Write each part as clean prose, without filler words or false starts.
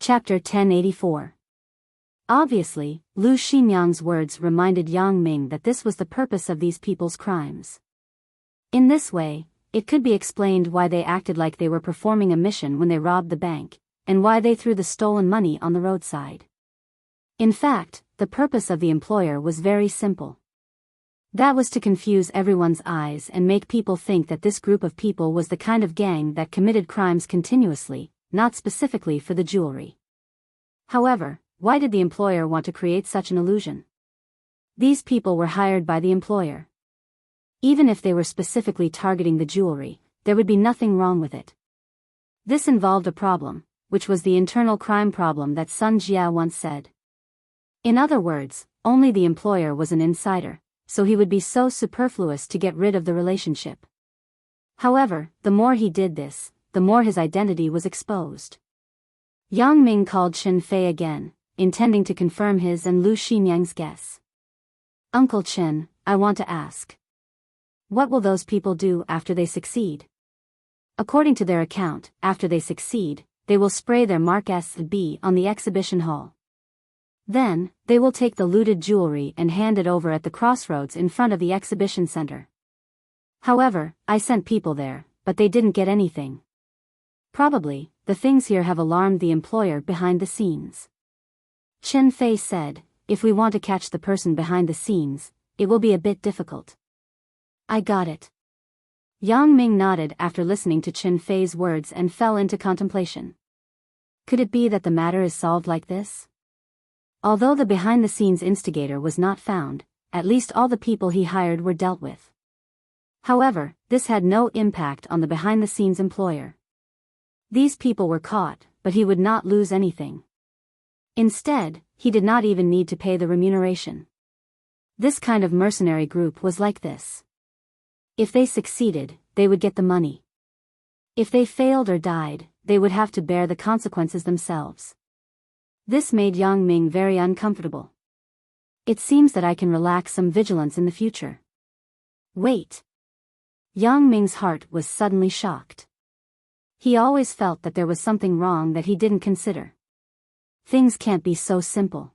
Chapter 1084. Obviously, Lu Xinyang's words reminded Yang Ming that this was the purpose of these people's crimes. In this way, it could be explained why they acted like they were performing a mission when they robbed the bank, and why they threw the stolen money on the roadside. In fact, the purpose of the employer was very simple. That was to confuse everyone's eyes and make people think that this group of people was the kind of gang that committed crimes continuously, not specifically for the jewelry. However, why did the employer want to create such an illusion? These people were hired by the employer. Even if they were specifically targeting the jewelry, there would be nothing wrong with it. This involved a problem, which was the internal crime problem that Sun Jia once said. In other words, only the employer was an insider, so he would be so superfluous to get rid of the relationship. However, the more he did this, the more his identity was exposed. Yang Ming called Chen Fei again, intending to confirm his and Lu Xinyang's guess. "Uncle Chen, I want to ask. What will those people do after they succeed?" "According to their account, after they succeed, they will spray their Mark S.B. on the exhibition hall. Then, they will take the looted jewelry and hand it over at the crossroads in front of the exhibition center. However, I sent people there, but they didn't get anything. Probably, the things here have alarmed the employer behind the scenes." Chen Fei said, "If we want to catch the person behind the scenes, it will be a bit difficult." "I got it." Yang Ming nodded after listening to Chen Fei's words and fell into contemplation. Could it be that the matter is solved like this? Although the behind-the-scenes instigator was not found, at least all the people he hired were dealt with. However, this had no impact on the behind-the-scenes employer. These people were caught, but he would not lose anything. Instead, he did not even need to pay the remuneration. This kind of mercenary group was like this. If they succeeded, they would get the money. If they failed or died, they would have to bear the consequences themselves. This made Yang Ming very uncomfortable. It seems that I can relax some vigilance in the future. Wait. Yang Ming's heart was suddenly shocked. He always felt that there was something wrong that he didn't consider. Things can't be so simple.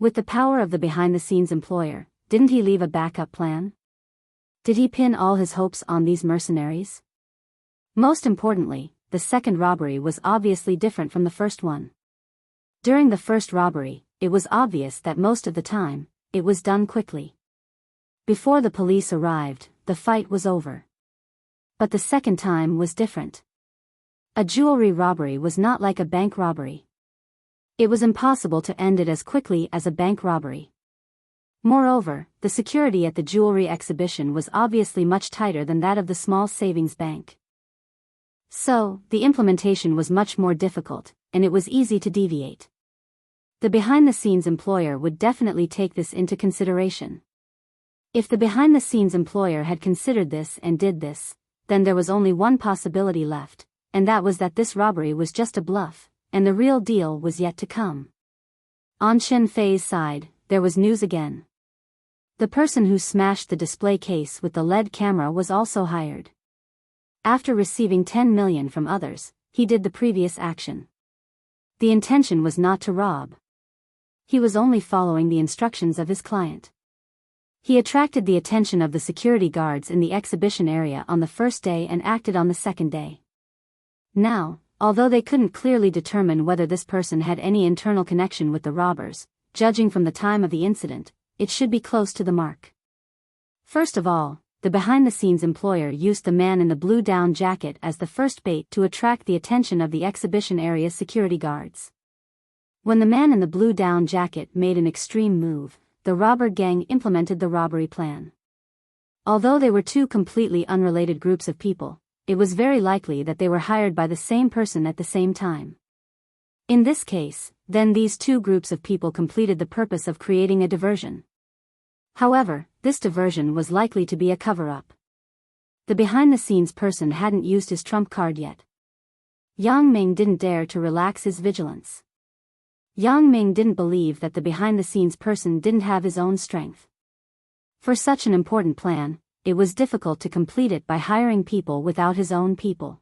With the power of the behind-the-scenes employer, didn't he leave a backup plan? Did he pin all his hopes on these mercenaries? Most importantly, the second robbery was obviously different from the first one. During the first robbery, it was obvious that most of the time, it was done quickly. Before the police arrived, the fight was over. But the second time was different. A jewelry robbery was not like a bank robbery. It was impossible to end it as quickly as a bank robbery. Moreover, the security at the jewelry exhibition was obviously much tighter than that of the small savings bank. So, the implementation was much more difficult, and it was easy to deviate. The behind-the-scenes employer would definitely take this into consideration. If the behind-the-scenes employer had considered this and did this, then there was only one possibility left, and that was that this robbery was just a bluff, and the real deal was yet to come. On Chen Fei's side, there was news again. The person who smashed the display case with the LED camera was also hired. After receiving 10 million from others, he did the previous action. The intention was not to rob. He was only following the instructions of his client. He attracted the attention of the security guards in the exhibition area on the first day and acted on the second day. Now, although they couldn't clearly determine whether this person had any internal connection with the robbers, judging from the time of the incident, it should be close to the mark. First of all, the behind-the-scenes employer used the man in the blue down jacket as the first bait to attract the attention of the exhibition area security guards. When the man in the blue down jacket made an extreme move, the robber gang implemented the robbery plan. Although they were two completely unrelated groups of people, it was very likely that they were hired by the same person at the same time. In this case, then these two groups of people completed the purpose of creating a diversion. However, this diversion was likely to be a cover-up. The behind-the-scenes person hadn't used his trump card yet. Yang Ming didn't dare to relax his vigilance. Yang Ming didn't believe that the behind-the-scenes person didn't have his own strength. For such an important plan, it was difficult to complete it by hiring people without his own people.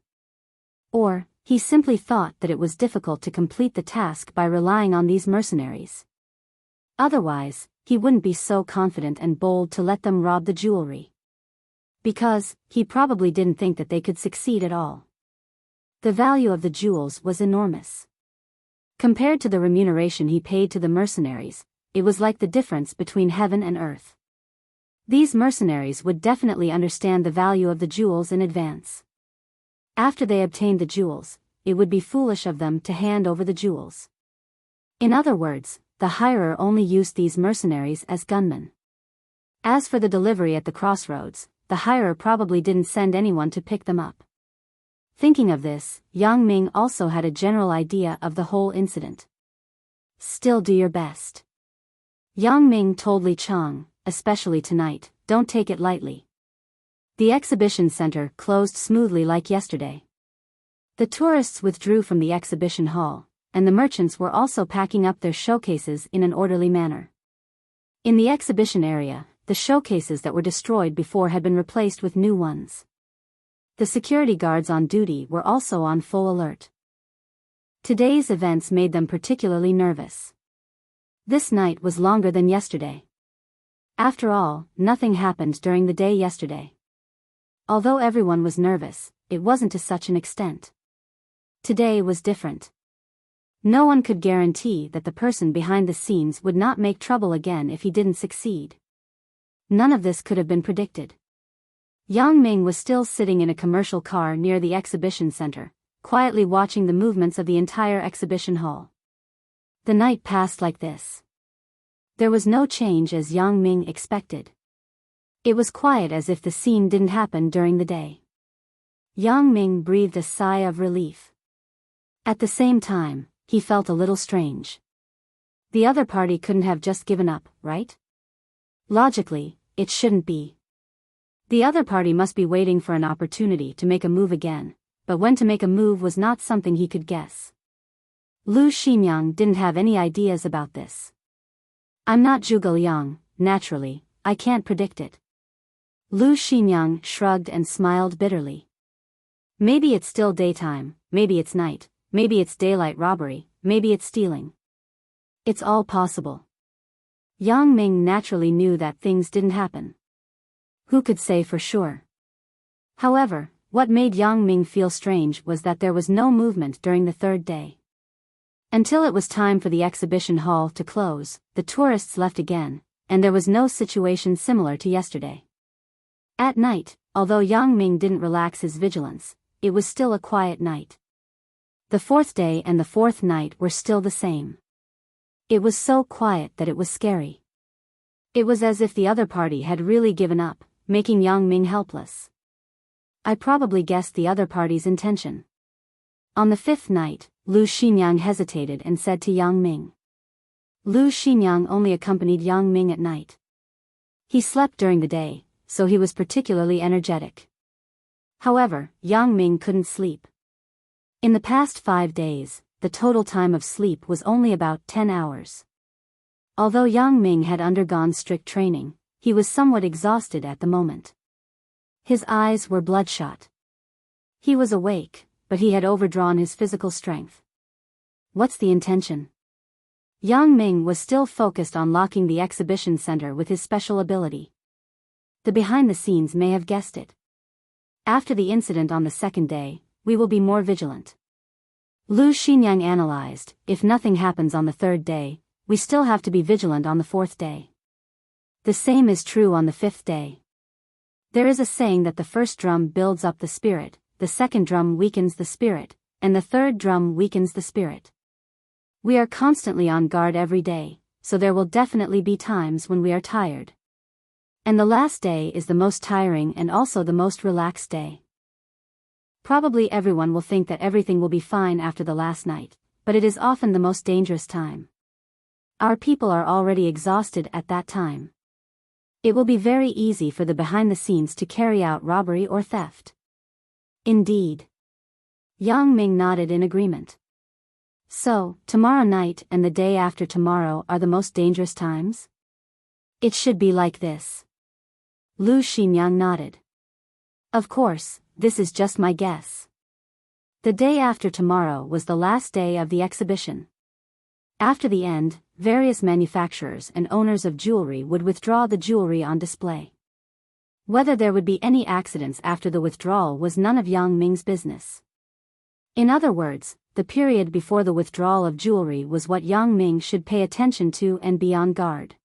Or, He simply thought that it was difficult to complete the task by relying on these mercenaries. Otherwise, he wouldn't be so confident and bold to let them rob the jewelry. Because, he probably didn't think that they could succeed at all. The value of the jewels was enormous. Compared to the remuneration he paid to the mercenaries, it was like the difference between heaven and earth. These mercenaries would definitely understand the value of the jewels in advance. After they obtained the jewels, it would be foolish of them to hand over the jewels. In other words, the hirer only used these mercenaries as gunmen. As for the delivery at the crossroads, the hirer probably didn't send anyone to pick them up. Thinking of this, Yang Ming also had a general idea of the whole incident. Still do your best. Yang Ming told Li Chang, especially tonight, don't take it lightly. The exhibition center closed smoothly like yesterday. The tourists withdrew from the exhibition hall, and the merchants were also packing up their showcases in an orderly manner. In the exhibition area, the showcases that were destroyed before had been replaced with new ones. The security guards on duty were also on full alert. Today's events made them particularly nervous. This night was longer than yesterday. After all, nothing happened during the day yesterday. Although everyone was nervous, it wasn't to such an extent. Today was different. No one could guarantee that the person behind the scenes would not make trouble again if he didn't succeed. None of this could have been predicted. Yang Ming was still sitting in a commercial car near the exhibition center, quietly watching the movements of the entire exhibition hall. The night passed like this. There was no change as Yang Ming expected. It was quiet as if the scene didn't happen during the day. Yang Ming breathed a sigh of relief. At the same time, he felt a little strange. The other party couldn't have just given up, right? Logically, it shouldn't be. The other party must be waiting for an opportunity to make a move again, but when to make a move was not something he could guess. Lu Ximiang didn't have any ideas about this. I'm not Zhuge Liang, naturally, I can't predict it. Lu Ximiang shrugged and smiled bitterly. Maybe it's still daytime, maybe it's night, maybe it's daylight robbery, maybe it's stealing. It's all possible. Yang Ming naturally knew that things didn't happen. Who could say for sure? However, what made Yang Ming feel strange was that there was no movement during the third day. Until it was time for the exhibition hall to close, the tourists left again, and there was no situation similar to yesterday. At night, although Yang Ming didn't relax his vigilance, it was still a quiet night. The fourth day and the fourth night were still the same. It was so quiet that it was scary. It was as if the other party had really given up, making Yang Ming helpless. I probably guessed the other party's intention. On the fifth night, Lu Ximiang hesitated and said to Yang Ming. Lu Ximiang only accompanied Yang Ming at night. He slept during the day, so he was particularly energetic. However, Yang Ming couldn't sleep. In the past 5 days, the total time of sleep was only about 10 hours. Although Yang Ming had undergone strict training, he was somewhat exhausted at the moment. His eyes were bloodshot. He was awake, but he had overdrawn his physical strength. What's the intention? Yang Ming was still focused on locking the exhibition center with his special ability. The behind-the-scenes may have guessed it. After the incident on the second day, we will be more vigilant. Lu Ximiang analyzed, if nothing happens on the third day, we still have to be vigilant on the fourth day. The same is true on the fifth day. There is a saying that the first drum builds up the spirit, the second drum weakens the spirit, and the third drum weakens the spirit. We are constantly on guard every day, so there will definitely be times when we are tired. And the last day is the most tiring and also the most relaxed day. Probably everyone will think that everything will be fine after the last night, but it is often the most dangerous time. Our people are already exhausted at that time. It will be very easy for the behind-the-scenes to carry out robbery or theft. Indeed. Yang Ming nodded in agreement. So, tomorrow night and the day after tomorrow are the most dangerous times? It should be like this. Lu Ximiang nodded. Of course, this is just my guess. The day after tomorrow was the last day of the exhibition. After the end, various manufacturers and owners of jewelry would withdraw the jewelry on display. Whether there would be any accidents after the withdrawal was none of Yang Ming's business. In other words, the period before the withdrawal of jewelry was what Yang Ming should pay attention to and be on guard.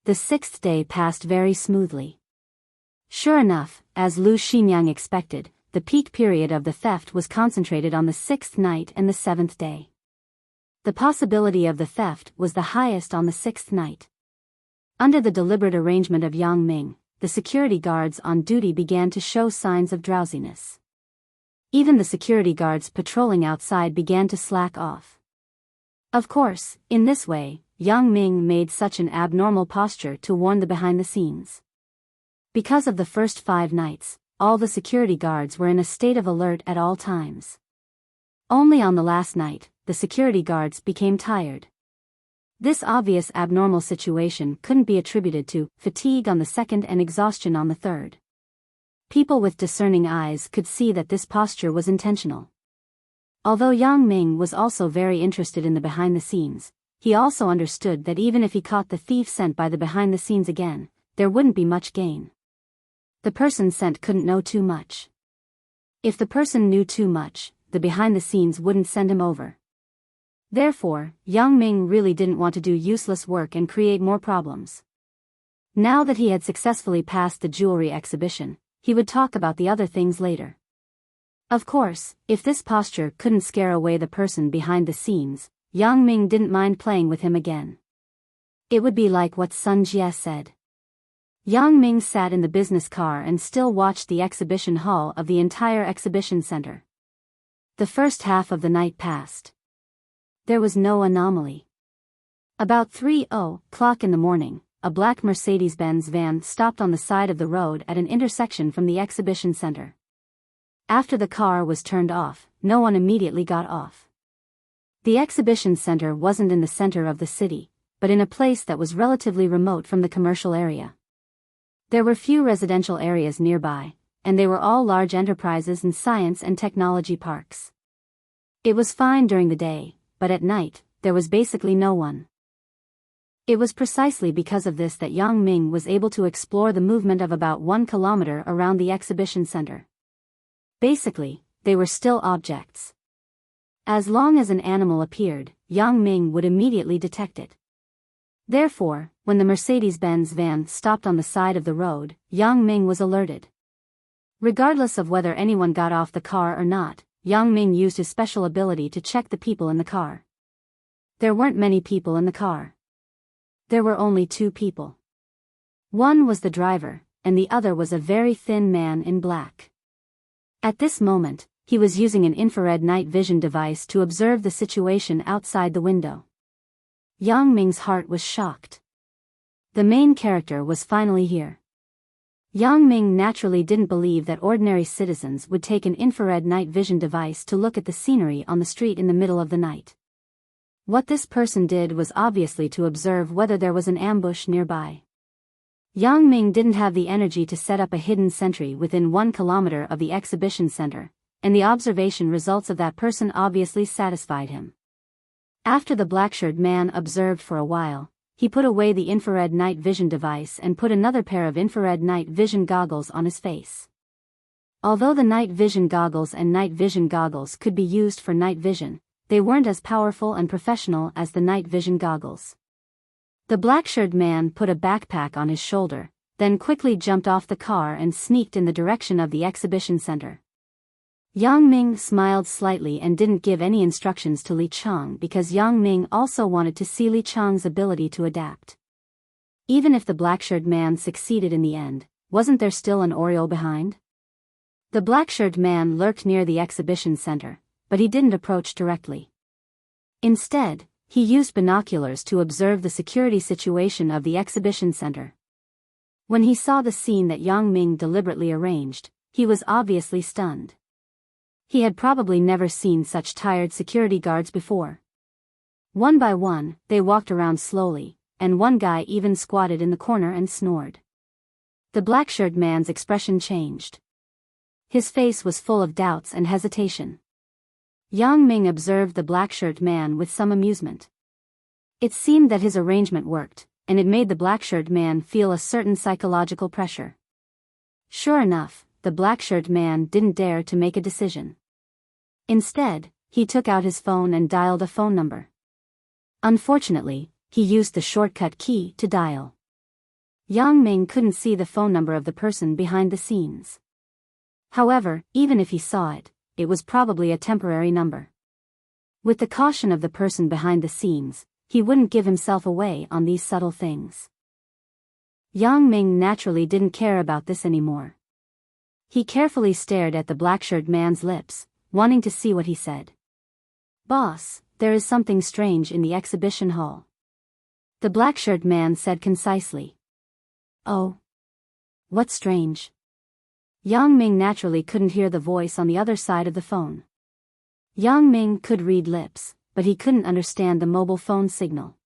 The sixth day passed very smoothly. Sure enough, as Lu Xinyang expected, the peak period of the theft was concentrated on the sixth night and the seventh day. The possibility of the theft was the highest on the sixth night. Under the deliberate arrangement of Yang Ming, the security guards on duty began to show signs of drowsiness. Even the security guards patrolling outside began to slack off. Of course, in this way, Yang Ming made such an abnormal posture to warn the behind the scenes. Because of the first 5 nights, all the security guards were in a state of alert at all times. Only on the last night, the security guards became tired. This obvious abnormal situation couldn't be attributed to fatigue on the second and exhaustion on the third. People with discerning eyes could see that this posture was intentional. Although Yang Ming was also very interested in the behind the scenes, he also understood that even if he caught the thief sent by the behind the scenes again, there wouldn't be much gain. The person sent couldn't know too much. If the person knew too much, the behind the scenes wouldn't send him over. Therefore, Yang Ming really didn't want to do useless work and create more problems. Now that he had successfully passed the jewelry exhibition, he would talk about the other things later. Of course, if this posture couldn't scare away the person behind the scenes, Yang Ming didn't mind playing with him again. It would be like what Sun Jie said. Yang Ming sat in the business car and still watched the exhibition hall of the entire exhibition center. The first half of the night passed. There was no anomaly. About 3:00 in the morning, a black Mercedes-Benz van stopped on the side of the road at an intersection from the exhibition center. After the car was turned off, no one immediately got off. The exhibition center wasn't in the center of the city, but in a place that was relatively remote from the commercial area. There were few residential areas nearby, and they were all large enterprises and science and technology parks. It was fine during the day, but at night, there was basically no one. It was precisely because of this that Yang Ming was able to explore the movement of about 1 kilometer around the exhibition center. Basically, they were still objects. As long as an animal appeared, Yang Ming would immediately detect it. Therefore, when the Mercedes-Benz van stopped on the side of the road, Yang Ming was alerted. Regardless of whether anyone got off the car or not, Yang Ming used his special ability to check the people in the car. There weren't many people in the car. There were only 2 people. One was the driver, and the other was a very thin man in black. At this moment, he was using an infrared night vision device to observe the situation outside the window. Yang Ming's heart was shocked. The main character was finally here. Yang Ming naturally didn't believe that ordinary citizens would take an infrared night vision device to look at the scenery on the street in the middle of the night. What this person did was obviously to observe whether there was an ambush nearby. Yang Ming didn't have the energy to set up a hidden sentry within 1 kilometer of the exhibition center, and the observation results of that person obviously satisfied him. After the black-shirted man observed for a while, he put away the infrared night vision device and put another pair of infrared night vision goggles on his face. Although the night vision goggles and night vision goggles could be used for night vision, they weren't as powerful and professional as the night vision goggles. The black-shirted man put a backpack on his shoulder, then quickly jumped off the car and sneaked in the direction of the exhibition center. Yang Ming smiled slightly and didn't give any instructions to Li Chang because Yang Ming also wanted to see Li Chang's ability to adapt. Even if the black-shirted man succeeded in the end, wasn't there still an Oriole behind? The black-shirted man lurked near the exhibition center, but he didn't approach directly. Instead, he used binoculars to observe the security situation of the exhibition center. When he saw the scene that Yang Ming deliberately arranged, he was obviously stunned. He had probably never seen such tired security guards before. One by one, they walked around slowly, and one guy even squatted in the corner and snored. The black-shirted man's expression changed. His face was full of doubts and hesitation. Yang Ming observed the black-shirt man with some amusement. It seemed that his arrangement worked, and it made the black-shirt man feel a certain psychological pressure. Sure enough, the black-shirt man didn't dare to make a decision. Instead, he took out his phone and dialed a phone number. Unfortunately, he used the shortcut key to dial. Yang Ming couldn't see the phone number of the person behind the scenes. However, even if he saw it, it was probably a temporary number. With the caution of the person behind the scenes, he wouldn't give himself away on these subtle things. Yang Ming naturally didn't care about this anymore. He carefully stared at the black-shirt man's lips, wanting to see what he said. "Boss, there is something strange in the exhibition hall," the black-shirt man said concisely. "Oh? What's strange?" Yang Ming naturally couldn't hear the voice on the other side of the phone. Yang Ming could read lips, but he couldn't understand the mobile phone signal.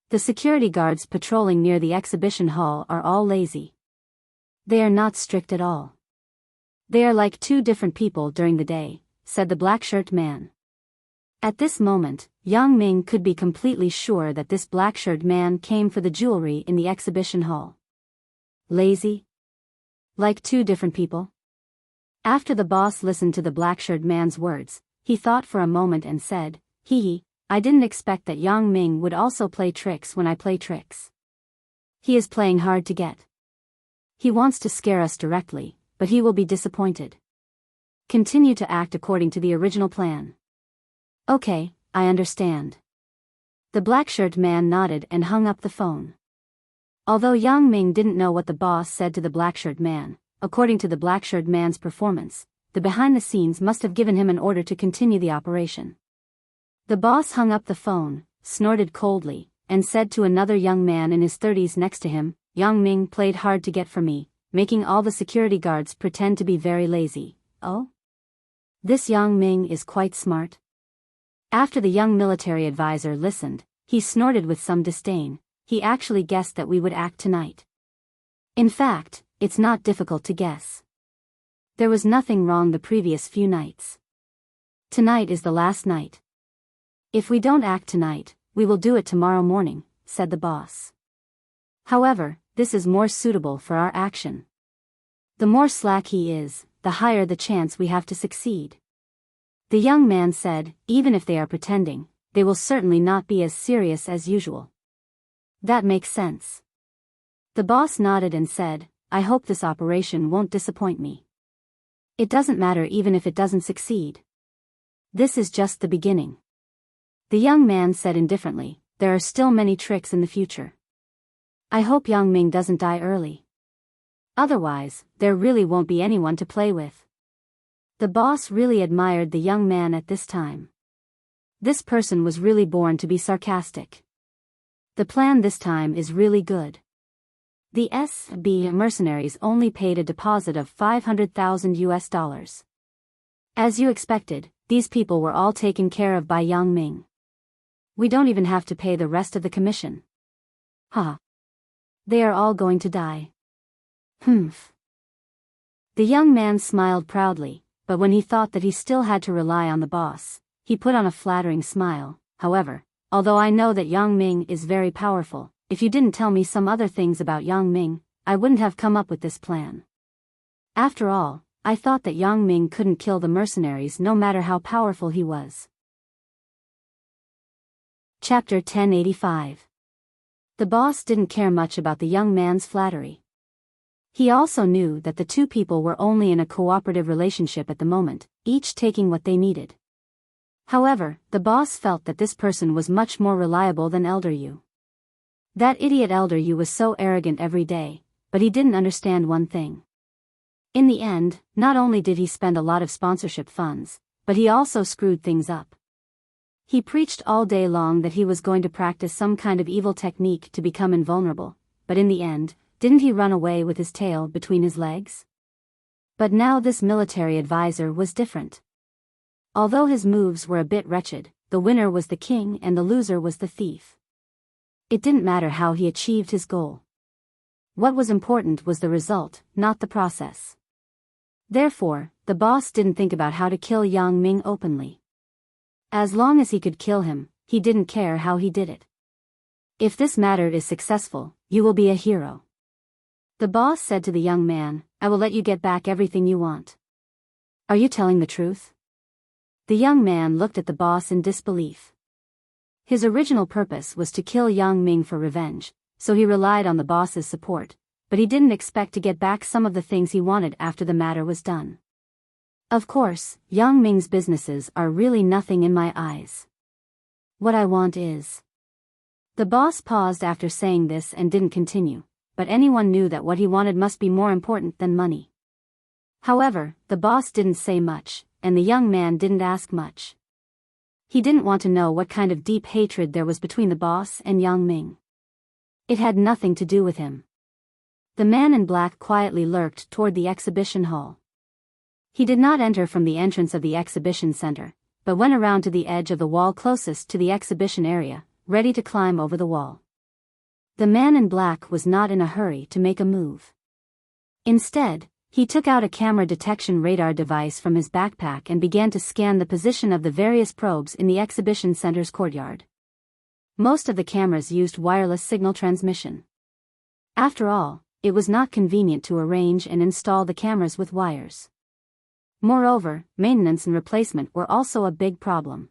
The security guards patrolling near the exhibition hall are all lazy. They are not strict at all. They are like two different people during the day, said the black-shirt man. At this moment, Yang Ming could be completely sure that this black-shirt man came for the jewelry in the exhibition hall. Lazy? Like two different people? After the boss listened to the black-shirt man's words, he thought for a moment and said, I didn't expect that Yang Ming would also play tricks when I play tricks. He is playing hard to get. He wants to scare us directly, but he will be disappointed. Continue to act according to the original plan." "Okay, I understand." The black-shirt man nodded and hung up the phone. Although Yang Ming didn't know what the boss said to the black-shirt man, according to the black-shirt man's performance, the behind-the-scenes must have given him an order to continue the operation. The boss hung up the phone, snorted coldly, and said to another young man in his 30s next to him, "Yang Ming played hard to get for me, making all the security guards pretend to be very lazy. Oh? This Yang Ming is quite smart." After the young military advisor listened, he snorted with some disdain. He actually guessed that we would act tonight. In fact, it's not difficult to guess. There was nothing wrong the previous few nights. Tonight is the last night. If we don't act tonight, we will do it tomorrow morning, said the boss. However, this is more suitable for our action. The more slack he is, the higher the chance we have to succeed. The young man said, even if they are pretending, they will certainly not be as serious as usual. That makes sense. The boss nodded and said, I hope this operation won't disappoint me. It doesn't matter even if it doesn't succeed. This is just the beginning. The young man said indifferently, there are still many tricks in the future. I hope Yang Ming doesn't die early. Otherwise, there really won't be anyone to play with. The boss really admired the young man at this time. This person was really born to be sarcastic. The plan this time is really good. The SB mercenaries only paid a deposit of $500,000. As you expected, these people were all taken care of by Yang Ming. We don't even have to pay the rest of the commission. Huh. They are all going to die. Humph. The young man smiled proudly, but when he thought that he still had to rely on the boss, he put on a flattering smile. However, although I know that Yang Ming is very powerful, if you didn't tell me some other things about Yang Ming, I wouldn't have come up with this plan. After all, I thought that Yang Ming couldn't kill the mercenaries no matter how powerful he was. Chapter 1085. The boss didn't care much about the young man's flattery. He also knew that the two people were only in a cooperative relationship at the moment, each taking what they needed. However, the boss felt that this person was much more reliable than Elder Yu. That idiot Elder Yu was so arrogant every day, but he didn't understand one thing. In the end, not only did he spend a lot of sponsorship funds, but he also screwed things up. He preached all day long that he was going to practice some kind of evil technique to become invulnerable, but in the end, didn't he run away with his tail between his legs? But now this military advisor was different. Although his moves were a bit wretched, the winner was the king and the loser was the thief. It didn't matter how he achieved his goal. What was important was the result, not the process. Therefore, the boss didn't think about how to kill Yang Ming openly. As long as he could kill him, he didn't care how he did it. If this matter is successful, you will be a hero. The boss said to the young man, I will let you get back everything you want. Are you telling the truth? The young man looked at the boss in disbelief. His original purpose was to kill Yang Ming for revenge, so he relied on the boss's support, but he didn't expect to get back some of the things he wanted after the matter was done. Of course, Yang Ming's businesses are really nothing in my eyes. What I want is... The boss paused after saying this and didn't continue, but anyone knew that what he wanted must be more important than money. However, the boss didn't say much, and the young man didn't ask much. He didn't want to know what kind of deep hatred there was between the boss and Yang Ming. It had nothing to do with him. The man in black quietly lurked toward the exhibition hall. He did not enter from the entrance of the exhibition center, but went around to the edge of the wall closest to the exhibition area, ready to climb over the wall. The man in black was not in a hurry to make a move. Instead, he took out a camera detection radar device from his backpack and began to scan the position of the various probes in the exhibition center's courtyard. Most of the cameras used wireless signal transmission. After all, it was not convenient to arrange and install the cameras with wires. Moreover, maintenance and replacement were also a big problem.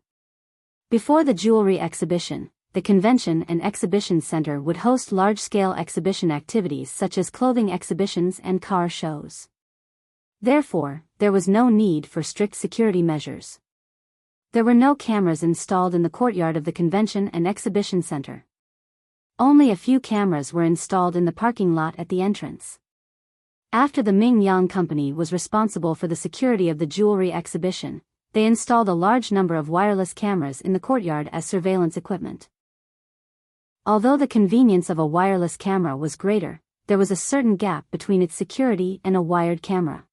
Before the jewelry exhibition, the convention and exhibition center would host large-scale exhibition activities such as clothing exhibitions and car shows. Therefore, there was no need for strict security measures. There were no cameras installed in the courtyard of the convention and exhibition center. Only a few cameras were installed in the parking lot at the entrance. After the Ming Yang Company was responsible for the security of the jewelry exhibition, they installed a large number of wireless cameras in the courtyard as surveillance equipment. Although the convenience of a wireless camera was greater, there was a certain gap between its security and a wired camera.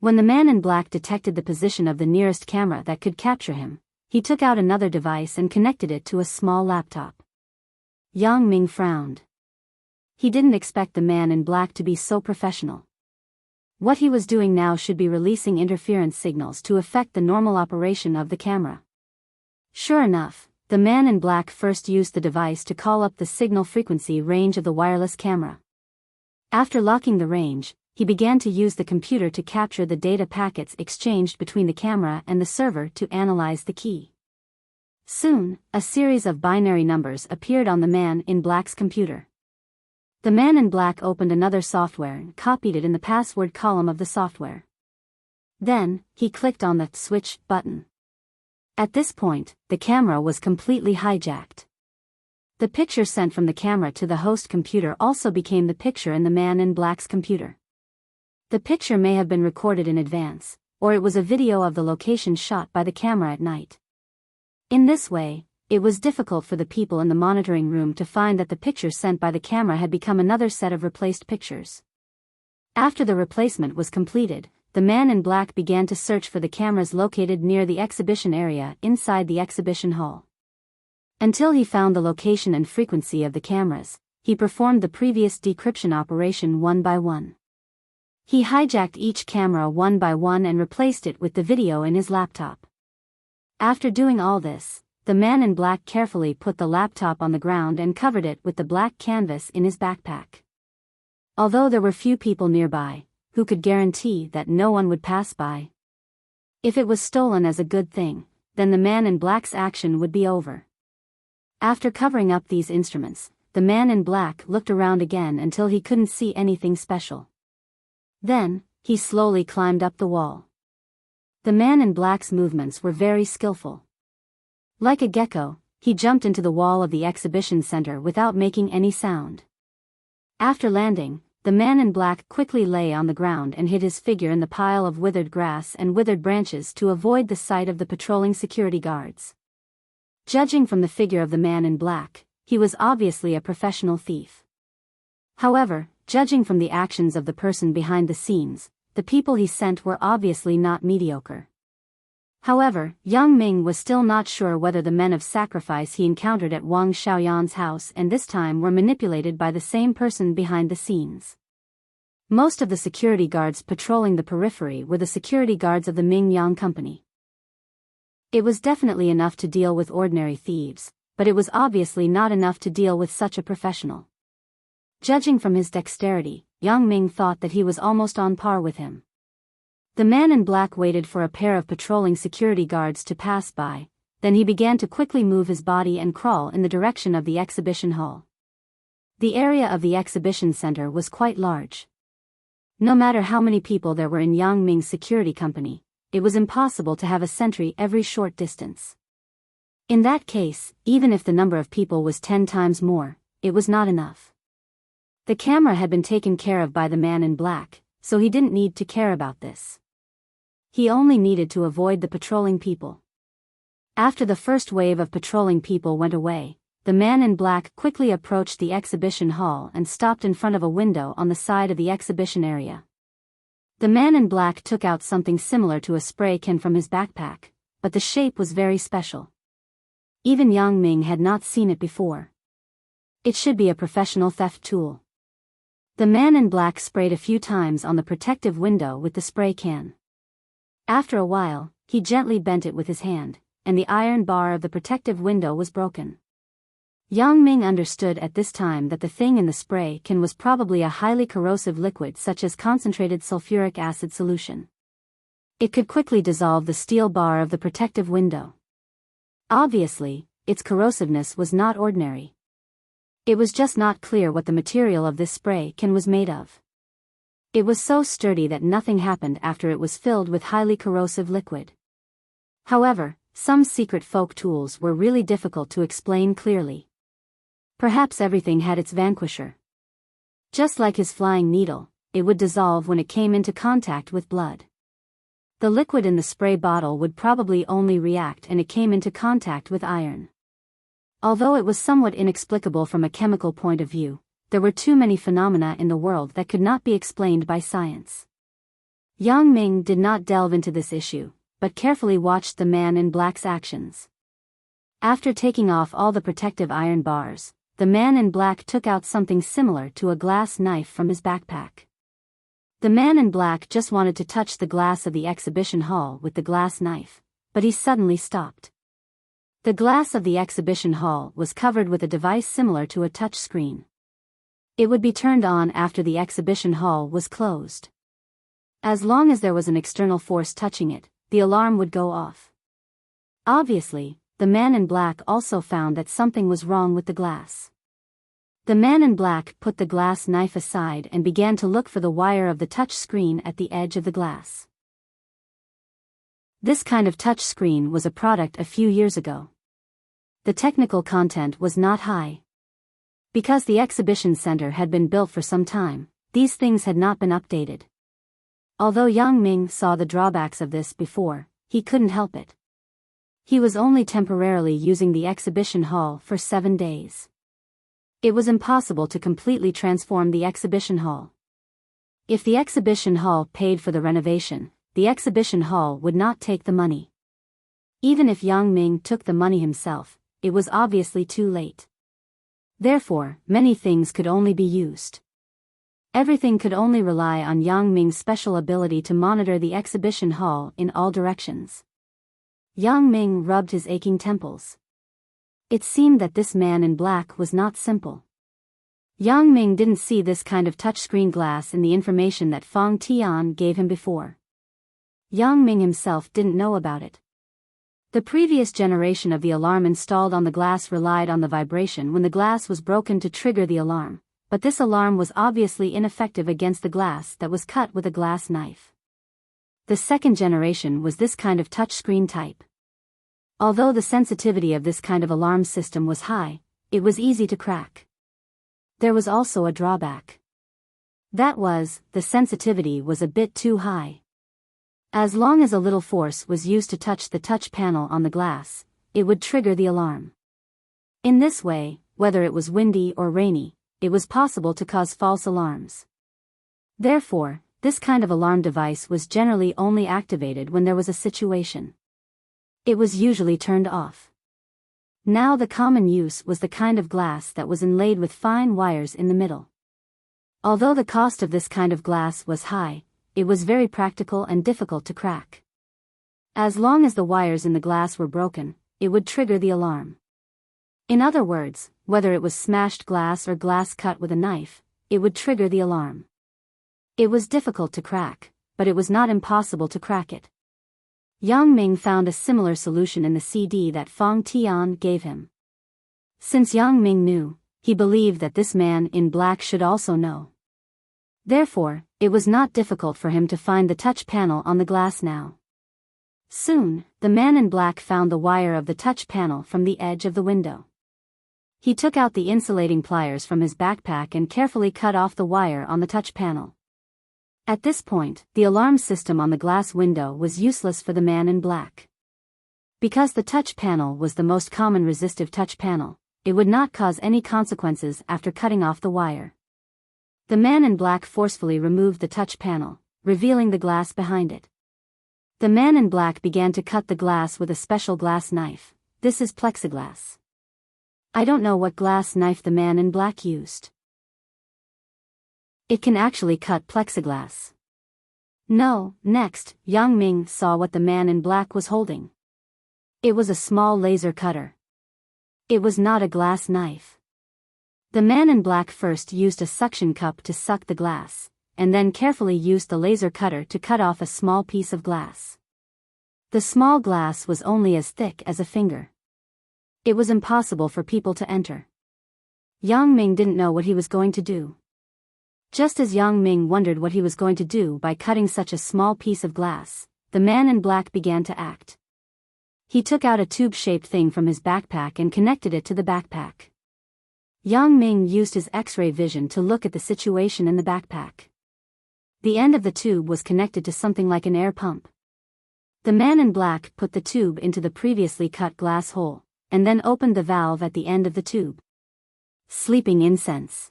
When the man in black detected the position of the nearest camera that could capture him, he took out another device and connected it to a small laptop. Yang Ming frowned. He didn't expect the man in black to be so professional. What he was doing now should be releasing interference signals to affect the normal operation of the camera. Sure enough, the man in black first used the device to call up the signal frequency range of the wireless camera. After locking the range, he began to use the computer to capture the data packets exchanged between the camera and the server to analyze the key. Soon, a series of binary numbers appeared on the man in black's computer. The man in black opened another software and copied it in the password column of the software. Then, he clicked on the switch button. At this point, the camera was completely hijacked. The picture sent from the camera to the host computer also became the picture in the man in black's computer. The picture may have been recorded in advance, or it was a video of the location shot by the camera at night. In this way, it was difficult for the people in the monitoring room to find that the picture sent by the camera had become another set of replaced pictures. After the replacement was completed, the man in black began to search for the cameras located near the exhibition area inside the exhibition hall. Until he found the location and frequency of the cameras, he performed the previous decryption operation one by one. He hijacked each camera one by one and replaced it with the video in his laptop. After doing all this, the man in black carefully put the laptop on the ground and covered it with the black canvas in his backpack. Although there were few people nearby, who could guarantee that no one would pass by? If it was stolen as a good thing, then the man in black's action would be over. After covering up these instruments, the man in black looked around again until he couldn't see anything special. Then, he slowly climbed up the wall. The man in black's movements were very skillful. Like a gecko, he jumped into the wall of the exhibition center without making any sound. After landing, the man in black quickly lay on the ground and hid his figure in the pile of withered grass and withered branches to avoid the sight of the patrolling security guards. Judging from the figure of the man in black, he was obviously a professional thief. However, judging from the actions of the person behind the scenes, the people he sent were obviously not mediocre. However, Yang Ming was still not sure whether the men of sacrifice he encountered at Wang Xiaoyan's house and this time were manipulated by the same person behind the scenes. Most of the security guards patrolling the periphery were the security guards of the Ming Yang Company. It was definitely enough to deal with ordinary thieves, but it was obviously not enough to deal with such a professional. Judging from his dexterity, Yang Ming thought that he was almost on par with him. The man in black waited for a pair of patrolling security guards to pass by, then he began to quickly move his body and crawl in the direction of the exhibition hall. The area of the exhibition center was quite large. No matter how many people there were in Yang Ming's security company, it was impossible to have a sentry every short distance. In that case, even if the number of people was 10 times more, it was not enough. The camera had been taken care of by the man in black, so he didn't need to care about this. He only needed to avoid the patrolling people. After the first wave of patrolling people went away, the man in black quickly approached the exhibition hall and stopped in front of a window on the side of the exhibition area. The man in black took out something similar to a spray can from his backpack, but the shape was very special. Even Yang Ming had not seen it before. It should be a professional theft tool. The man in black sprayed a few times on the protective window with the spray can. After a while, he gently bent it with his hand, and the iron bar of the protective window was broken. Yang Ming understood at this time that the thing in the spray can was probably a highly corrosive liquid such as concentrated sulfuric acid solution. It could quickly dissolve the steel bar of the protective window. Obviously, its corrosiveness was not ordinary. It was just not clear what the material of this spray can was made of. It was so sturdy that nothing happened after it was filled with highly corrosive liquid. However, some secret folk tools were really difficult to explain clearly. Perhaps everything had its vanquisher. Just like his flying needle, it would dissolve when it came into contact with blood. The liquid in the spray bottle would probably only react and it came into contact with iron. Although it was somewhat inexplicable from a chemical point of view, there were too many phenomena in the world that could not be explained by science. Yang Ming did not delve into this issue, but carefully watched the man in black's actions. After taking off all the protective iron bars, the man in black took out something similar to a glass knife from his backpack. The man in black just wanted to touch the glass of the exhibition hall with the glass knife, but he suddenly stopped. The glass of the exhibition hall was covered with a device similar to a touch screen. It would be turned on after the exhibition hall was closed. As long as there was an external force touching it, the alarm would go off. Obviously, the man in black also found that something was wrong with the glass. The man in black put the glass knife aside and began to look for the wire of the touch screen at the edge of the glass. This kind of touch screen was a product a few years ago. The technical content was not high. Because the exhibition center had been built for some time, these things had not been updated. Although Yang Ming saw the drawbacks of this before, he couldn't help it. He was only temporarily using the exhibition hall for 7 days. It was impossible to completely transform the exhibition hall. If the exhibition hall paid for the renovation, the exhibition hall would not take the money. Even if Yang Ming took the money himself, it was obviously too late. Therefore, many things could only be used. Everything could only rely on Yang Ming's special ability to monitor the exhibition hall in all directions. Yang Ming rubbed his aching temples. It seemed that this man in black was not simple. Yang Ming didn't see this kind of touchscreen glass in the information that Feng Tian gave him before. Yang Ming himself didn't know about it. The previous generation of the alarm installed on the glass relied on the vibration when the glass was broken to trigger the alarm, but this alarm was obviously ineffective against the glass that was cut with a glass knife. The second generation was this kind of touchscreen type. Although the sensitivity of this kind of alarm system was high, it was easy to crack. There was also a drawback. That was, the sensitivity was a bit too high. As long as a little force was used to touch the touch panel on the glass, it would trigger the alarm. In this way, whether it was windy or rainy, it was possible to cause false alarms. Therefore, this kind of alarm device was generally only activated when there was a situation. It was usually turned off. Now the common use was the kind of glass that was inlaid with fine wires in the middle. Although the cost of this kind of glass was high, it was very practical and difficult to crack. As long as the wires in the glass were broken, it would trigger the alarm. In other words, whether it was smashed glass or glass cut with a knife, it would trigger the alarm. It was difficult to crack, but it was not impossible to crack it. Yang Ming found a similar solution in the CD that Feng Tian gave him. Since Yang Ming knew, he believed that this man in black should also know. Therefore, it was not difficult for him to find the touch panel on the glass now. Soon, the man in black found the wire of the touch panel from the edge of the window. He took out the insulating pliers from his backpack and carefully cut off the wire on the touch panel. At this point, the alarm system on the glass window was useless for the man in black. Because the touch panel was the most common resistive touch panel, it would not cause any consequences after cutting off the wire. The man in black forcefully removed the touch panel, revealing the glass behind it. The man in black began to cut the glass with a special glass knife. This is plexiglass. I don't know what glass knife the man in black used. It can actually cut plexiglass. No, next, Yang Ming saw what the man in black was holding. It was a small laser cutter. It was not a glass knife. The man in black first used a suction cup to suck the glass, and then carefully used the laser cutter to cut off a small piece of glass. The small glass was only as thick as a finger. It was impossible for people to enter. Yang Ming didn't know what he was going to do. Just as Yang Ming wondered what he was going to do by cutting such a small piece of glass, the man in black began to act. He took out a tube-shaped thing from his backpack and connected it to the backpack. Yang Ming used his X-ray vision to look at the situation in the backpack. The end of the tube was connected to something like an air pump. The man in black put the tube into the previously cut glass hole, and then opened the valve at the end of the tube. Sleeping incense.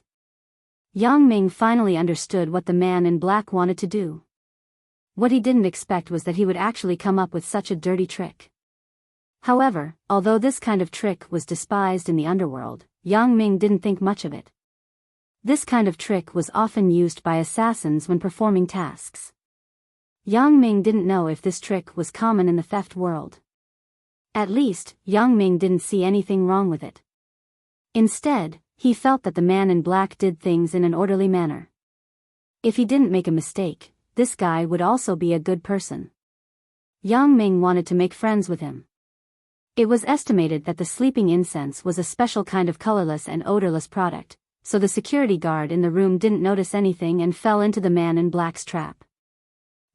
Yang Ming finally understood what the man in black wanted to do. What he didn't expect was that he would actually come up with such a dirty trick. However, although this kind of trick was despised in the underworld, Yang Ming didn't think much of it. This kind of trick was often used by assassins when performing tasks. Yang Ming didn't know if this trick was common in the theft world. At least, Yang Ming didn't see anything wrong with it. Instead, he felt that the man in black did things in an orderly manner. If he didn't make a mistake, this guy would also be a good person. Yang Ming wanted to make friends with him. It was estimated that the sleeping incense was a special kind of colorless and odorless product, so the security guard in the room didn't notice anything and fell into the man in black's trap.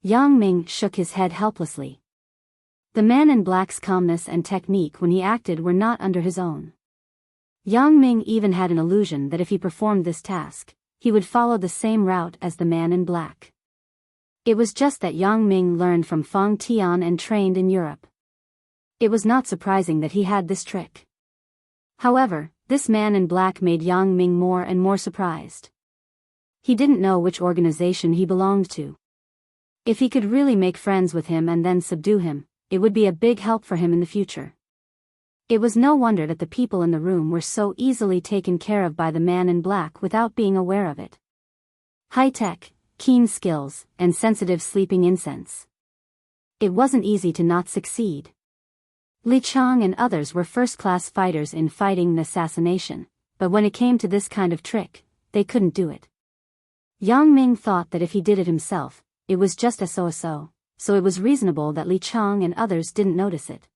Yang Ming shook his head helplessly. The man in black's calmness and technique when he acted were not under his own. Yang Ming even had an illusion that if he performed this task, he would follow the same route as the man in black. It was just that Yang Ming learned from Feng Tian and trained in Europe. It was not surprising that he had this trick. However, this man in black made Yang Ming more and more surprised. He didn't know which organization he belonged to. If he could really make friends with him and then subdue him, it would be a big help for him in the future. It was no wonder that the people in the room were so easily taken care of by the man in black without being aware of it. High-tech, keen skills, and sensitive sleeping incense. It wasn't easy to not succeed. Li Chang and others were first-class fighters in fighting and assassination, but when it came to this kind of trick, they couldn't do it. Yang Ming thought that if he did it himself, it was just a so-so, so it was reasonable that Li Chang and others didn't notice it.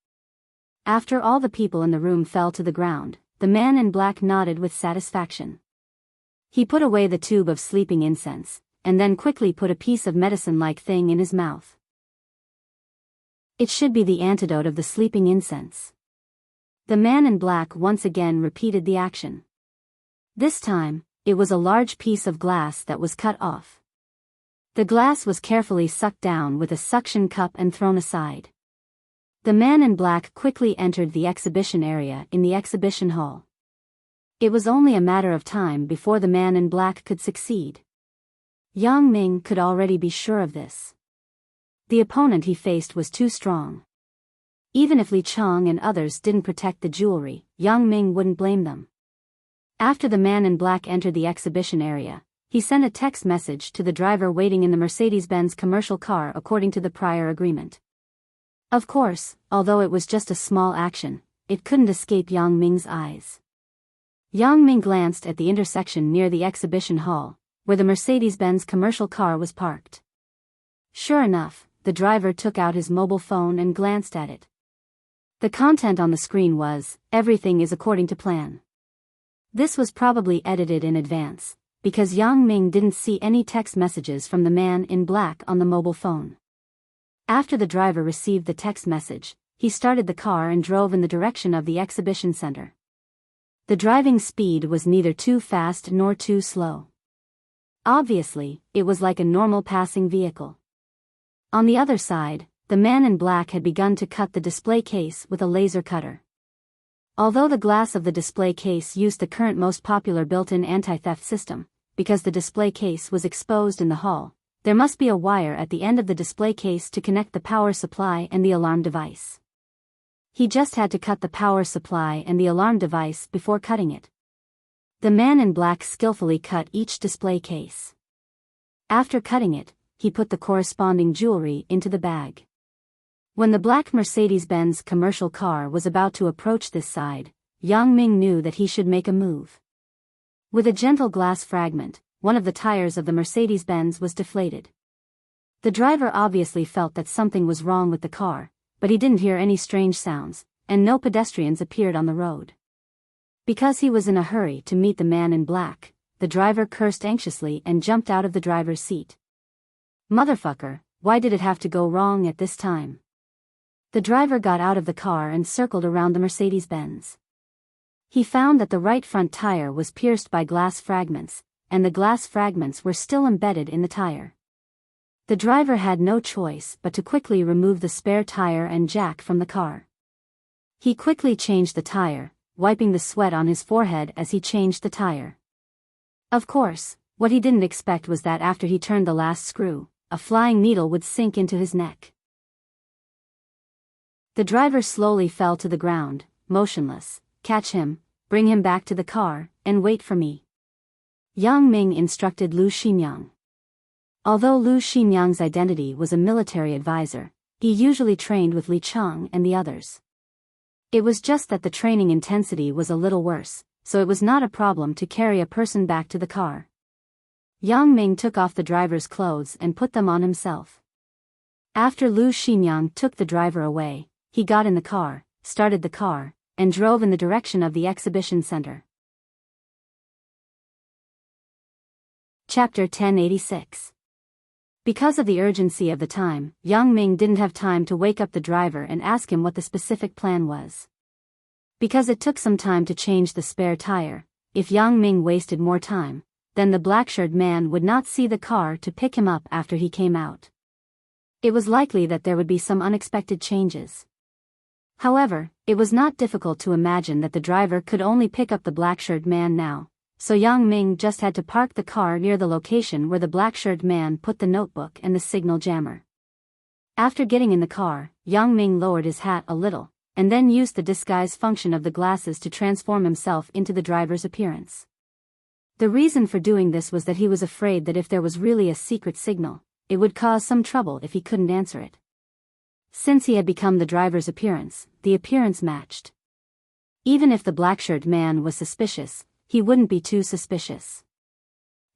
After all the people in the room fell to the ground, the man in black nodded with satisfaction. He put away the tube of sleeping incense, and then quickly put a piece of medicine-like thing in his mouth. It should be the antidote of the sleeping incense. The man in black once again repeated the action. This time, it was a large piece of glass that was cut off. The glass was carefully sucked down with a suction cup and thrown aside. The man in black quickly entered the exhibition area in the exhibition hall. It was only a matter of time before the man in black could succeed. Yang Ming could already be sure of this. The opponent he faced was too strong. Even if Li Chang and others didn't protect the jewelry, Yang Ming wouldn't blame them. After the man in black entered the exhibition area, he sent a text message to the driver waiting in the Mercedes-Benz commercial car according to the prior agreement. Of course, although it was just a small action, it couldn't escape Yang Ming's eyes. Yang Ming glanced at the intersection near the exhibition hall, where the Mercedes-Benz commercial car was parked. Sure enough, the driver took out his mobile phone and glanced at it. The content on the screen was, "Everything is according to plan." This was probably edited in advance, because Yang Ming didn't see any text messages from the man in black on the mobile phone. After the driver received the text message, he started the car and drove in the direction of the exhibition center. The driving speed was neither too fast nor too slow. Obviously, it was like a normal passing vehicle. On the other side, the man in black had begun to cut the display case with a laser cutter. Although the glass of the display case used the current most popular built-in anti-theft system, because the display case was exposed in the hall, there must be a wire at the end of the display case to connect the power supply and the alarm device. He just had to cut the power supply and the alarm device before cutting it. The man in black skillfully cut each display case. After cutting it, he put the corresponding jewelry into the bag. When the black Mercedes-Benz commercial car was about to approach this side, Yang Ming knew that he should make a move. With a gentle glass fragment, one of the tires of the Mercedes-Benz was deflated. The driver obviously felt that something was wrong with the car, but he didn't hear any strange sounds, and no pedestrians appeared on the road. Because he was in a hurry to meet the man in black, the driver cursed anxiously and jumped out of the driver's seat. "Motherfucker, why did it have to go wrong at this time?" The driver got out of the car and circled around the Mercedes-Benz. He found that the right front tire was pierced by glass fragments, and the glass fragments were still embedded in the tire. The driver had no choice but to quickly remove the spare tire and jack from the car. He quickly changed the tire, wiping the sweat on his forehead as he changed the tire. Of course, what he didn't expect was that after he turned the last screw, a flying needle would sink into his neck. The driver slowly fell to the ground, motionless. "Catch him, bring him back to the car, and wait for me," Yang Ming instructed Lu Xinyang. Although Lu Xinyang's identity was a military advisor, he usually trained with Li Cheng and the others. It was just that the training intensity was a little worse, so it was not a problem to carry a person back to the car. Yang Ming took off the driver's clothes and put them on himself. After Lu Xinyang took the driver away, he got in the car, started the car, and drove in the direction of the exhibition center. Chapter 1086. Because of the urgency of the time, Yang Ming didn't have time to wake up the driver and ask him what the specific plan was. Because it took some time to change the spare tire, if Yang Ming wasted more time, then the black-shirted man would not see the car to pick him up after he came out. It was likely that there would be some unexpected changes. However, it was not difficult to imagine that the driver could only pick up the black-shirted man now, so Yang Ming just had to park the car near the location where the black-shirted man put the notebook and the signal jammer. After getting in the car, Yang Ming lowered his hat a little, and then used the disguise function of the glasses to transform himself into the driver's appearance. The reason for doing this was that he was afraid that if there was really a secret signal, it would cause some trouble if he couldn't answer it. Since he had become the driver's appearance, the appearance matched. Even if the black-shirted man was suspicious, he wouldn't be too suspicious.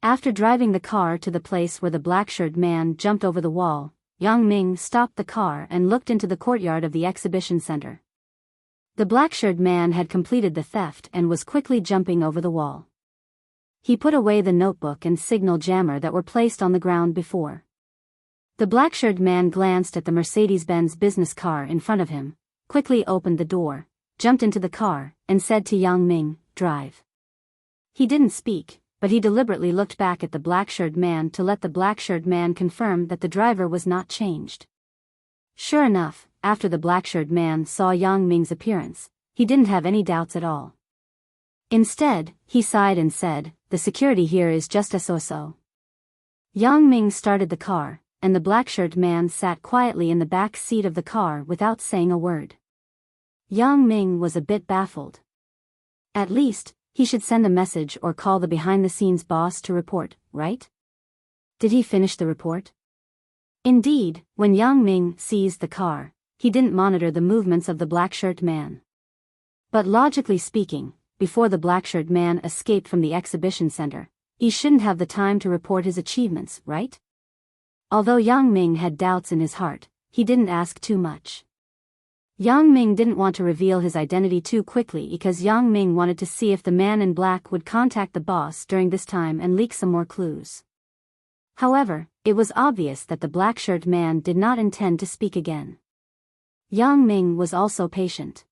After driving the car to the place where the black-shirted man jumped over the wall, Yang Ming stopped the car and looked into the courtyard of the exhibition center. The black-shirted man had completed the theft and was quickly jumping over the wall. He put away the notebook and signal jammer that were placed on the ground before. The black-shirted man glanced at the Mercedes-Benz business car in front of him, quickly opened the door, jumped into the car, and said to Yang Ming, "Drive." He didn't speak, but he deliberately looked back at the black-shirted man to let the black-shirted man confirm that the driver was not changed. Sure enough, after the black-shirted man saw Yang Ming's appearance, he didn't have any doubts at all. Instead, he sighed and said, "The security here is just a so-so." Yang Ming started the car, and the black-shirted man sat quietly in the back seat of the car without saying a word. Yang Ming was a bit baffled. At least, he should send a message or call the behind-the-scenes boss to report, right? Did he finish the report? Indeed, when Yang Ming seized the car, he didn't monitor the movements of the black-shirt man. But logically speaking, before the black-shirt man escaped from the exhibition center, he shouldn't have the time to report his achievements, right? Although Yang Ming had doubts in his heart, he didn't ask too much. Yang Ming didn't want to reveal his identity too quickly because Yang Ming wanted to see if the man in black would contact the boss during this time and leak some more clues. However, it was obvious that the black-shirt man did not intend to speak again. Yang Ming was also patient.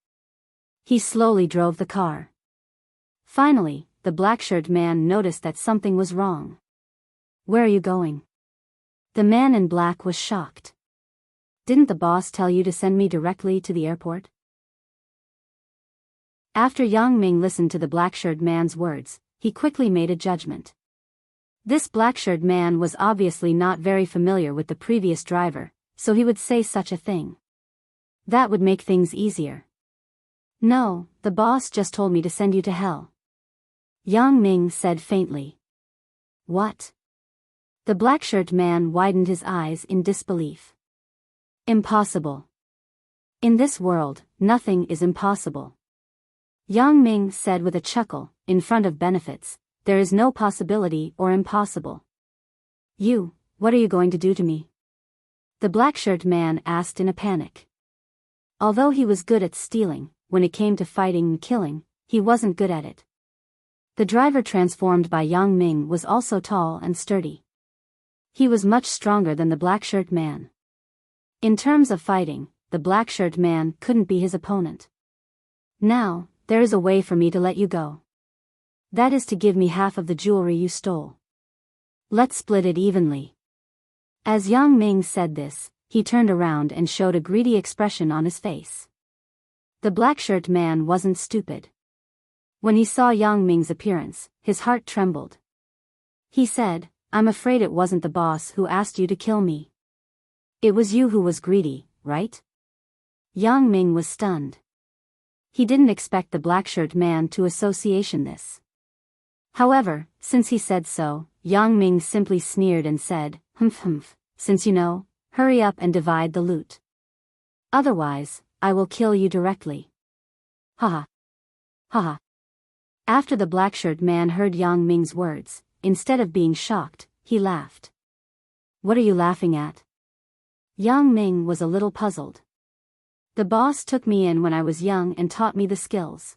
He slowly drove the car. Finally, the black-shirt man noticed that something was wrong. "Where are you going?" The man in black was shocked. "Didn't the boss tell you to send me directly to the airport?" After Yang Ming listened to the black-shirt man's words, he quickly made a judgment. This black-shirt man was obviously not very familiar with the previous driver, so he would say such a thing. That would make things easier. "No, the boss just told me to send you to hell," Yang Ming said faintly. "What?" The black-shirt man widened his eyes in disbelief. "Impossible. In this world, nothing is impossible," Yang Ming said with a chuckle. "In front of benefits, there is no possibility or impossible." What are you going to do to me?" the black-shirt man asked in a panic. Although he was good at stealing, when it came to fighting and killing, he wasn't good at it. The driver transformed by Yang Ming was also tall and sturdy. He was much stronger than the black-shirt man. In terms of fighting, the black-shirt man couldn't be his opponent. "Now, there is a way for me to let you go. That is to give me half of the jewelry you stole. Let's split it evenly." As Yang Ming said this, he turned around and showed a greedy expression on his face. The black-shirt man wasn't stupid. When he saw Yang Ming's appearance, his heart trembled. He said, "I'm afraid it wasn't the boss who asked you to kill me. It was you who was greedy, right?" Yang Ming was stunned. He didn't expect the black-shirt man to association this. However, since he said so, Yang Ming simply sneered and said, "Humph, since you know, hurry up and divide the loot. Otherwise, I will kill you directly." Haha. Haha. After the black-shirt man heard Yang Ming's words, instead of being shocked, he laughed. "What are you laughing at?" Yang Ming was a little puzzled. "The boss took me in when I was young and taught me the skills.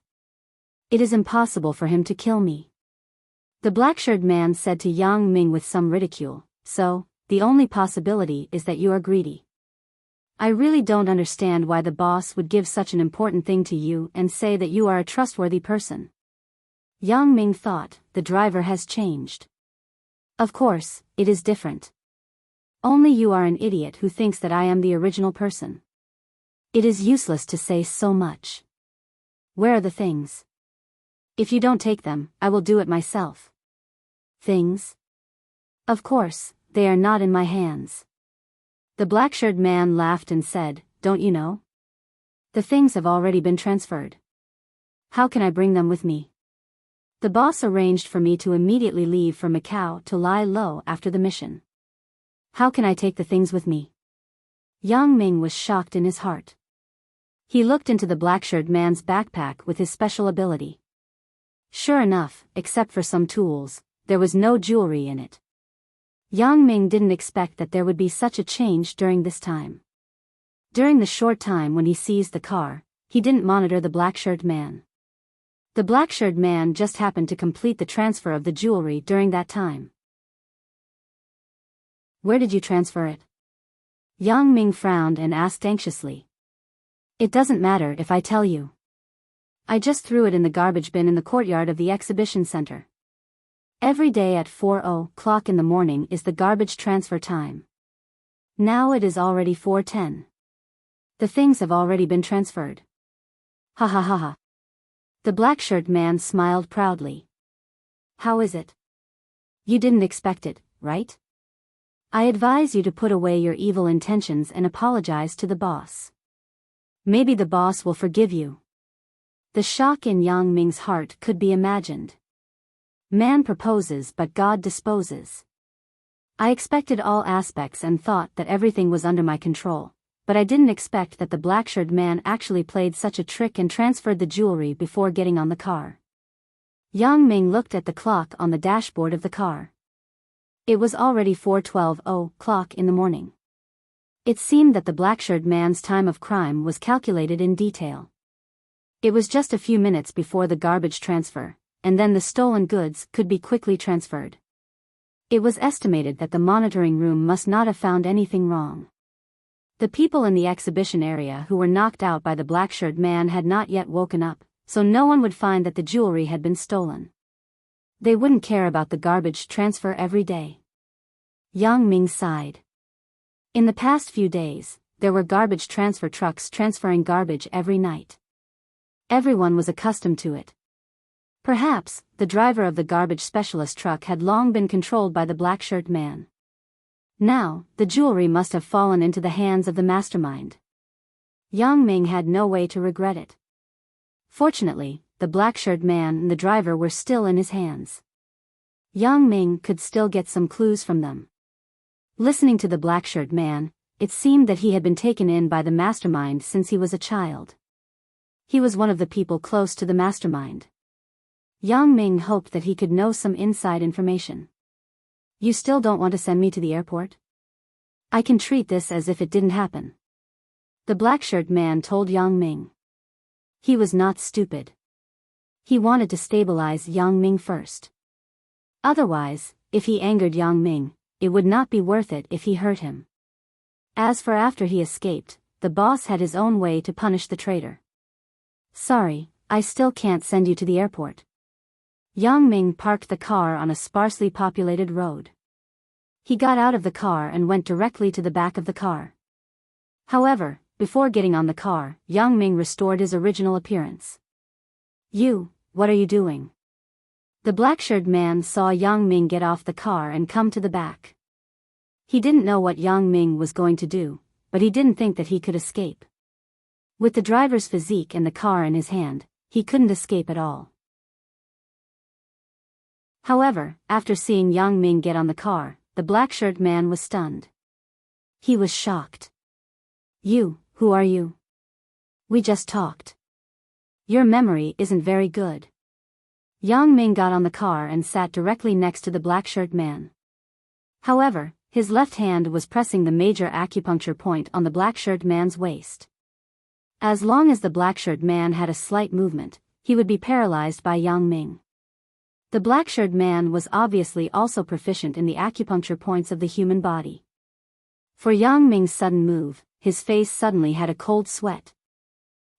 It is impossible for him to kill me," the black-shirt man said to Yang Ming with some ridicule. "So, the only possibility is that you are greedy. I really don't understand why the boss would give such an important thing to you and say that you are a trustworthy person." Yang Ming thought, the driver has changed. Of course, it is different. Only you are an idiot who thinks that I am the original person. It is useless to say so much. Where are the things? If you don't take them, I will do it myself. Things? Of course, they are not in my hands. The black-shirt man laughed and said, "Don't you know? The things have already been transferred. How can I bring them with me? The boss arranged for me to immediately leave for Macau to lie low after the mission. How can I take the things with me?" Yang Ming was shocked in his heart. He looked into the black-shirt man's backpack with his special ability. Sure enough, except for some tools, there was no jewelry in it. Yang Ming didn't expect that there would be such a change during this time. During the short time when he seized the car, he didn't monitor the black-shirt man. The black-shirt man just happened to complete the transfer of the jewelry during that time. "Where did you transfer it?" Yang Ming frowned and asked anxiously. "It doesn't matter if I tell you. I just threw it in the garbage bin in the courtyard of the exhibition center. Every day at 4:00 in the morning is the garbage transfer time. Now it is already 4:10. The things have already been transferred." Ha ha ha ha. The black-shirt man smiled proudly. "How is it? You didn't expect it, right? I advise you to put away your evil intentions and apologize to the boss. Maybe the boss will forgive you." The shock in Yang Ming's heart could be imagined. Man proposes but God disposes. I expected all aspects and thought that everything was under my control, but I didn't expect that the black-shirt man actually played such a trick and transferred the jewelry before getting on the car. Yang Ming looked at the clock on the dashboard of the car. It was already 4:12 o'clock in the morning. It seemed that the black-shirt man's time of crime was calculated in detail. It was just a few minutes before the garbage transfer, and then the stolen goods could be quickly transferred. It was estimated that the monitoring room must not have found anything wrong. The people in the exhibition area who were knocked out by the black-shirt man had not yet woken up, so no one would find that the jewelry had been stolen. They wouldn't care about the garbage transfer every day. Yang Ming sighed. In the past few days, there were garbage transfer trucks transferring garbage every night. Everyone was accustomed to it. Perhaps, the driver of the garbage specialist truck had long been controlled by the black-shirt man. Now, the jewelry must have fallen into the hands of the mastermind. Yang Ming had no way to regret it. Fortunately, the black-shirt man and the driver were still in his hands. Yang Ming could still get some clues from them. Listening to the black-shirt man, it seemed that he had been taken in by the mastermind since he was a child. He was one of the people close to the mastermind. Yang Ming hoped that he could know some inside information. You still don't want to send me to the airport? I can treat this as if it didn't happen. The black-shirt man told Yang Ming. He was not stupid. He wanted to stabilize Yang Ming first. Otherwise, if he angered Yang Ming, it would not be worth it if he hurt him. As for after he escaped, the boss had his own way to punish the traitor. Sorry, I still can't send you to the airport. Yang Ming parked the car on a sparsely populated road. He got out of the car and went directly to the back of the car. However, before getting on the car, Yang Ming restored his original appearance. What are you doing? The black-shirt man saw Yang Ming get off the car and come to the back. He didn't know what Yang Ming was going to do, but he didn't think that he could escape. With the driver's physique and the car in his hand, he couldn't escape at all. However, after seeing Yang Ming get on the car, the black-shirt man was stunned. He was shocked. Who are you? We just talked. Your memory isn't very good. Yang Ming got on the car and sat directly next to the black-shirt man. However, his left hand was pressing the major acupuncture point on the black-shirt man's waist. As long as the black-shirt man had a slight movement, he would be paralyzed by Yang Ming. The black-shirt man was obviously also proficient in the acupuncture points of the human body. For Yang Ming's sudden move, his face suddenly had a cold sweat.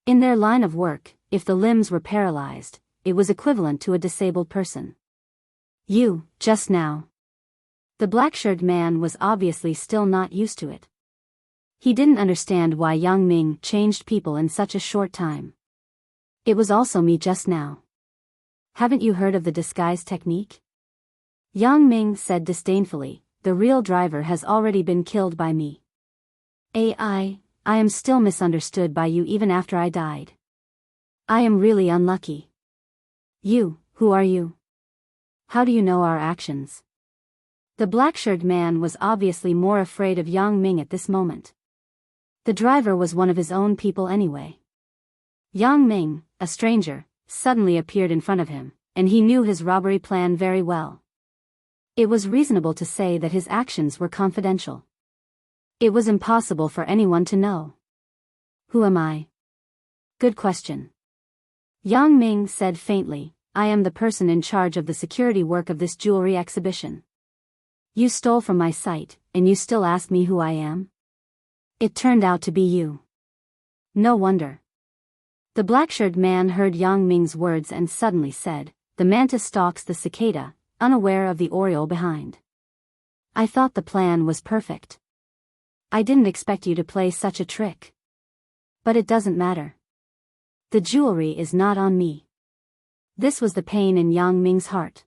In their line of work, if the limbs were paralyzed, it was equivalent to a disabled person. Just now. The black-shirt man was obviously still not used to it. He didn't understand why Yang Ming changed people in such a short time. It was also me just now. Haven't you heard of the disguise technique? Yang Ming said disdainfully, the real driver has already been killed by me. I am still misunderstood by you even after I died. I am really unlucky. Who are you? How do you know our actions? The black-shirt man was obviously more afraid of Yang Ming at this moment. The driver was one of his own people anyway. Yang Ming, a stranger, suddenly appeared in front of him, and he knew his robbery plan very well. It was reasonable to say that his actions were confidential. It was impossible for anyone to know. Who am I? Good question. Yang Ming said faintly, I am the person in charge of the security work of this jewelry exhibition. You stole from my site, and you still ask me who I am? It turned out to be you. No wonder. The black-shirt man heard Yang Ming's words and suddenly said, the mantis stalks the cicada, unaware of the oriole behind. I thought the plan was perfect. I didn't expect you to play such a trick. But it doesn't matter. The jewelry is not on me. This was the pain in Yang Ming's heart.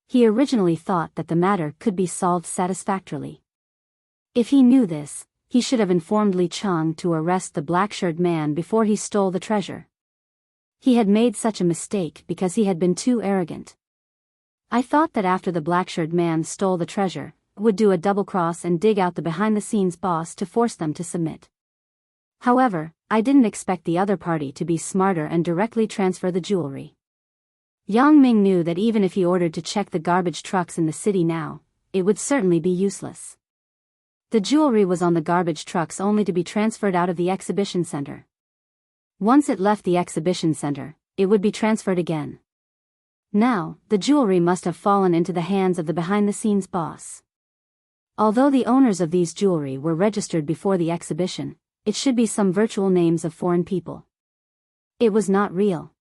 He originally thought that the matter could be solved satisfactorily. If he knew this, he should have informed Li Chang to arrest the black-shirt man before he stole the treasure. He had made such a mistake because he had been too arrogant. I thought that after the black-shirt man stole the treasure, would do a double-cross and dig out the behind-the-scenes boss to force them to submit. However, I didn't expect the other party to be smarter and directly transfer the jewelry. Yang Ming knew that even if he ordered to check the garbage trucks in the city now, it would certainly be useless. The jewelry was on the garbage trucks only to be transferred out of the exhibition center. Once it left the exhibition center, it would be transferred again. Now, the jewelry must have fallen into the hands of the behind-the-scenes boss. Although the owners of these jewelry were registered before the exhibition, it should be some virtual names of foreign people. It was not real.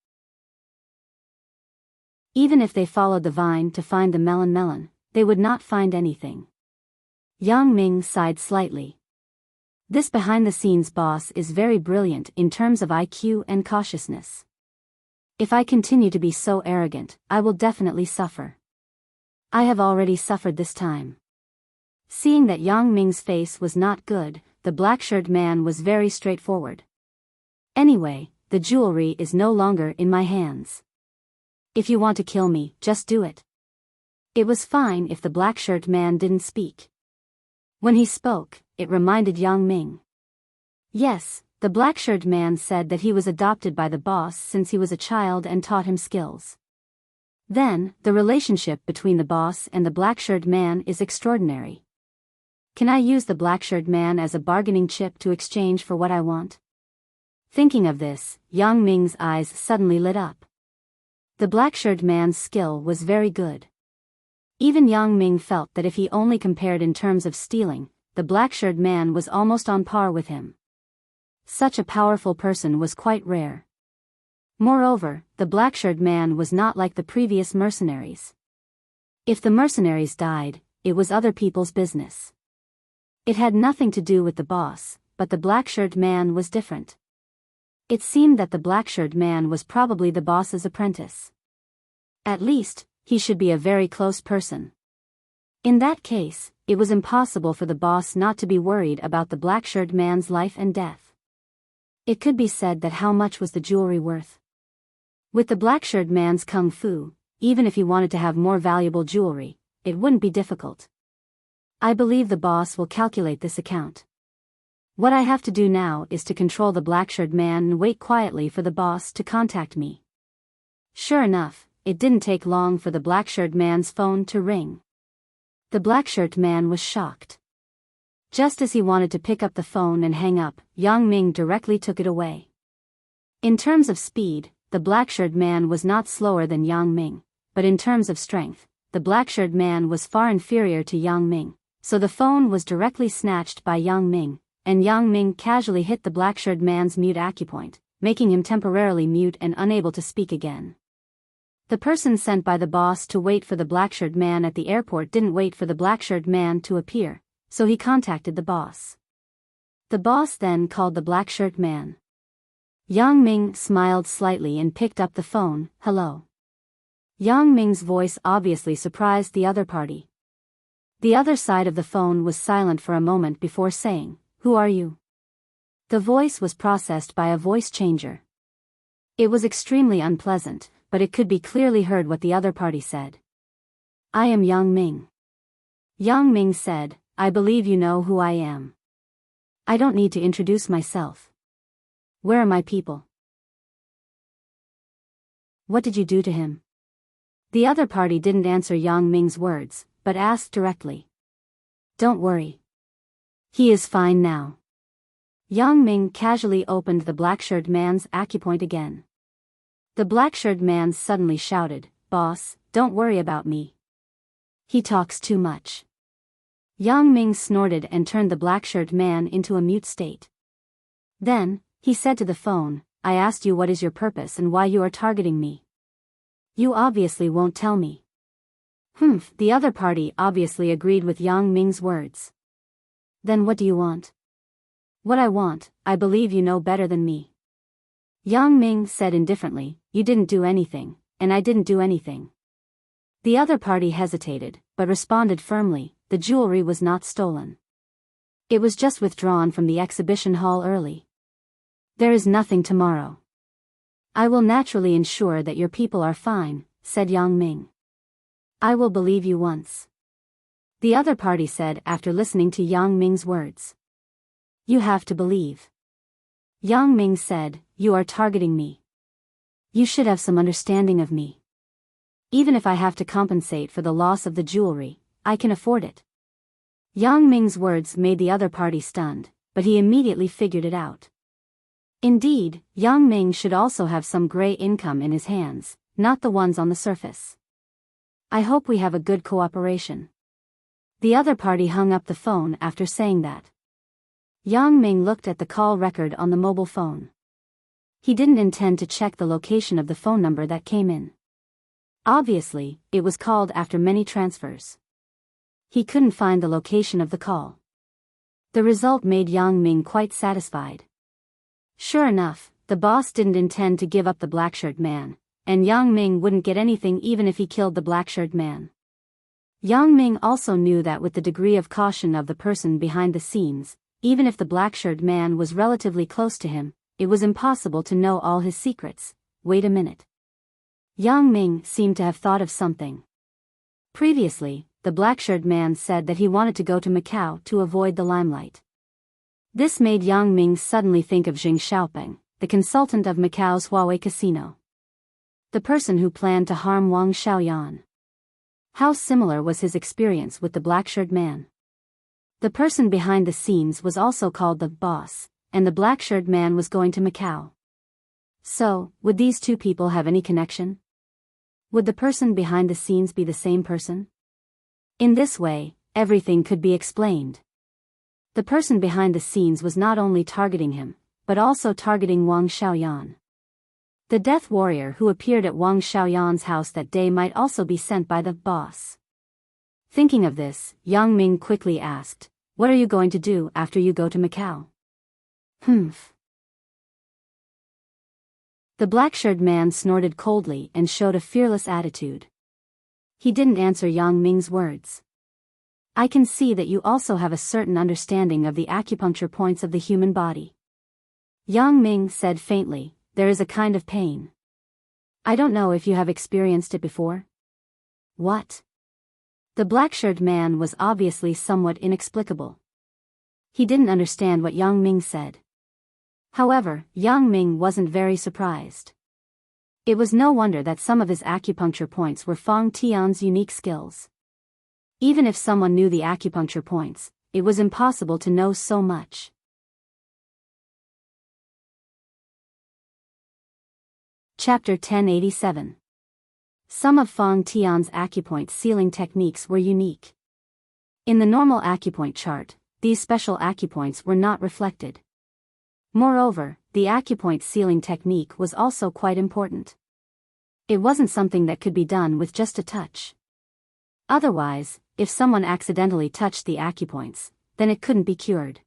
Even if they followed the vine to find the melon, they would not find anything. Yang Ming sighed slightly. This behind-the-scenes boss is very brilliant in terms of IQ and cautiousness. If I continue to be so arrogant, I will definitely suffer. I have already suffered this time. Seeing that Yang Ming's face was not good, the black-shirted man was very straightforward. Anyway, the jewelry is no longer in my hands. If you want to kill me, just do it. It was fine if the black-shirted man didn't speak. When he spoke, it reminded Yang Ming. Yes, the black-shirted man said that he was adopted by the boss since he was a child and taught him skills. Then, the relationship between the boss and the black-shirted man is extraordinary. Can I use the black-shirted man as a bargaining chip to exchange for what I want? Thinking of this, Yang Ming's eyes suddenly lit up. The black-shirted man's skill was very good. Even Yang Ming felt that if he only compared in terms of stealing, the black-shirted man was almost on par with him. Such a powerful person was quite rare. Moreover, the black-shirted man was not like the previous mercenaries. If the mercenaries died, it was other people's business. It had nothing to do with the boss, but the black-shirted man was different. It seemed that the black-shirted man was probably the boss's apprentice. At least, he should be a very close person. In that case, it was impossible for the boss not to be worried about the black-shirted man's life and death. It could be said that how much was the jewelry worth? With the black-shirted man's kung fu, even if he wanted to have more valuable jewelry, it wouldn't be difficult. I believe the boss will calculate this account. What I have to do now is to control the black-shirted man and wait quietly for the boss to contact me. Sure enough, it didn't take long for the black-shirted man's phone to ring. The black-shirted man was shocked. Just as he wanted to pick up the phone and hang up, Yang Ming directly took it away. In terms of speed, the black-shirted man was not slower than Yang Ming, but in terms of strength, the black-shirted man was far inferior to Yang Ming, so the phone was directly snatched by Yang Ming, and Yang Ming casually hit the black-shirted man's mute acupoint, making him temporarily mute and unable to speak again. The person sent by the boss to wait for the black-shirted man at the airport didn't wait for the black-shirted man to appear, so he contacted the boss. The boss then called the black-shirted man. Yang Ming smiled slightly and picked up the phone. Hello. Yang Ming's voice obviously surprised the other party. The other side of the phone was silent for a moment before saying, "Who are you?" The voice was processed by a voice changer. It was extremely unpleasant, but it could be clearly heard what the other party said. "I am Yang Ming." Yang Ming said, "I believe you know who I am. I don't need to introduce myself. Where are my people? What did you do to him?" The other party didn't answer Yang Ming's words, but asked directly. "Don't worry. He is fine now." Yang Ming casually opened the black-shirted man's acupoint again. The black-shirted man suddenly shouted, "Boss, don't worry about me. He talks too much." Yang Ming snorted and turned the black-shirted man into a mute state. Then, he said to the phone, "I asked you what is your purpose and why you are targeting me. You obviously won't tell me." Humph, the other party obviously agreed with Yang Ming's words. "Then what do you want?" "What I want, I believe you know better than me." Yang Ming said indifferently, "You didn't do anything, and I didn't do anything." The other party hesitated, but responded firmly, "The jewelry was not stolen. It was just withdrawn from the exhibition hall early. There is nothing tomorrow. I will naturally ensure that your people are fine," said Yang Ming. "I will believe you once," the other party said after listening to Yang Ming's words. "You have to believe." Yang Ming said, "You are targeting me. You should have some understanding of me. Even if I have to compensate for the loss of the jewelry, I can afford it." Yang Ming's words made the other party stunned, but he immediately figured it out. Indeed, Yang Ming should also have some gray income in his hands, not the ones on the surface. "I hope we have a good cooperation." The other party hung up the phone after saying that. Yang Ming looked at the call record on the mobile phone. He didn't intend to check the location of the phone number that came in. Obviously, it was called after many transfers. He couldn't find the location of the call. The result made Yang Ming quite satisfied. Sure enough, the boss didn't intend to give up the black-shirt man, and Yang Ming wouldn't get anything even if he killed the black-shirt man. Yang Ming also knew that with the degree of caution of the person behind the scenes, even if the black-shirt man was relatively close to him, it was impossible to know all his secrets. Wait a minute. Yang Ming seemed to have thought of something. Previously, the black-shirt man said that he wanted to go to Macau to avoid the limelight. This made Yang Ming suddenly think of Jing Xiaoping, the consultant of Macau's Huawei Casino. The person who planned to harm Wang Xiaoyan. How similar was his experience with the black-shirt man? The person behind the scenes was also called the boss, and the black-shirt man was going to Macau. So, would these two people have any connection? Would the person behind the scenes be the same person? In this way, everything could be explained. The person behind the scenes was not only targeting him, but also targeting Wang Xiaoyan. The death warrior who appeared at Wang Xiaoyan's house that day might also be sent by the boss. Thinking of this, Yang Ming quickly asked, "What are you going to do after you go to Macau?" "Humph." The black-shirt man snorted coldly and showed a fearless attitude. He didn't answer Yang Ming's words. "I can see that you also have a certain understanding of the acupuncture points of the human body." Yang Ming said faintly, "There is a kind of pain. I don't know if you have experienced it before." "What?" The black-shirt man was obviously somewhat inexplicable. He didn't understand what Yang Ming said. However, Yang Ming wasn't very surprised. It was no wonder that some of his acupuncture points were Fang Tian's unique skills. Even if someone knew the acupuncture points, it was impossible to know so much. Chapter 1087. Some of Fang Tian's acupoint sealing techniques were unique. In the normal acupoint chart, these special acupoints were not reflected. Moreover, the acupoint sealing technique was also quite important. It wasn't something that could be done with just a touch. Otherwise, if someone accidentally touched the acupoints, then it couldn't be cured.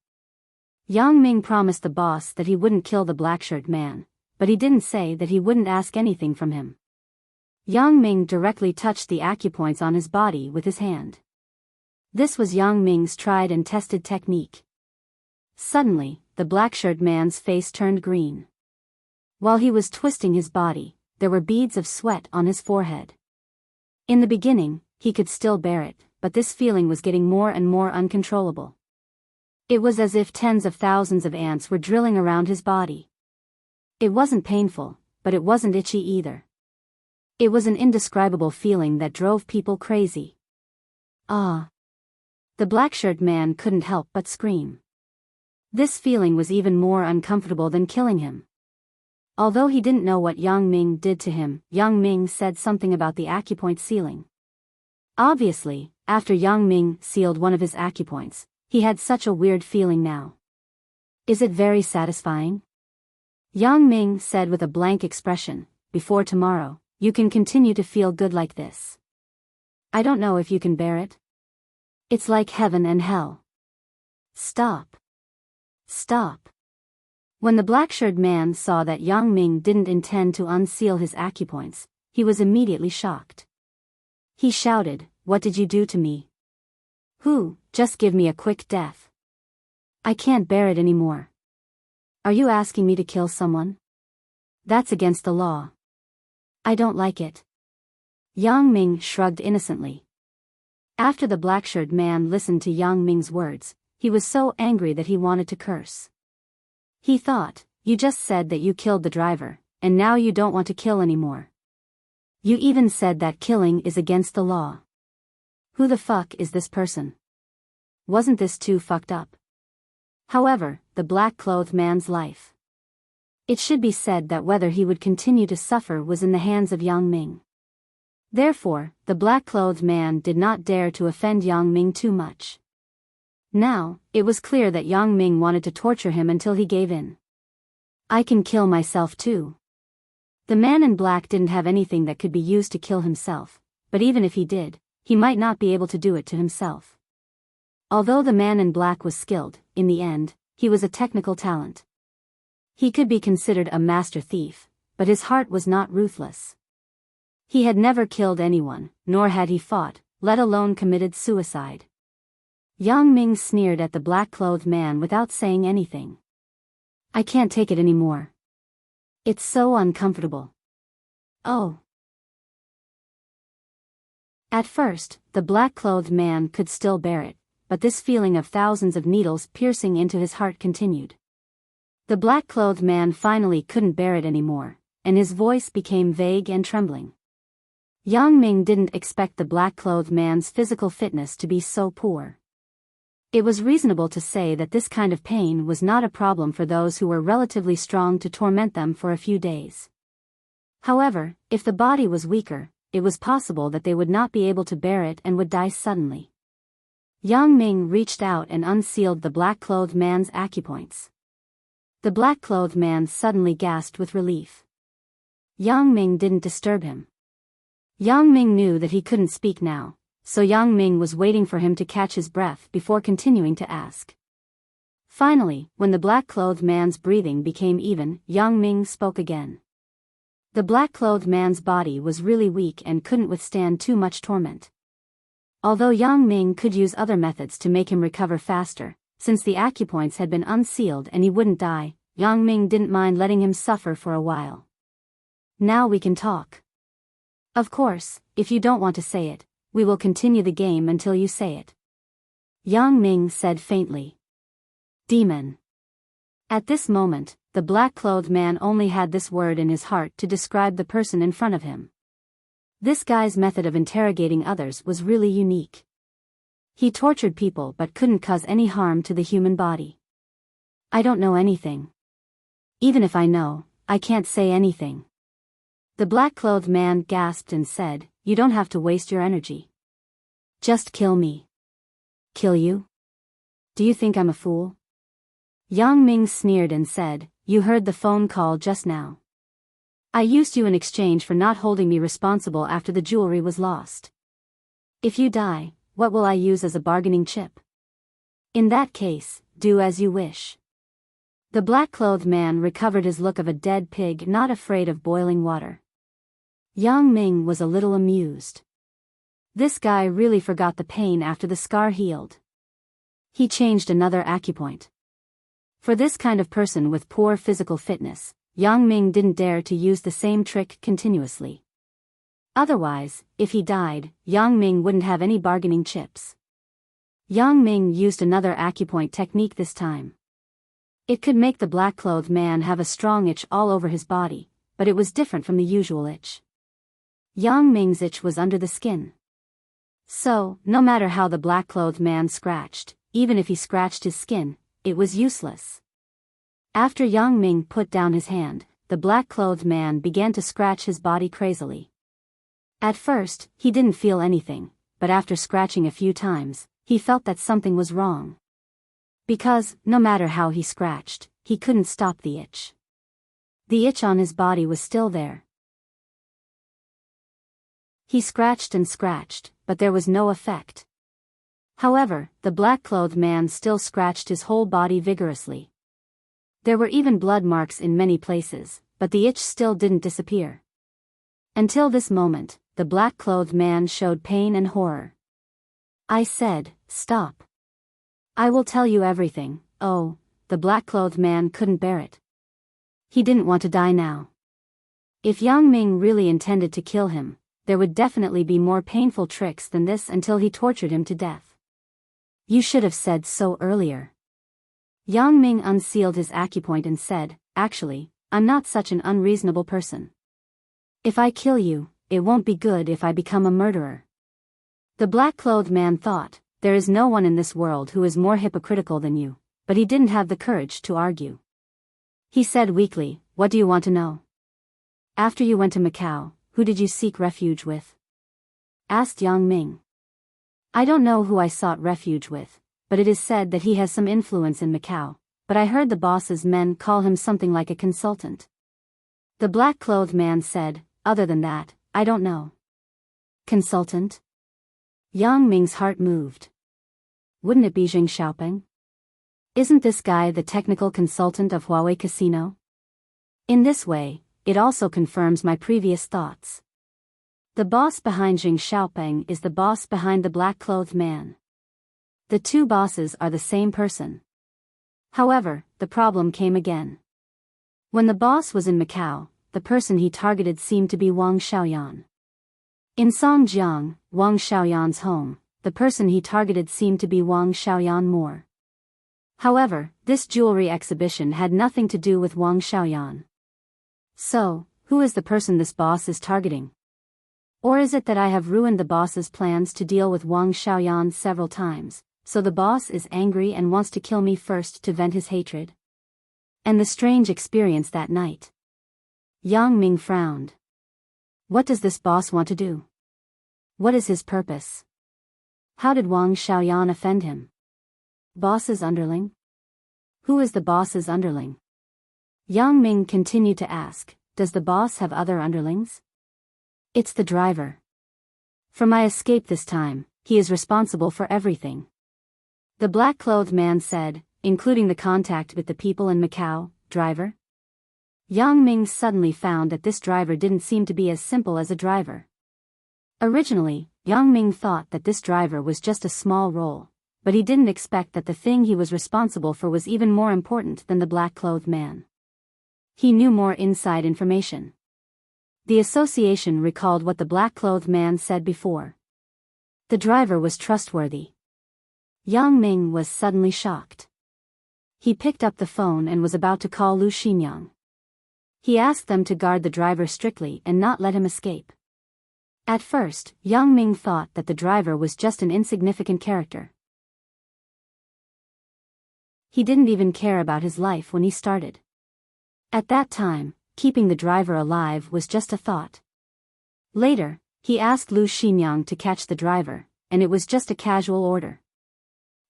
Yang Ming promised the boss that he wouldn't kill the black-shirt man, but he didn't say that he wouldn't ask anything from him. Yang Ming directly touched the acupoints on his body with his hand. This was Yang Ming's tried and tested technique. Suddenly, the black-shirt man's face turned green. While he was twisting his body, there were beads of sweat on his forehead. In the beginning, he could still bear it, but this feeling was getting more and more uncontrollable. It was as if tens of thousands of ants were drilling around his body. It wasn't painful, but it wasn't itchy either. It was an indescribable feeling that drove people crazy. "Ah!" The black-shirt man couldn't help but scream. This feeling was even more uncomfortable than killing him. Although he didn't know what Yang Ming did to him, Yang Ming said something about the acupoint sealing. Obviously, after Yang Ming sealed one of his acupoints, he had such a weird feeling now. "Is it very satisfying?" Yang Ming said with a blank expression, "Before tomorrow, you can continue to feel good like this. I don't know if you can bear it. It's like heaven and hell." "Stop. Stop." When the black-shirt man saw that Yang Ming didn't intend to unseal his acupoints, he was immediately shocked. He shouted, "What did you do to me? Who, just give me a quick death. I can't bear it anymore. Are you asking me to kill someone? That's against the law. I don't like it." Yang Ming shrugged innocently. After the black-shirt man listened to Yang Ming's words, he was so angry that he wanted to curse. He thought, You just said that you killed the driver, and now you don't want to kill anymore. You even said that killing is against the law. Who the fuck is this person? Wasn't this too fucked up? However, the black-clothed man's life. It should be said that whether he would continue to suffer was in the hands of Yang Ming. Therefore, the black-clothed man did not dare to offend Yang Ming too much. Now, it was clear that Yang Ming wanted to torture him until he gave in. I can kill myself too. The man in black didn't have anything that could be used to kill himself, but even if he did, he might not be able to do it to himself. Although the man in black was skilled, in the end, he was a technical talent. He could be considered a master thief, but his heart was not ruthless. He had never killed anyone, nor had he fought, let alone committed suicide. Yang Ming sneered at the black-clothed man without saying anything. I can't take it anymore. It's so uncomfortable. Oh. At first, the black-clothed man could still bear it, but this feeling of thousands of needles piercing into his heart continued. The black-clothed man finally couldn't bear it anymore, and his voice became vague and trembling. Yang Ming didn't expect the black-clothed man's physical fitness to be so poor. It was reasonable to say that this kind of pain was not a problem for those who were relatively strong to torment them for a few days. However, if the body was weaker, it was possible that they would not be able to bear it and would die suddenly. Yang Ming reached out and unsealed the black-clothed man's acupoints. The black-clothed man suddenly gasped with relief. Yang Ming didn't disturb him. Yang Ming knew that he couldn't speak now, so Yang Ming was waiting for him to catch his breath before continuing to ask. Finally, when the black-clothed man's breathing became even, Yang Ming spoke again. The black-clothed man's body was really weak and couldn't withstand too much torment. Although Yang Ming could use other methods to make him recover faster, since the acupoints had been unsealed and he wouldn't die, Yang Ming didn't mind letting him suffer for a while. Now we can talk. Of course, if you don't want to say it, we will continue the game until you say it. Yang Ming said faintly. Demon. At this moment, the black-clothed man only had this word in his heart to describe the person in front of him. This guy's method of interrogating others was really unique. He tortured people but couldn't cause any harm to the human body. I don't know anything. Even if I know, I can't say anything. The black-clothed man gasped and said, You don't have to waste your energy. Just kill me. Kill you? Do you think I'm a fool? Yang Ming sneered and said, You heard the phone call just now. I used you in exchange for not holding me responsible after the jewelry was lost. If you die, what will I use as a bargaining chip? In that case, do as you wish. The black-clothed man recovered his look of a dead pig not afraid of boiling water. Yang Ming was a little amused. This guy really forgot the pain after the scar healed. He changed another acupoint. For this kind of person with poor physical fitness, Yang Ming didn't dare to use the same trick continuously. Otherwise, if he died, Yang Ming wouldn't have any bargaining chips. Yang Ming used another acupoint technique this time. It could make the black-clothed man have a strong itch all over his body, but it was different from the usual itch. Yang Ming's itch was under the skin. So, no matter how the black-clothed man scratched, even if he scratched his skin, it was useless. After Yang Ming put down his hand, the black-clothed man began to scratch his body crazily. At first, he didn't feel anything, but after scratching a few times, he felt that something was wrong. Because, no matter how he scratched, he couldn't stop the itch. The itch on his body was still there. He scratched and scratched, but there was no effect. However, the black-clothed man still scratched his whole body vigorously. There were even blood marks in many places, but the itch still didn't disappear. Until this moment, the black-clothed man showed pain and horror. I said, Stop. I will tell you everything. Oh, the black-clothed man couldn't bear it. He didn't want to die now. If Yang Ming really intended to kill him, there would definitely be more painful tricks than this until he tortured him to death. You should have said so earlier. Yang Ming unsealed his acupoint and said, actually, I'm not such an unreasonable person. If I kill you, it won't be good if I become a murderer. The black-clothed man thought, there is no one in this world who is more hypocritical than you, but he didn't have the courage to argue. He said weakly, what do you want to know? After you went to Macau, who did you seek refuge with? Asked Yang Ming. I don't know who I sought refuge with, but it is said that he has some influence in Macau, but I heard the boss's men call him something like a consultant. The black-clothed man said, other than that, I don't know. Consultant? Yang Ming's heart moved. Wouldn't it be Jing Xiaoping? Isn't this guy the technical consultant of Huawei Casino? In this way, it also confirms my previous thoughts. The boss behind Jing Xiaoping is the boss behind the black-clothed man. The two bosses are the same person. However, the problem came again. When the boss was in Macau, the person he targeted seemed to be Wang Xiaoyan. In Songjiang, Wang Xiaoyan's home, the person he targeted seemed to be Wang Xiaoyan more. However, this jewelry exhibition had nothing to do with Wang Xiaoyan. So, who is the person this boss is targeting? Or is it that I have ruined the boss's plans to deal with Wang Xiaoyan several times, so the boss is angry and wants to kill me first to vent his hatred? And the strange experience that night. Yang Ming frowned. What does this boss want to do? What is his purpose? How did Wang Xiaoyan offend him? Boss's underling? Who is the boss's underling? Yang Ming continued to ask, does the boss have other underlings? It's the driver. For my escape this time, he is responsible for everything. The black-clothed man said, including the contact with the people in Macau, driver? Yang Ming suddenly found that this driver didn't seem to be as simple as a driver. Originally, Yang Ming thought that this driver was just a small role, but he didn't expect that the thing he was responsible for was even more important than the black-clothed man. He knew more inside information. The association recalled what the black-clothed man said before. The driver was trustworthy. Yang Ming was suddenly shocked. He picked up the phone and was about to call Lu Xinyang. He asked them to guard the driver strictly and not let him escape. At first, Yang Ming thought that the driver was just an insignificant character. He didn't even care about his life when he started. At that time, keeping the driver alive was just a thought. Later, he asked Lu Xinyang to catch the driver, and it was just a casual order.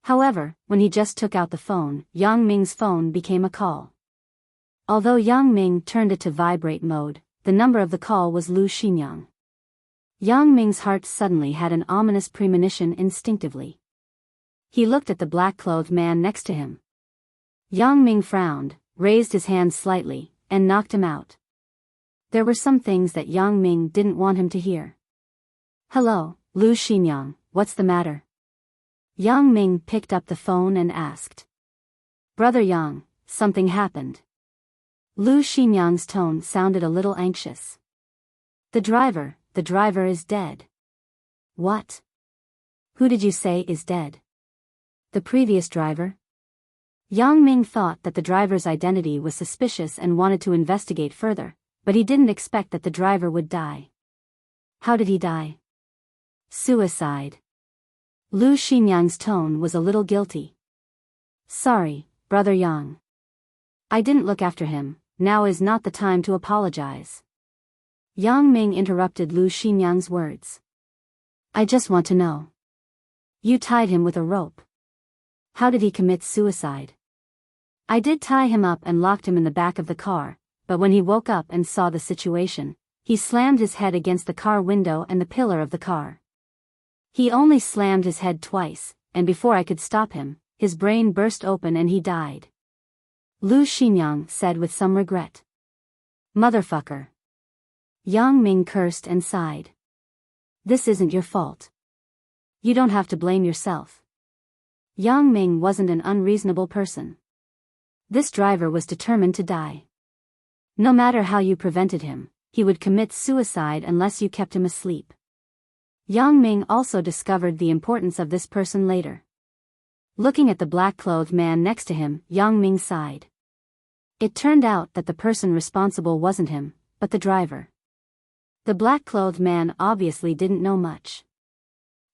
However, when he just took out the phone, Yang Ming's phone became a call. Although Yang Ming turned it to vibrate mode, the number of the call was Lu Xinyang. Yang Ming's heart suddenly had an ominous premonition instinctively. He looked at the black-clothed man next to him. Yang Ming frowned, raised his hand slightly, and knocked him out. There were some things that Yang Ming didn't want him to hear. Hello, Lu Xinyang, what's the matter? Yang Ming picked up the phone and asked. Brother Yang, something happened. Lu Xinyang's tone sounded a little anxious. The driver is dead. What? Who did you say is dead? The previous driver? Yang Ming thought that the driver's identity was suspicious and wanted to investigate further, but he didn't expect that the driver would die. How did he die? Suicide. Lu Xinyang's tone was a little guilty. Sorry, Brother Yang. I didn't look after him, now is not the time to apologize. Yang Ming interrupted Lu Xinyang's words. I just want to know. You tied him with a rope. How did he commit suicide? I did tie him up and locked him in the back of the car, but when he woke up and saw the situation, he slammed his head against the car window and the pillar of the car. He only slammed his head twice, and before I could stop him, his brain burst open and he died. Lu Xinyang said with some regret. Motherfucker. Yang Ming cursed and sighed. This isn't your fault. You don't have to blame yourself. Yang Ming wasn't an unreasonable person. This driver was determined to die. No matter how you prevented him, he would commit suicide unless you kept him asleep. Yang Ming also discovered the importance of this person later. Looking at the black-clothed man next to him, Yang Ming sighed. It turned out that the person responsible wasn't him, but the driver. The black-clothed man obviously didn't know much.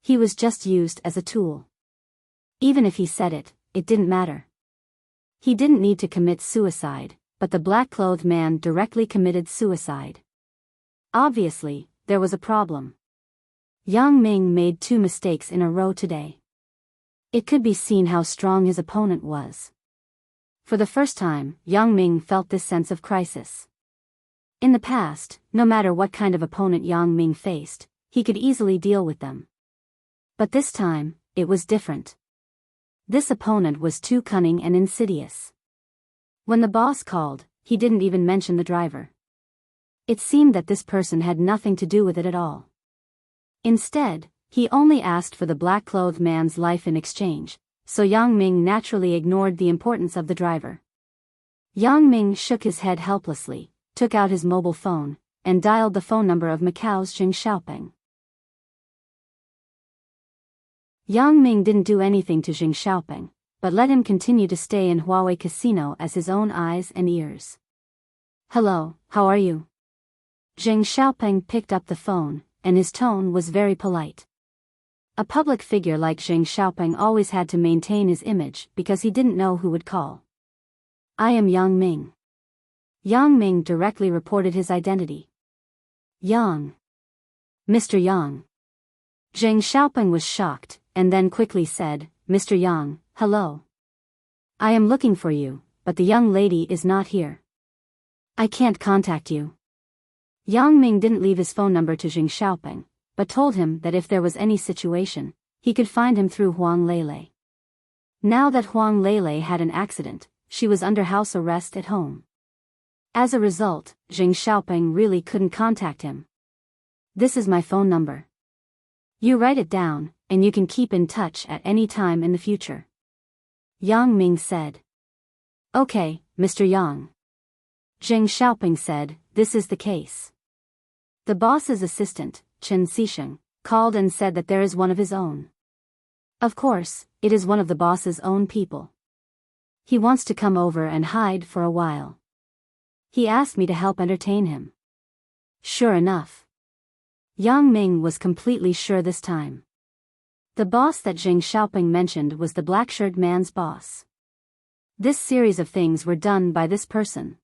He was just used as a tool. Even if he said it, it didn't matter. He didn't need to commit suicide, but the black-clothed man directly committed suicide. Obviously, there was a problem. Yang Ming made 2 mistakes in a row today. It could be seen how strong his opponent was. For the first time, Yang Ming felt this sense of crisis. In the past, no matter what kind of opponent Yang Ming faced, he could easily deal with them. But this time, it was different. This opponent was too cunning and insidious. When the boss called, he didn't even mention the driver. It seemed that this person had nothing to do with it at all. Instead, he only asked for the black-clothed man's life in exchange, so Yang Ming naturally ignored the importance of the driver. Yang Ming shook his head helplessly, took out his mobile phone, and dialed the phone number of Macau's Xing Xiaoping. Yang Ming didn't do anything to Xing Xiaoping, but let him continue to stay in Huawei Casino as his own eyes and ears. "Hello, how are you?" Xing Xiaoping picked up the phone, and his tone was very polite. A public figure like Xing Xiaoping always had to maintain his image because he didn't know who would call. "I am Yang Ming." Yang Ming directly reported his identity. "Yang. Mr. Yang." Xing Xiaoping was shocked, and then quickly said, "Mr. Yang, hello. I am looking for you, but the young lady is not here. I can't contact you." Yang Ming didn't leave his phone number to Xing Xiaoping, but told him that if there was any situation, he could find him through Huang Lele. Now that Huang Lele had an accident, she was under house arrest at home. As a result, Xing Xiaoping really couldn't contact him. "This is my phone number. You write it down, and you can keep in touch at any time in the future," Yang Ming said. "Okay, Mr. Yang." Xing Xiaoping said, "This is the case." The boss's assistant, Chen Xisheng, called and said that there is one of his own. Of course, it is one of the boss's own people. He wants to come over and hide for a while. He asked me to help entertain him. Sure enough. Yang Ming was completely sure this time. The boss that Xing Xiaoping mentioned was the black-shirt man's boss. This series of things were done by this person.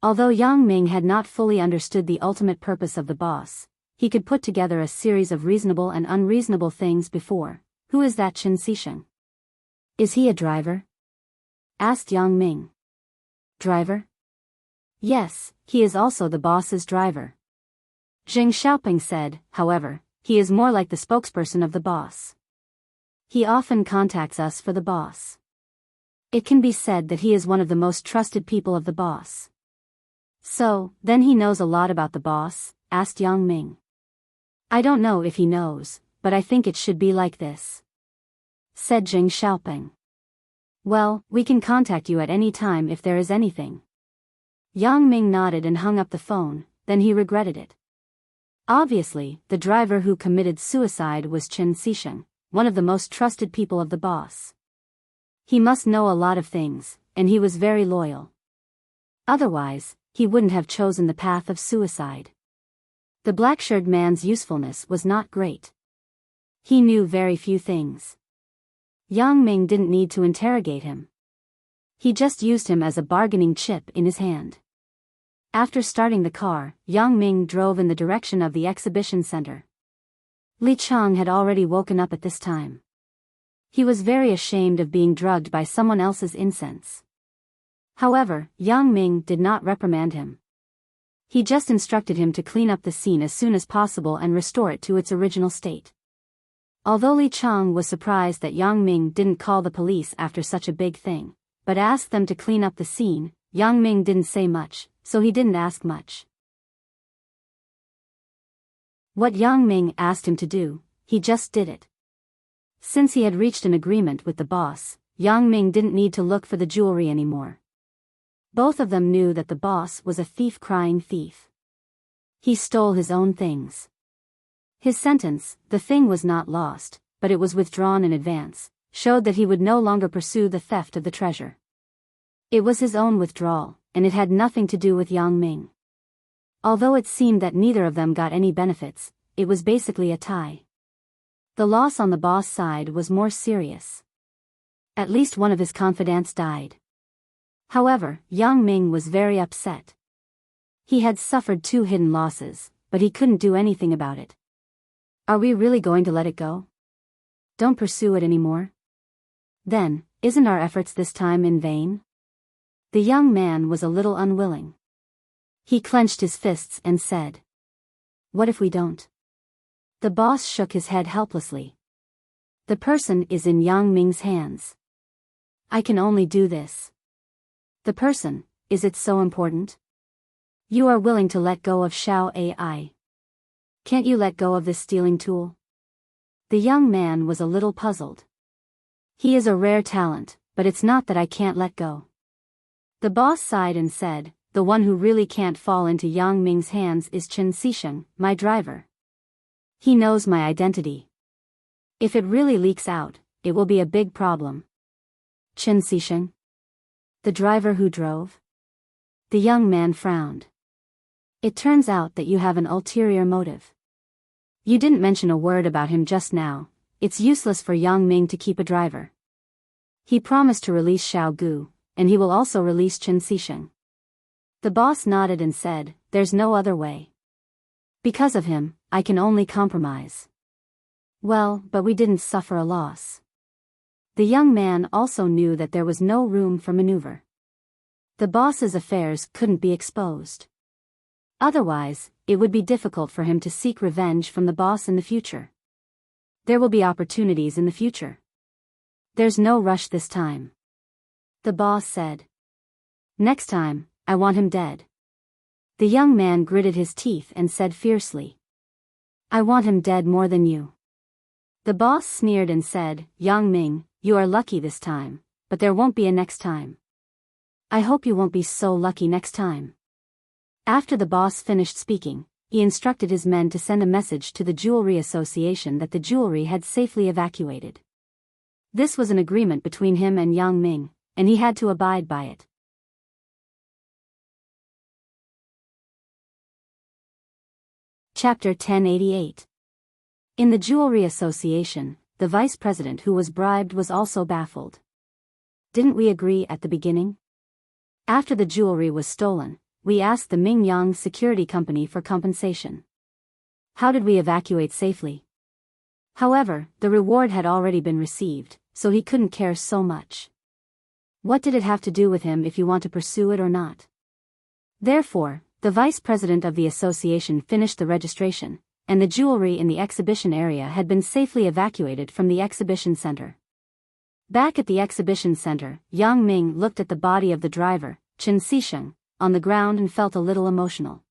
Although Yang Ming had not fully understood the ultimate purpose of the boss, he could put together a series of reasonable and unreasonable things before. "Who is that Chen Xisheng? Is he a driver?" asked Yang Ming. "Driver?" "Yes, he is also the boss's driver." Xing Xiaoping said, "However, he is more like the spokesperson of the boss. He often contacts us for the boss. It can be said that he is one of the most trusted people of the boss." "So, then he knows a lot about the boss?" asked Yang Ming. "I don't know if he knows, but I think it should be like this," said Xing Xiaoping. "Well, we can contact you at any time if there is anything." Yang Ming nodded and hung up the phone, then he regretted it. Obviously, the driver who committed suicide was Chen Xisheng, one of the most trusted people of the boss. He must know a lot of things, and he was very loyal. Otherwise, he wouldn't have chosen the path of suicide. The black-shirt man's usefulness was not great. He knew very few things. Yang Ming didn't need to interrogate him. He just used him as a bargaining chip in his hand. After starting the car, Yang Ming drove in the direction of the exhibition center. Li Chang had already woken up at this time. He was very ashamed of being drugged by someone else's incense. However, Yang Ming did not reprimand him. He just instructed him to clean up the scene as soon as possible and restore it to its original state. Although Li Chang was surprised that Yang Ming didn't call the police after such a big thing, but asked them to clean up the scene, Yang Ming didn't say much, so he didn't ask much. What Yang Ming asked him to do, he just did it. Since he had reached an agreement with the boss, Yang Ming didn't need to look for the jewelry anymore. Both of them knew that the boss was a thief crying thief. He stole his own things. His sentence, the thing was not lost, but it was withdrawn in advance, showed that he would no longer pursue the theft of the treasure. It was his own withdrawal, and it had nothing to do with Yang Ming. Although it seemed that neither of them got any benefits, it was basically a tie. The loss on the boss side was more serious. At least one of his confidants died. However, Yang Ming was very upset. He had suffered 2 hidden losses, but he couldn't do anything about it. Are we really going to let it go? Don't pursue it anymore? Then, isn't our efforts this time in vain? The young man was a little unwilling. He clenched his fists and said, "What if we don't?" The boss shook his head helplessly. "The person is in Yang Ming's hands. I can only do this." "The person, is it so important? You are willing to let go of Xiao AI. Can't you let go of this stealing tool?" The young man was a little puzzled. "He is a rare talent, but it's not that I can't let go." The boss sighed and said, "The one who really can't fall into Yang Ming's hands is Chen Xisheng, my driver. He knows my identity. If it really leaks out, it will be a big problem." "Chen Xisheng? The driver who drove?" The young man frowned. "It turns out that you have an ulterior motive. You didn't mention a word about him just now. It's useless for Yang Ming to keep a driver. He promised to release Xiao Gu, and he will also release Chen Xisheng." The boss nodded and said, "There's no other way. Because of him, I can only compromise." "Well, but we didn't suffer a loss." The young man also knew that there was no room for maneuver. The boss's affairs couldn't be exposed. Otherwise, it would be difficult for him to seek revenge from the boss in the future. There will be opportunities in the future. There's no rush this time. The boss said. "Next time, I want him dead." The young man gritted his teeth and said fiercely, "I want him dead more than you." The boss sneered and said, "Yang Ming, you are lucky this time, but there won't be a next time. I hope you won't be so lucky next time." After the boss finished speaking, he instructed his men to send a message to the Jewelry Association that the jewelry had safely evacuated. This was an agreement between him and Yang Ming, and he had to abide by it. Chapter 1088. In the Jewelry Association, the vice president who was bribed was also baffled. "Didn't we agree at the beginning? After the jewelry was stolen, we asked the Mingyang security company for compensation. How did we evacuate safely?" However, the reward had already been received, so he couldn't care so much. What did it have to do with him if you want to pursue it or not? Therefore, the vice president of the association finished the registration, and the jewelry in the exhibition area had been safely evacuated from the exhibition center. Back at the exhibition center, Yang Ming looked at the body of the driver, Chen Xisheng, on the ground and felt a little emotional.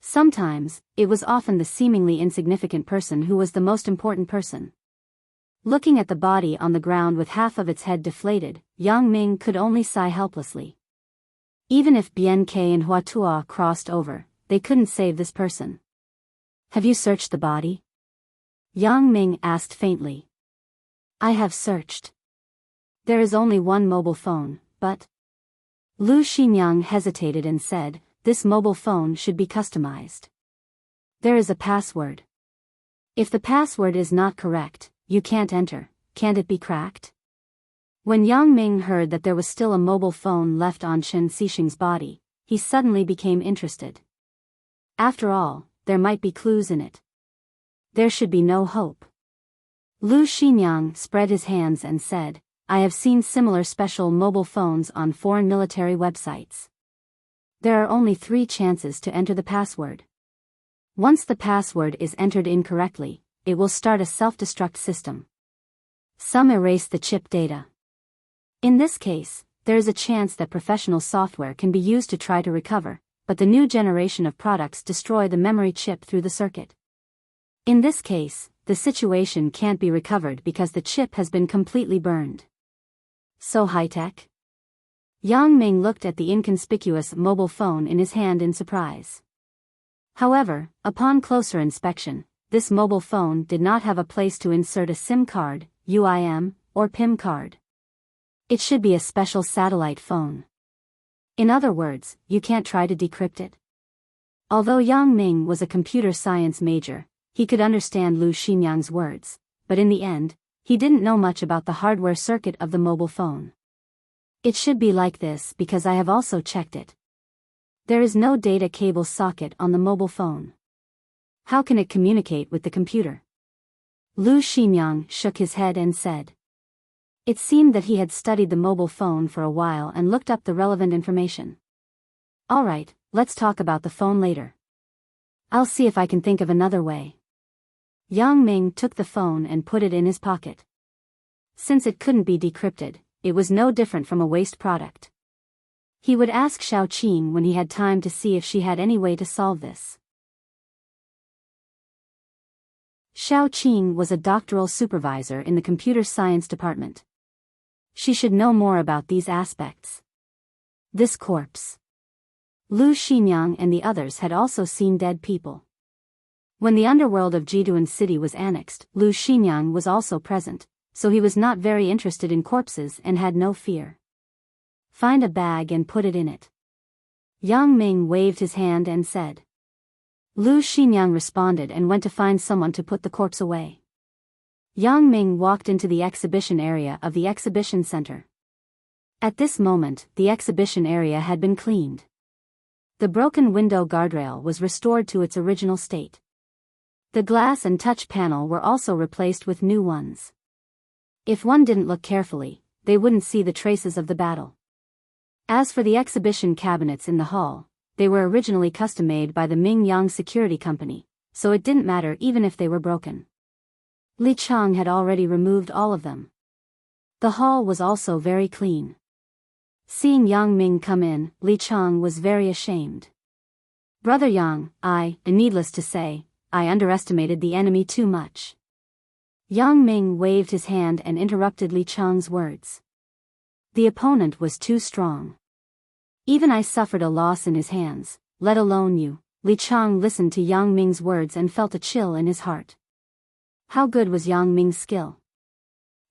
Sometimes, it was often the seemingly insignificant person who was the most important person. Looking at the body on the ground with half of its head deflated, Yang Ming could only sigh helplessly. Even if Bian Ke and Huatua crossed over, they couldn't save this person. "Have you searched the body?" Yang Ming asked faintly. "I have searched. There is only one mobile phone, but..." Lu Xinyang hesitated and said, "This mobile phone should be customized. There is a password. If the password is not correct, you can't enter. Can't it be cracked?" When Yang Ming heard that there was still a mobile phone left on Chen Xisheng's body, he suddenly became interested. After all, there might be clues in it. There should be no hope. Lu Xinyang spread his hands and said, "I have seen similar special mobile phones on foreign military websites. There are only 3 chances to enter the password. Once the password is entered incorrectly, it will start a self-destruct system. Some erase the chip data. In this case, there is a chance that professional software can be used to try to recover, but the new generation of products destroy the memory chip through the circuit. In this case, the situation can't be recovered because the chip has been completely burned. So high-tech?" Yang Ming looked at the inconspicuous mobile phone in his hand in surprise. However, upon closer inspection, this mobile phone did not have a place to insert a SIM card, UIM, or PIM card. It should be a special satellite phone. In other words, you can't try to decrypt it? Although Yang Ming was a computer science major, he could understand Lu Xinyang's words, but in the end, he didn't know much about the hardware circuit of the mobile phone. It should be like this because I have also checked it. There is no data cable socket on the mobile phone. How can it communicate with the computer? Lu Xinyang shook his head and said. It seemed that he had studied the mobile phone for a while and looked up the relevant information. Alright, let's talk about the phone later. I'll see if I can think of another way. Yang Ming took the phone and put it in his pocket. Since it couldn't be decrypted, it was no different from a waste product. He would ask Xiao Qing when he had time to see if she had any way to solve this. Xiao Qing was a doctoral supervisor in the computer science department. She should know more about these aspects. This corpse. Lu Xinyang and the others had also seen dead people. When the underworld of Jiduan City was annexed, Lu Xinyang was also present, so he was not very interested in corpses and had no fear. Find a bag and put it in it. Yang Ming waved his hand and said. Lu Xinyang responded and went to find someone to put the corpse away. Yang Ming walked into the exhibition area of the exhibition center. At this moment, the exhibition area had been cleaned. The broken window guardrail was restored to its original state. The glass and touch panel were also replaced with new ones. If one didn't look carefully, they wouldn't see the traces of the battle. As for the exhibition cabinets in the hall, they were originally custom-made by the Ming Yang Security Company, so it didn't matter even if they were broken. Li Chang had already removed all of them. The hall was also very clean. Seeing Yang Ming come in, Li Chang was very ashamed. Brother Yang, needless to say, I underestimated the enemy too much. Yang Ming waved his hand and interrupted Li Chang's words. The opponent was too strong. Even I suffered a loss in his hands, let alone you. Li Chang listened to Yang Ming's words and felt a chill in his heart. How good was Yang Ming's skill?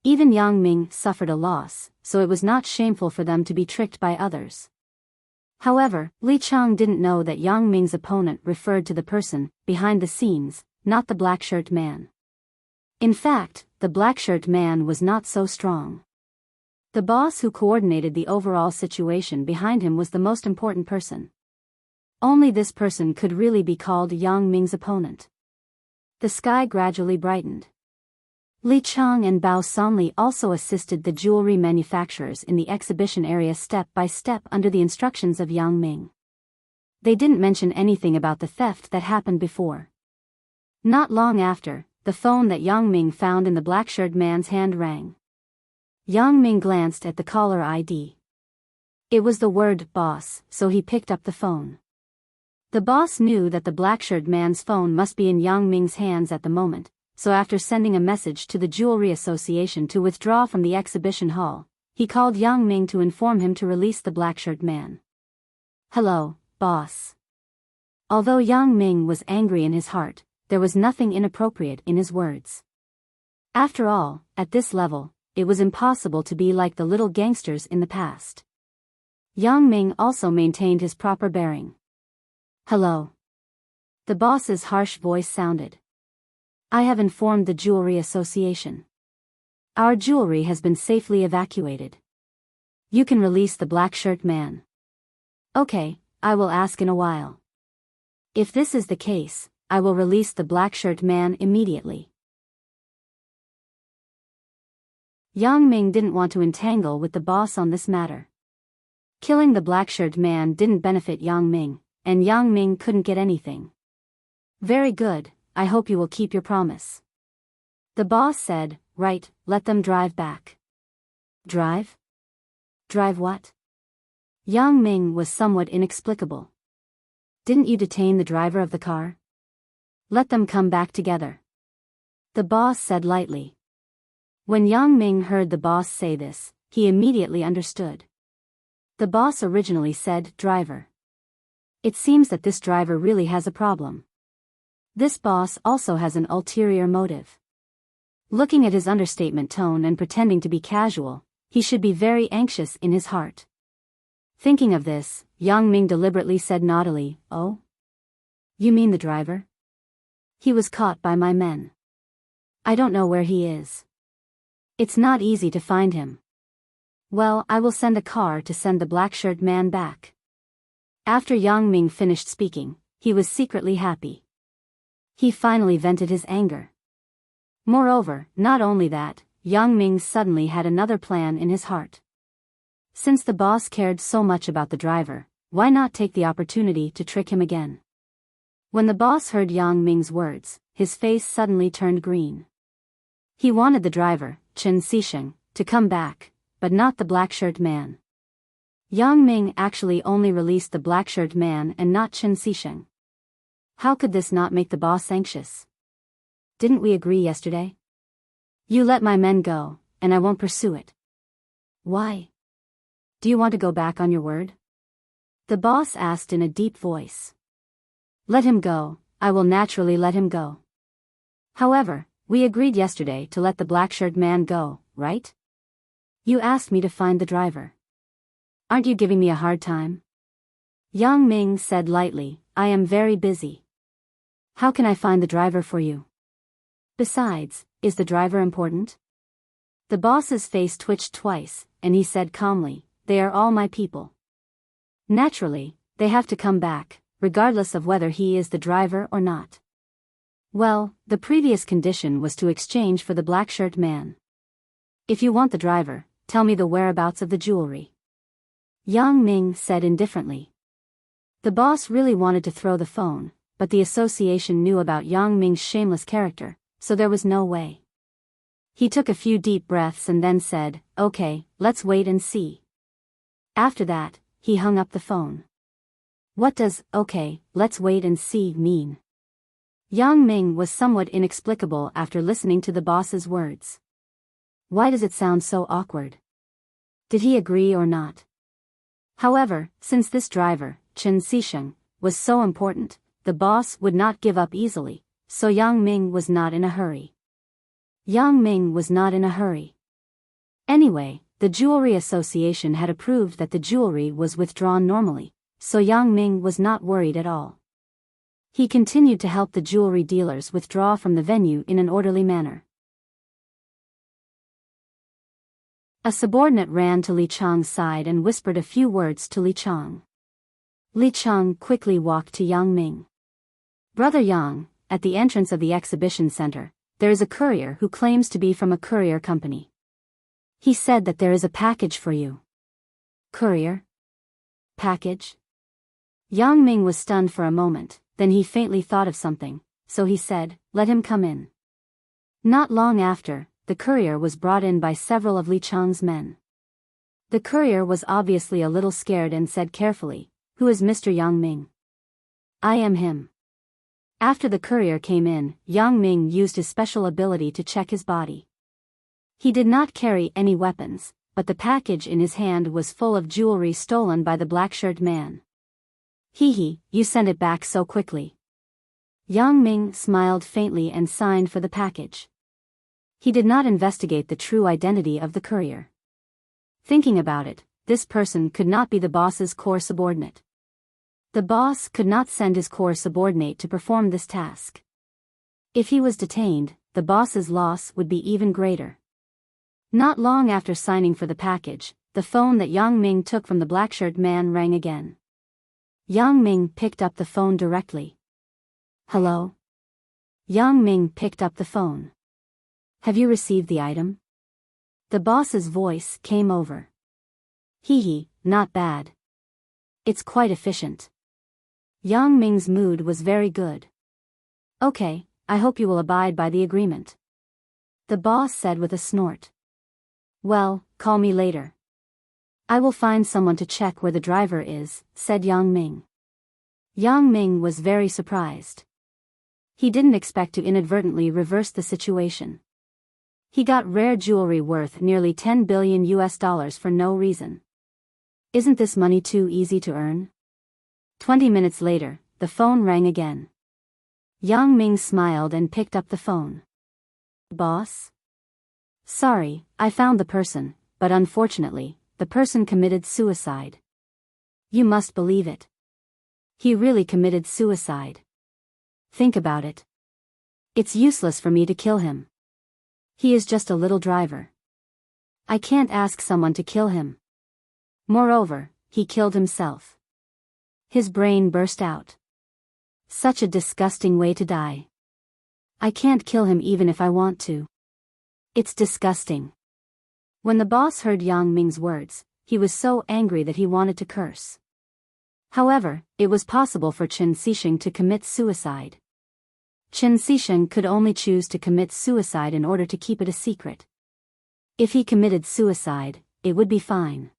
Even Yang Ming suffered a loss, so it was not shameful for them to be tricked by others. However, Li Chang didn't know that Yang Ming's opponent referred to the person behind the scenes, not the black-shirt man. In fact, the black-shirt man was not so strong. The boss who coordinated the overall situation behind him was the most important person. Only this person could really be called Yang Ming's opponent. The sky gradually brightened. Li Chang and Bao Sanli also assisted the jewelry manufacturers in the exhibition area step by step under the instructions of Yang Ming. They didn't mention anything about the theft that happened before. Not long after, the phone that Yang Ming found in the black-shirt man's hand rang. Yang Ming glanced at the caller ID. It was the word boss, so he picked up the phone. The boss knew that the black-shirt man's phone must be in Yang Ming's hands at the moment, so after sending a message to the Jewelry Association to withdraw from the exhibition hall, he called Yang Ming to inform him to release the black-shirt man. Hello, boss. Although Yang Ming was angry in his heart, there was nothing inappropriate in his words. After all, at this level, it was impossible to be like the little gangsters in the past. Yang Ming also maintained his proper bearing. Hello. The boss's harsh voice sounded. I have informed the Jewelry Association. Our jewelry has been safely evacuated. You can release the black-shirt man. Okay, I will ask in a while. If this is the case, I will release the black-shirt man immediately. Yang Ming didn't want to entangle with the boss on this matter. Killing the black-shirt man didn't benefit Yang Ming, and Yang Ming couldn't get anything. Very good, I hope you will keep your promise. The boss said, right, let them drive back. Drive? Drive what? Yang Ming was somewhat inexplicable. Didn't you detain the driver of the car? Let them come back together. The boss said lightly. When Yang Ming heard the boss say this, he immediately understood. The boss originally said driver. It seems that this driver really has a problem. This boss also has an ulterior motive. Looking at his understatement tone and pretending to be casual, he should be very anxious in his heart. Thinking of this, Yang Ming deliberately said naughtily, "Oh? You mean the driver? He was caught by my men. I don't know where he is. It's not easy to find him. Well, I will send a car to send the black-shirt man back." After Yang Ming finished speaking, he was secretly happy. He finally vented his anger. Moreover, not only that, Yang Ming suddenly had another plan in his heart. Since the boss cared so much about the driver, why not take the opportunity to trick him again? When the boss heard Yang Ming's words, his face suddenly turned green. He wanted the driver, Chen Xisheng, to come back, but not the black-shirt man. Yang Ming actually only released the black-shirt man and not Chen Xisheng. How could this not make the boss anxious? Didn't we agree yesterday? You let my men go, and I won't pursue it. Why? Do you want to go back on your word? The boss asked in a deep voice. Let him go, I will naturally let him go. However, we agreed yesterday to let the black-shirt man go, right? You asked me to find the driver. Aren't you giving me a hard time? Yang Ming said lightly, I am very busy. How can I find the driver for you? Besides, is the driver important? The boss's face twitched twice, and he said calmly, they are all my people. Naturally, they have to come back, regardless of whether he is the driver or not. Well, the previous condition was to exchange for the black-shirt man. If you want the driver, tell me the whereabouts of the jewelry. Yang Ming said indifferently. The boss really wanted to throw the phone, but the association knew about Yang Ming's shameless character, so there was no way. He took a few deep breaths and then said, okay, let's wait and see. After that, he hung up the phone. What does, okay, let's wait and see mean? Yang Ming was somewhat inexplicable after listening to the boss's words. Why does it sound so awkward? Did he agree or not? However, since this driver, Chen Xisheng, was so important, the boss would not give up easily, so Yang Ming was not in a hurry. Yang Ming was not in a hurry. Anyway, the Jewelry Association had approved that the jewelry was withdrawn normally, so Yang Ming was not worried at all. He continued to help the jewelry dealers withdraw from the venue in an orderly manner. A subordinate ran to Li Chang's side and whispered a few words to Li Chang. Li Chang quickly walked to Yang Ming. Brother Yang, at the entrance of the exhibition center, there is a courier who claims to be from a courier company. He said that there is a package for you. Courier? Package? Yang Ming was stunned for a moment, then he faintly thought of something, so he said, let him come in. Not long after, the courier was brought in by several of Li Chang's men. The courier was obviously a little scared and said carefully, who is Mr. Yang Ming? I am him. After the courier came in, Yang Ming used his special ability to check his body. He did not carry any weapons, but the package in his hand was full of jewelry stolen by the black-shirt man. Hee, you sent it back so quickly. Yang Ming smiled faintly and signed for the package. He did not investigate the true identity of the courier. Thinking about it, this person could not be the boss's core subordinate. The boss could not send his core subordinate to perform this task. If he was detained, the boss's loss would be even greater. Not long after signing for the package, the phone that Yang Ming took from the black-shirt man rang again. Yang Ming picked up the phone directly. Hello? Yang Ming picked up the phone. Have you received the item? The boss's voice came over. Hee, not bad. It's quite efficient. Yang Ming's mood was very good. Okay, I hope you will abide by the agreement. The boss said with a snort. Well, call me later. I will find someone to check where the driver is, said Yang Ming. Yang Ming was very surprised. He didn't expect to inadvertently reverse the situation. He got rare jewelry worth nearly $10 billion for no reason. Isn't this money too easy to earn? 20 minutes later, the phone rang again. Yang Ming smiled and picked up the phone. Boss? Sorry, I found the person, but unfortunately, the person committed suicide. You must believe it. He really committed suicide. Think about it. It's useless for me to kill him. He is just a little driver. I can't ask someone to kill him. Moreover, he killed himself. His brain burst out. Such a disgusting way to die. I can't kill him even if I want to. It's disgusting. When the boss heard Yang Ming's words, he was so angry that he wanted to curse. However, it was possible for Chen Xisheng to commit suicide. Chen Xisheng could only choose to commit suicide in order to keep it a secret. If he committed suicide, it would be fine.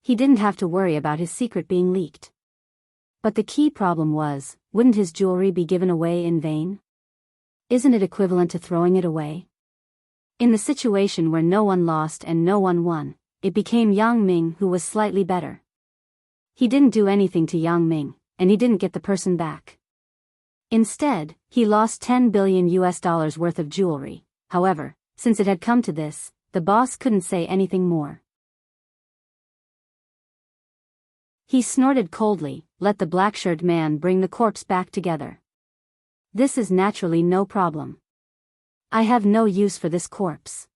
He didn't have to worry about his secret being leaked. But the key problem was, wouldn't his jewelry be given away in vain? Isn't it equivalent to throwing it away? In the situation where no one lost and no one won, it became Yang Ming who was slightly better. He didn't do anything to Yang Ming, and he didn't get the person back. Instead, he lost $10 billion worth of jewelry. However, since it had come to this, the boss couldn't say anything more. He snorted coldly, let the black-shirt man bring the corpse back together. This is naturally no problem. I have no use for this corpse.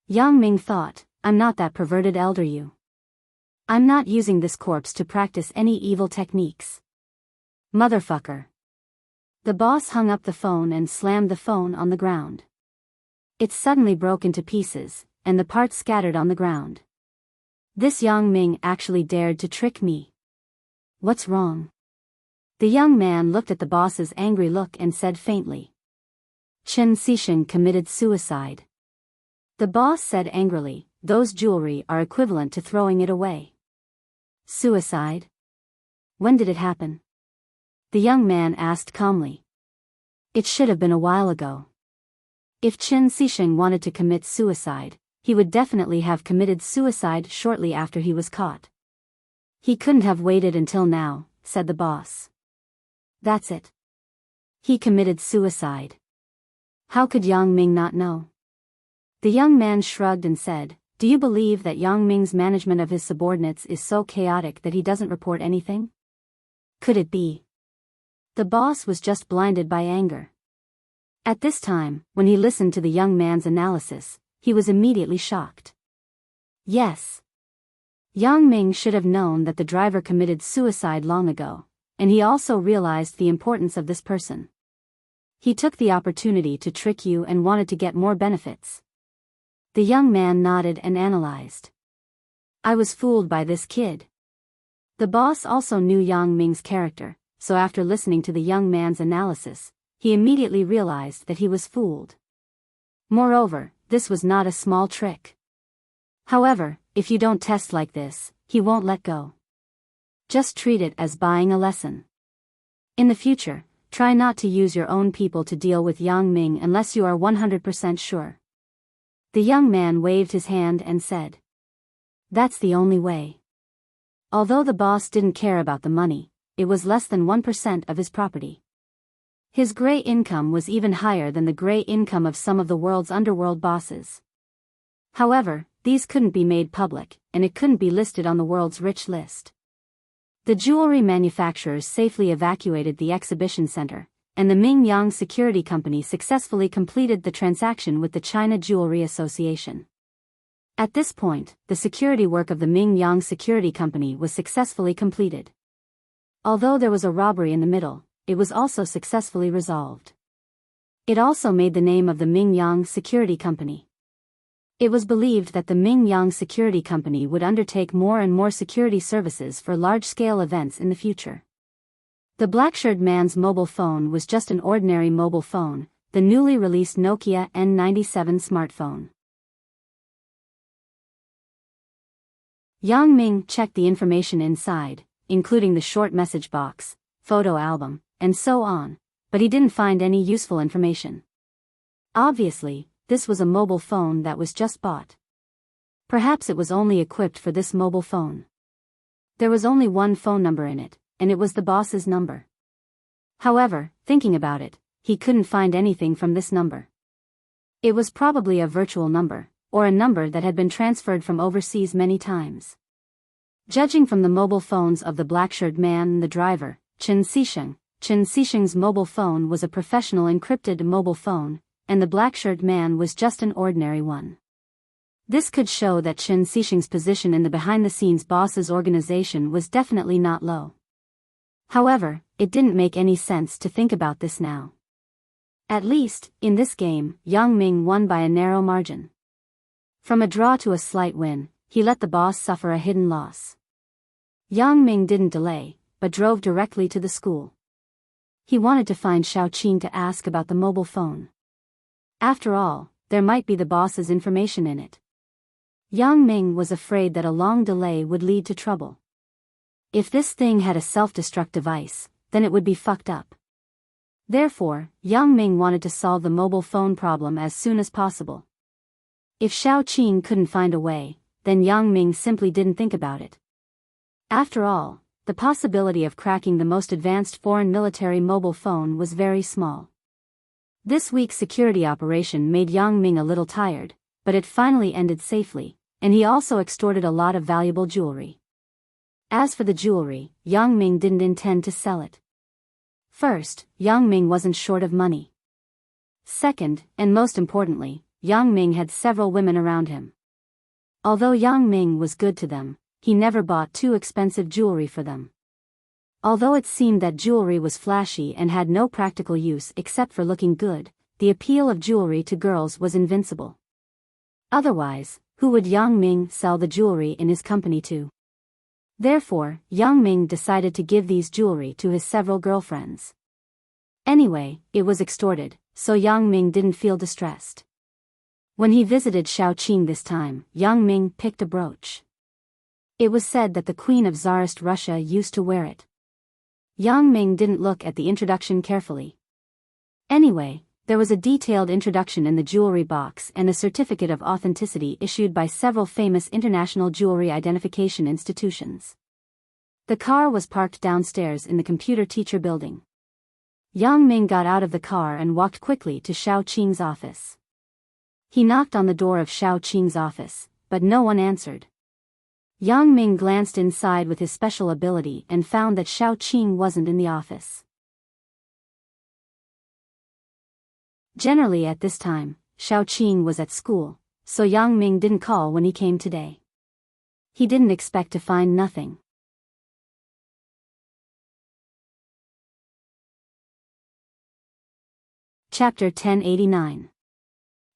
Yang Ming thought, I'm not that perverted elder you. I'm not using this corpse to practice any evil techniques. Motherfucker. The boss hung up the phone and slammed the phone on the ground. It suddenly broke into pieces, and the parts scattered on the ground. This Yang Ming actually dared to trick me. What's wrong? The young man looked at the boss's angry look and said faintly. Chen Xisheng committed suicide. The boss said angrily, those jewelry are equivalent to throwing it away. Suicide? When did it happen? The young man asked calmly. It should have been a while ago. If Chen Xisheng wanted to commit suicide, he would definitely have committed suicide shortly after he was caught. He couldn't have waited until now, said the boss. That's it. He committed suicide. How could Yang Ming not know? The young man shrugged and said, do you believe that Yang Ming's management of his subordinates is so chaotic that he doesn't report anything? Could it be? The boss was just blinded by anger. At this time, when he listened to the young man's analysis, he was immediately shocked. Yes. Yang Ming should have known that the driver committed suicide long ago, and he also realized the importance of this person. He took the opportunity to trick you and wanted to get more benefits. The young man nodded and analyzed. I was fooled by this kid. The boss also knew Yang Ming's character, so after listening to the young man's analysis, he immediately realized that he was fooled. Moreover, this was not a small trick. However, if you don't test like this, he won't let go. Just treat it as buying a lesson. In the future, try not to use your own people to deal with Yang Ming unless you are 100% sure. The young man waved his hand and said. That's the only way. Although the boss didn't care about the money, it was less than 1% of his property. His gray income was even higher than the gray income of some of the world's underworld bosses. However, these couldn't be made public, and it couldn't be listed on the world's rich list. The jewelry manufacturers safely evacuated the exhibition center, and the Mingyang Security Company successfully completed the transaction with the China Jewelry Association. At this point, the security work of the Mingyang Security Company was successfully completed. Although there was a robbery in the middle, it was also successfully resolved. It also made the name of the Mingyang Security Company. It was believed that the Mingyang Security Company would undertake more and more security services for large-scale events in the future. The black-shirt man's mobile phone was just an ordinary mobile phone, the newly released Nokia N97 smartphone. Yang Ming checked the information inside, including the short message box, photo album, and so on, but he didn't find any useful information. Obviously, this was a mobile phone that was just bought. Perhaps it was only equipped for this mobile phone. There was only one phone number in it, and it was the boss's number. However, thinking about it, he couldn't find anything from this number. It was probably a virtual number, or a number that had been transferred from overseas many times. Judging from the mobile phones of the black-shirt man and the driver, Chen Xisheng's mobile phone was a professional encrypted mobile phone, and the black-shirt man was just an ordinary one. This could show that Chen Xisheng's position in the behind-the-scenes boss's organization was definitely not low. However, it didn't make any sense to think about this now. At least, in this game, Yang Ming won by a narrow margin. From a draw to a slight win, he let the boss suffer a hidden loss. Yang Ming didn't delay, but drove directly to the school. He wanted to find Xiaoqing to ask about the mobile phone. After all, there might be the boss's information in it. Yang Ming was afraid that a long delay would lead to trouble. If this thing had a self-destruct device, then it would be fucked up. Therefore, Yang Ming wanted to solve the mobile phone problem as soon as possible. If Xiaoqing couldn't find a way, then Yang Ming simply didn't think about it. After all, the possibility of cracking the most advanced foreign military mobile phone was very small. This week's security operation made Yang Ming a little tired, but it finally ended safely, and he also extorted a lot of valuable jewelry. As for the jewelry, Yang Ming didn't intend to sell it. First, Yang Ming wasn't short of money. Second, and most importantly, Yang Ming had several women around him. Although Yang Ming was good to them, he never bought too expensive jewelry for them. Although it seemed that jewelry was flashy and had no practical use except for looking good, the appeal of jewelry to girls was invincible. Otherwise, who would Yang Ming sell the jewelry in his company to? Therefore, Yang Ming decided to give these jewelry to his several girlfriends. Anyway, it was extorted, so Yang Ming didn't feel distressed. When he visited Xiaoqing this time, Yang Ming picked a brooch. It was said that the Queen of Tsarist Russia used to wear it. Yang Ming didn't look at the introduction carefully. Anyway, there was a detailed introduction in the jewelry box and a certificate of authenticity issued by several famous international jewelry identification institutions. The car was parked downstairs in the computer teacher building. Yang Ming got out of the car and walked quickly to Xiaoqing's office. He knocked on the door of Xiaoqing's office, but no one answered. Yang Ming glanced inside with his special ability and found that Xiaoqing wasn't in the office. Generally at this time, Xiaoqing was at school, so Yang Ming didn't call when he came today. He didn't expect to find nothing. Chapter 1089.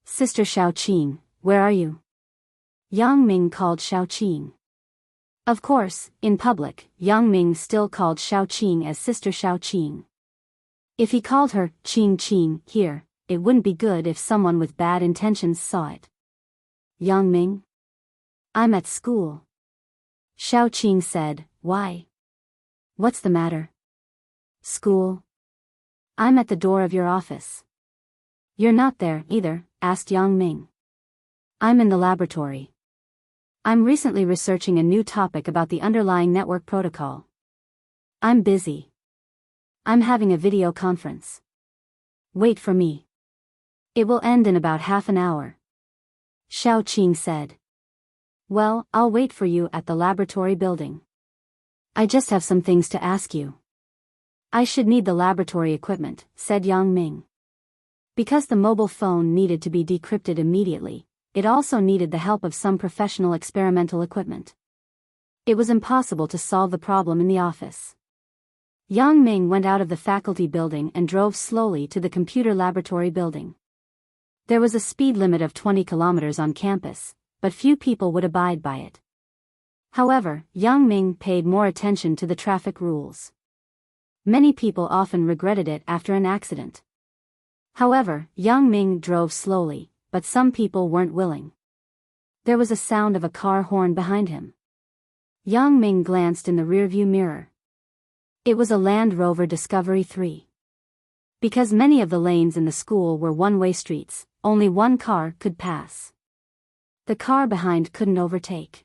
Sister Xiaoqing, where are you? Yang Ming called Xiaoqing. Of course, in public, Yang Ming still called Xiaoqing as Sister Xiaoqing. If he called her Qing here, it wouldn't be good if someone with bad intentions saw it. Yang Ming? I'm at school. Xiaoqing said, why? What's the matter? School? I'm at the door of your office. You're not there, either, asked Yang Ming. I'm in the laboratory. I'm recently researching a new topic about the underlying network protocol. I'm busy. I'm having a video conference. Wait for me. It will end in about half an hour. Xiaoqing said. Well, I'll wait for you at the laboratory building. I just have some things to ask you. I should need the laboratory equipment, said Yang Ming. Because the mobile phone needed to be decrypted immediately, it also needed the help of some professional experimental equipment. It was impossible to solve the problem in the office. Yang Ming went out of the faculty building and drove slowly to the computer laboratory building. There was a speed limit of 20 kilometers on campus, but few people would abide by it. However, Yang Ming paid more attention to the traffic rules. Many people often regretted it after an accident. However, Yang Ming drove slowly, but some people weren't willing. There was a sound of a car horn behind him. Yang Ming glanced in the rearview mirror. It was a Land Rover Discovery 3. Because many of the lanes in the school were one-way streets, only one car could pass. The car behind couldn't overtake.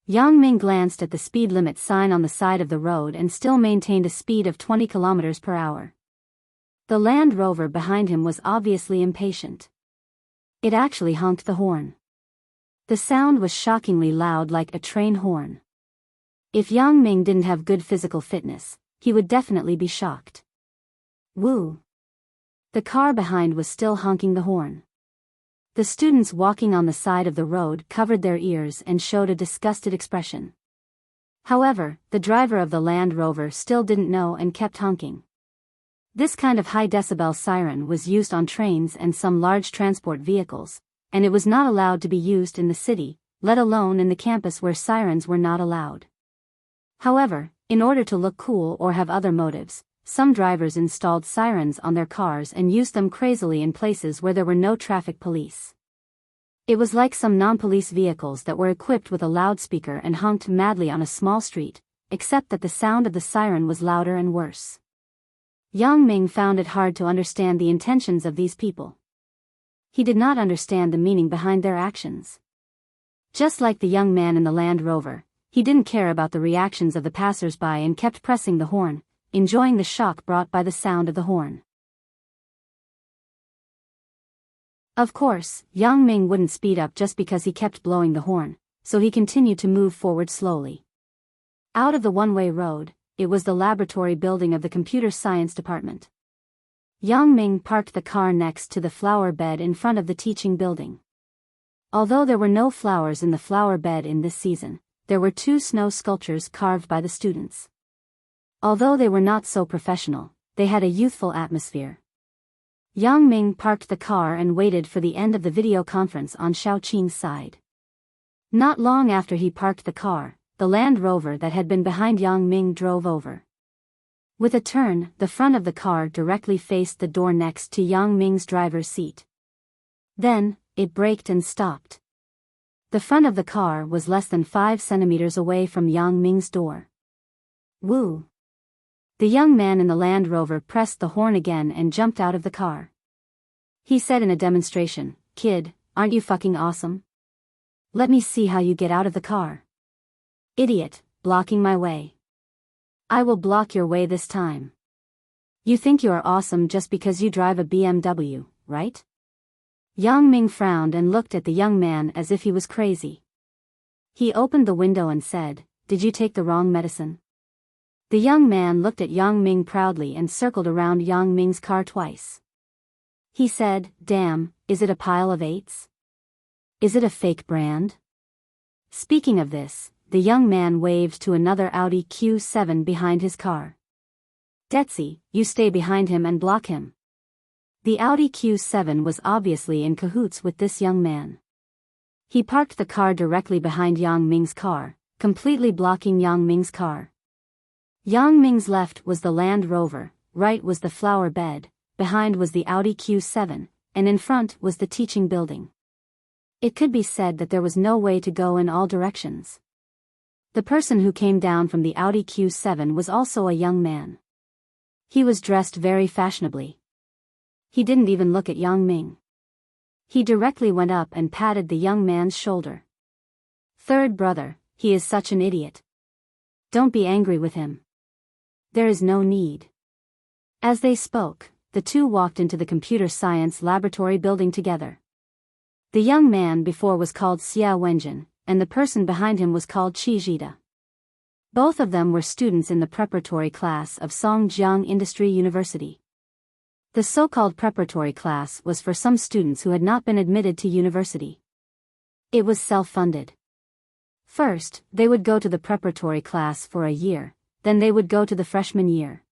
Yang Ming glanced at the speed limit sign on the side of the road and still maintained a speed of 20 kilometers per hour. The Land Rover behind him was obviously impatient. It actually honked the horn. The sound was shockingly loud, like a train horn. If Yang Ming didn't have good physical fitness, he would definitely be shocked. Woo! The car behind was still honking the horn. The students walking on the side of the road covered their ears and showed a disgusted expression. However, the driver of the Land Rover still didn't know and kept honking. This kind of high-decibel siren was used on trains and some large transport vehicles, and it was not allowed to be used in the city, let alone in the campus where sirens were not allowed. However, in order to look cool or have other motives, some drivers installed sirens on their cars and used them crazily in places where there were no traffic police. It was like some non-police vehicles that were equipped with a loudspeaker and honked madly on a small street, except that the sound of the siren was louder and worse. Yang Ming found it hard to understand the intentions of these people. He did not understand the meaning behind their actions. Just like the young man in the Land Rover, he didn't care about the reactions of the passers-by and kept pressing the horn, enjoying the shock brought by the sound of the horn. Of course, Yang Ming wouldn't speed up just because he kept blowing the horn, so he continued to move forward slowly. Out of the one-way road, it was the laboratory building of the computer science department. Yang Ming parked the car next to the flower bed in front of the teaching building. Although there were no flowers in the flower bed in this season, there were 2 snow sculptures carved by the students. Although they were not so professional, they had a youthful atmosphere. Yang Ming parked the car and waited for the end of the video conference on Xiaoqing's side. Not long after he parked the car, the Land Rover that had been behind Yang Ming drove over. With a turn, the front of the car directly faced the door next to Yang Ming's driver's seat. Then, it braked and stopped. The front of the car was less than 5 centimeters away from Yang Ming's door. Woo! The young man in the Land Rover pressed the horn again and jumped out of the car. He said in a demonstration, "Kid, aren't you fucking awesome? Let me see how you get out of the car." "Idiot, blocking my way. I will block your way this time. You think you are awesome just because you drive a BMW, right?" Yang Ming frowned and looked at the young man as if he was crazy. He opened the window and said, "Did you take the wrong medicine?" The young man looked at Yang Ming proudly and circled around Yang Ming's car twice. He said, "Damn, is it a pile of 8s? Is it a fake brand?" Speaking of this, the young man waved to another Audi Q7 behind his car. "Detsy, you stay behind him and block him." The Audi Q7 was obviously in cahoots with this young man. He parked the car directly behind Yang Ming's car, completely blocking Yang Ming's car. Yang Ming's left was the Land Rover, right was the flower bed, behind was the Audi Q7, and in front was the teaching building. It could be said that there was no way to go in all directions. The person who came down from the Audi Q7 was also a young man. He was dressed very fashionably. He didn't even look at Yang Ming. He directly went up and patted the young man's shoulder. "Third brother, he is such an idiot. Don't be angry with him. There is no need." As they spoke, the two walked into the computer science laboratory building together. The young man before was called Xia Wenjin, and the person behind him was called Qi Zhida. Both of them were students in the preparatory class of Songjiang Industry University. The so-called preparatory class was for some students who had not been admitted to university. It was self-funded. First, they would go to the preparatory class for a year, then they would go to the freshman year.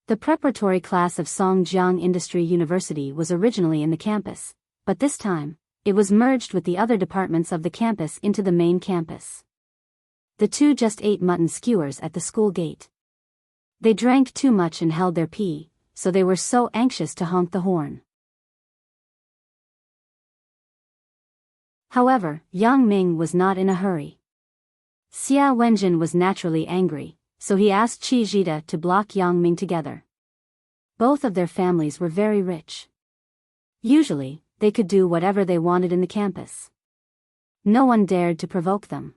The preparatory class of Songjiang Industry University was originally in the campus, but this time, it was merged with the other departments of the campus into the main campus. The two just ate mutton skewers at the school gate. They drank too much and held their pee, so they were so anxious to honk the horn. However, Yang Ming was not in a hurry. Xia Wenjin was naturally angry, so he asked Qi Zhida to block Yang Ming together. Both of their families were very rich. Usually, they could do whatever they wanted in the campus. No one dared to provoke them.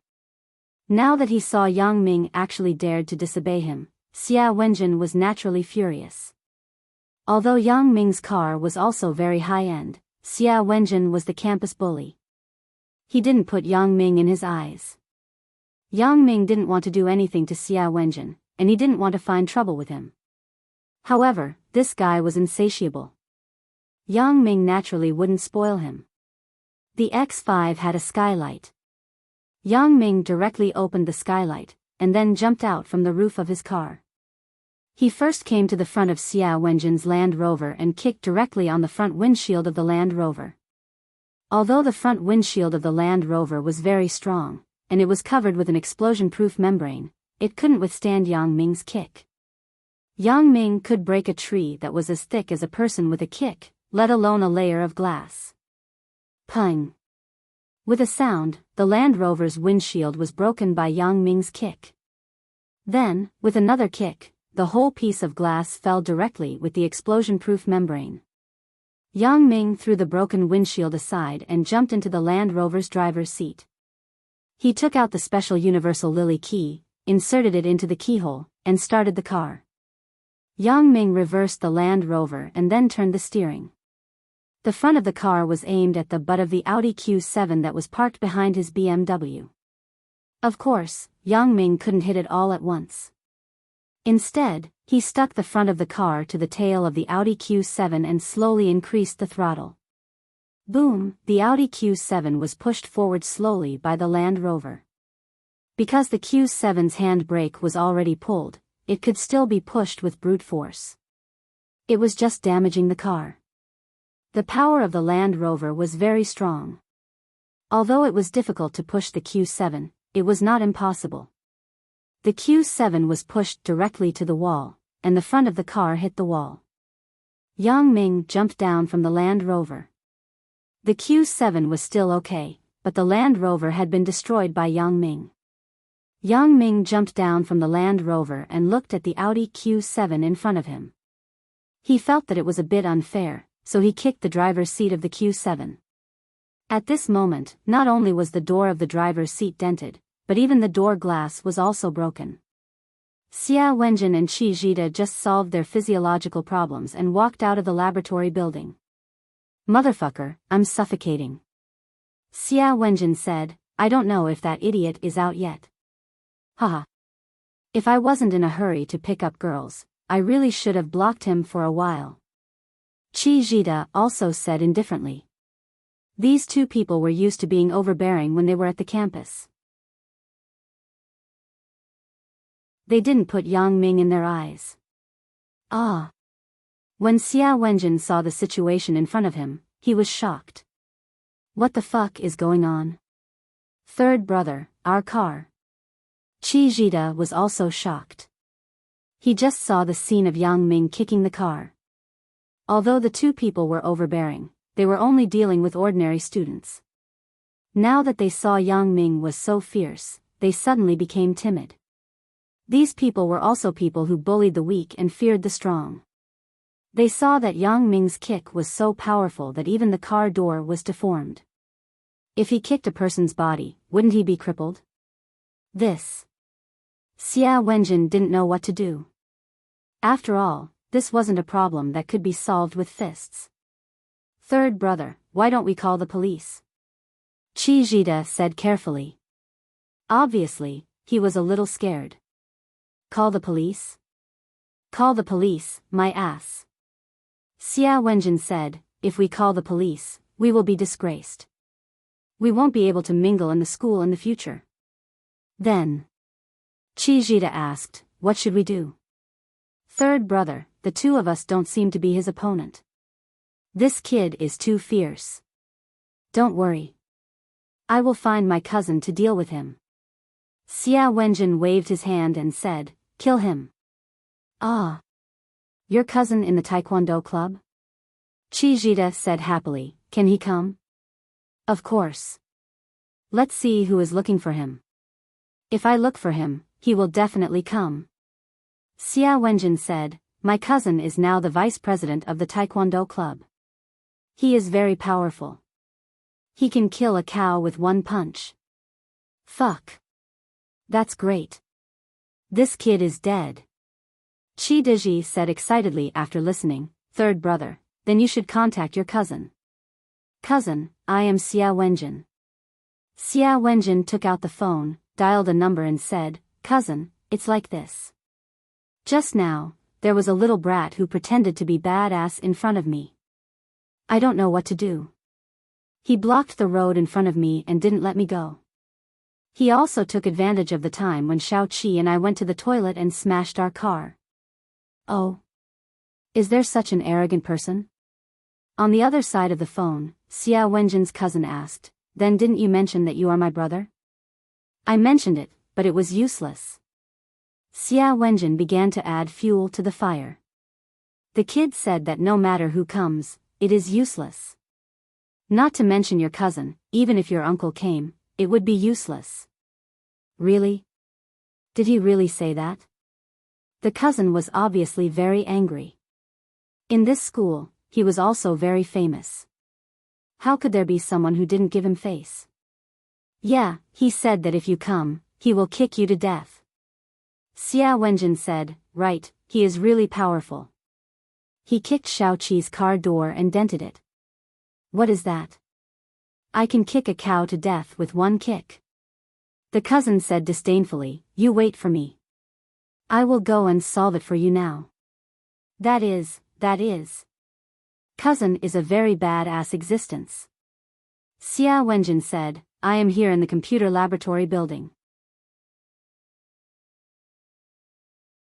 Now that he saw Yang Ming actually dared to disobey him, Xia Wenjin was naturally furious. Although Yang Ming's car was also very high-end, Xia Wenjin was the campus bully. He didn't put Yang Ming in his eyes. Yang Ming didn't want to do anything to Xia Wenjin, and he didn't want to find trouble with him. However, this guy was insatiable. Yang Ming naturally wouldn't spoil him. The X5 had a skylight. Yang Ming directly opened the skylight, and then jumped out from the roof of his car. He first came to the front of Xia Wenjin's Land Rover and kicked directly on the front windshield of the Land Rover. Although the front windshield of the Land Rover was very strong, and it was covered with an explosion-proof membrane, it couldn't withstand Yang Ming's kick. Yang Ming could break a tree that was as thick as a person with a kick, let alone a layer of glass. Pung! With a sound, the Land Rover's windshield was broken by Yang Ming's kick. Then, with another kick, the whole piece of glass fell directly with the explosion-proof membrane. Yang Ming threw the broken windshield aside and jumped into the Land Rover's driver's seat. He took out the special universal lily key, inserted it into the keyhole, and started the car. Yang Ming reversed the Land Rover and then turned the steering. The front of the car was aimed at the butt of the Audi Q7 that was parked behind his BMW. Of course, Yang Ming couldn't hit it all at once. Instead, he stuck the front of the car to the tail of the Audi Q7 and slowly increased the throttle. Boom! The Audi Q7 was pushed forward slowly by the Land Rover. Because the Q7's handbrake was already pulled, it could still be pushed with brute force. It was just damaging the car. The power of the Land Rover was very strong. Although it was difficult to push the Q7, it was not impossible. The Q7 was pushed directly to the wall, and the front of the car hit the wall. Yang Ming jumped down from the Land Rover. The Q7 was still okay, but the Land Rover had been destroyed by Yang Ming. Yang Ming jumped down from the Land Rover and looked at the Audi Q7 in front of him. He felt that it was a bit unfair, so he kicked the driver's seat of the Q7. At this moment, not only was the door of the driver's seat dented, but even the door glass was also broken. Xia Wenjin and Qi Zhida just solved their physiological problems and walked out of the laboratory building. "Motherfucker, I'm suffocating." Xia Wenjin said, "I don't know if that idiot is out yet." Haha. If I wasn't in a hurry to pick up girls, I really should have blocked him for a while. Qi Zhida also said indifferently. These two people were used to being overbearing when they were at the campus. They didn't put Yang Ming in their eyes. Ah. When Xia Wenjin saw the situation in front of him, he was shocked. What the fuck is going on? Third brother, our car. Qi Zhida was also shocked. He just saw the scene of Yang Ming kicking the car. Although the two people were overbearing, they were only dealing with ordinary students. Now that they saw Yang Ming was so fierce, they suddenly became timid. These people were also people who bullied the weak and feared the strong. They saw that Yang Ming's kick was so powerful that even the car door was deformed. If he kicked a person's body, wouldn't he be crippled? Xia Wenjin didn't know what to do. After all, this wasn't a problem that could be solved with fists. Third brother, why don't we call the police? Qi Zhida said carefully. Obviously, he was a little scared. Call the police? Call the police, my ass. Xia Wenjin said, if we call the police, we will be disgraced. We won't be able to mingle in the school in the future. Then, Qi Zhida asked, what should we do? Third brother, the two of us don't seem to be his opponent. This kid is too fierce. Don't worry. I will find my cousin to deal with him. Xia Wenjin waved his hand and said, kill him. Ah. Your cousin in the Taekwondo club? Qi Zhida said happily, can he come? Of course. Let's see who is looking for him. If I look for him, he will definitely come. Xia Wenjin said, my cousin is now the vice president of the Taekwondo club. He is very powerful. He can kill a cow with one punch. Fuck. That's great. This kid is dead. Qi Diji said excitedly after listening, third brother, then you should contact your cousin. Cousin, I am Xia Wenjin. Xia Wenjin took out the phone, dialed a number and said, "Cousin, it's like this. Just now, there was a little brat who pretended to be badass in front of me. I don't know what to do. He blocked the road in front of me and didn't let me go. He also took advantage of the time when Xiao Qi and I went to the toilet and smashed our car." "Oh. Is there such an arrogant person?" On the other side of the phone, Xia Wenjin's cousin asked, "Then didn't you mention that you are my brother?" "I mentioned it, but it was useless." Xia Wenjin began to add fuel to the fire. "The kid said that no matter who comes, it is useless. Not to mention your cousin, even if your uncle came, it would be useless." "Really? Did he really say that?" The cousin was obviously very angry. In this school, he was also very famous. How could there be someone who didn't give him face? "Yeah, he said that if you come, he will kick you to death." Xia Wenjin said, "Right, he is really powerful. He kicked Xiao Qi's car door and dented it." "What is that?" "I can kick a cow to death with one kick." The cousin said disdainfully, "You wait for me. I will go and solve it for you now." That is. Cousin is a very bad-ass existence. Xia Wenjin said, "I am here in the computer laboratory building.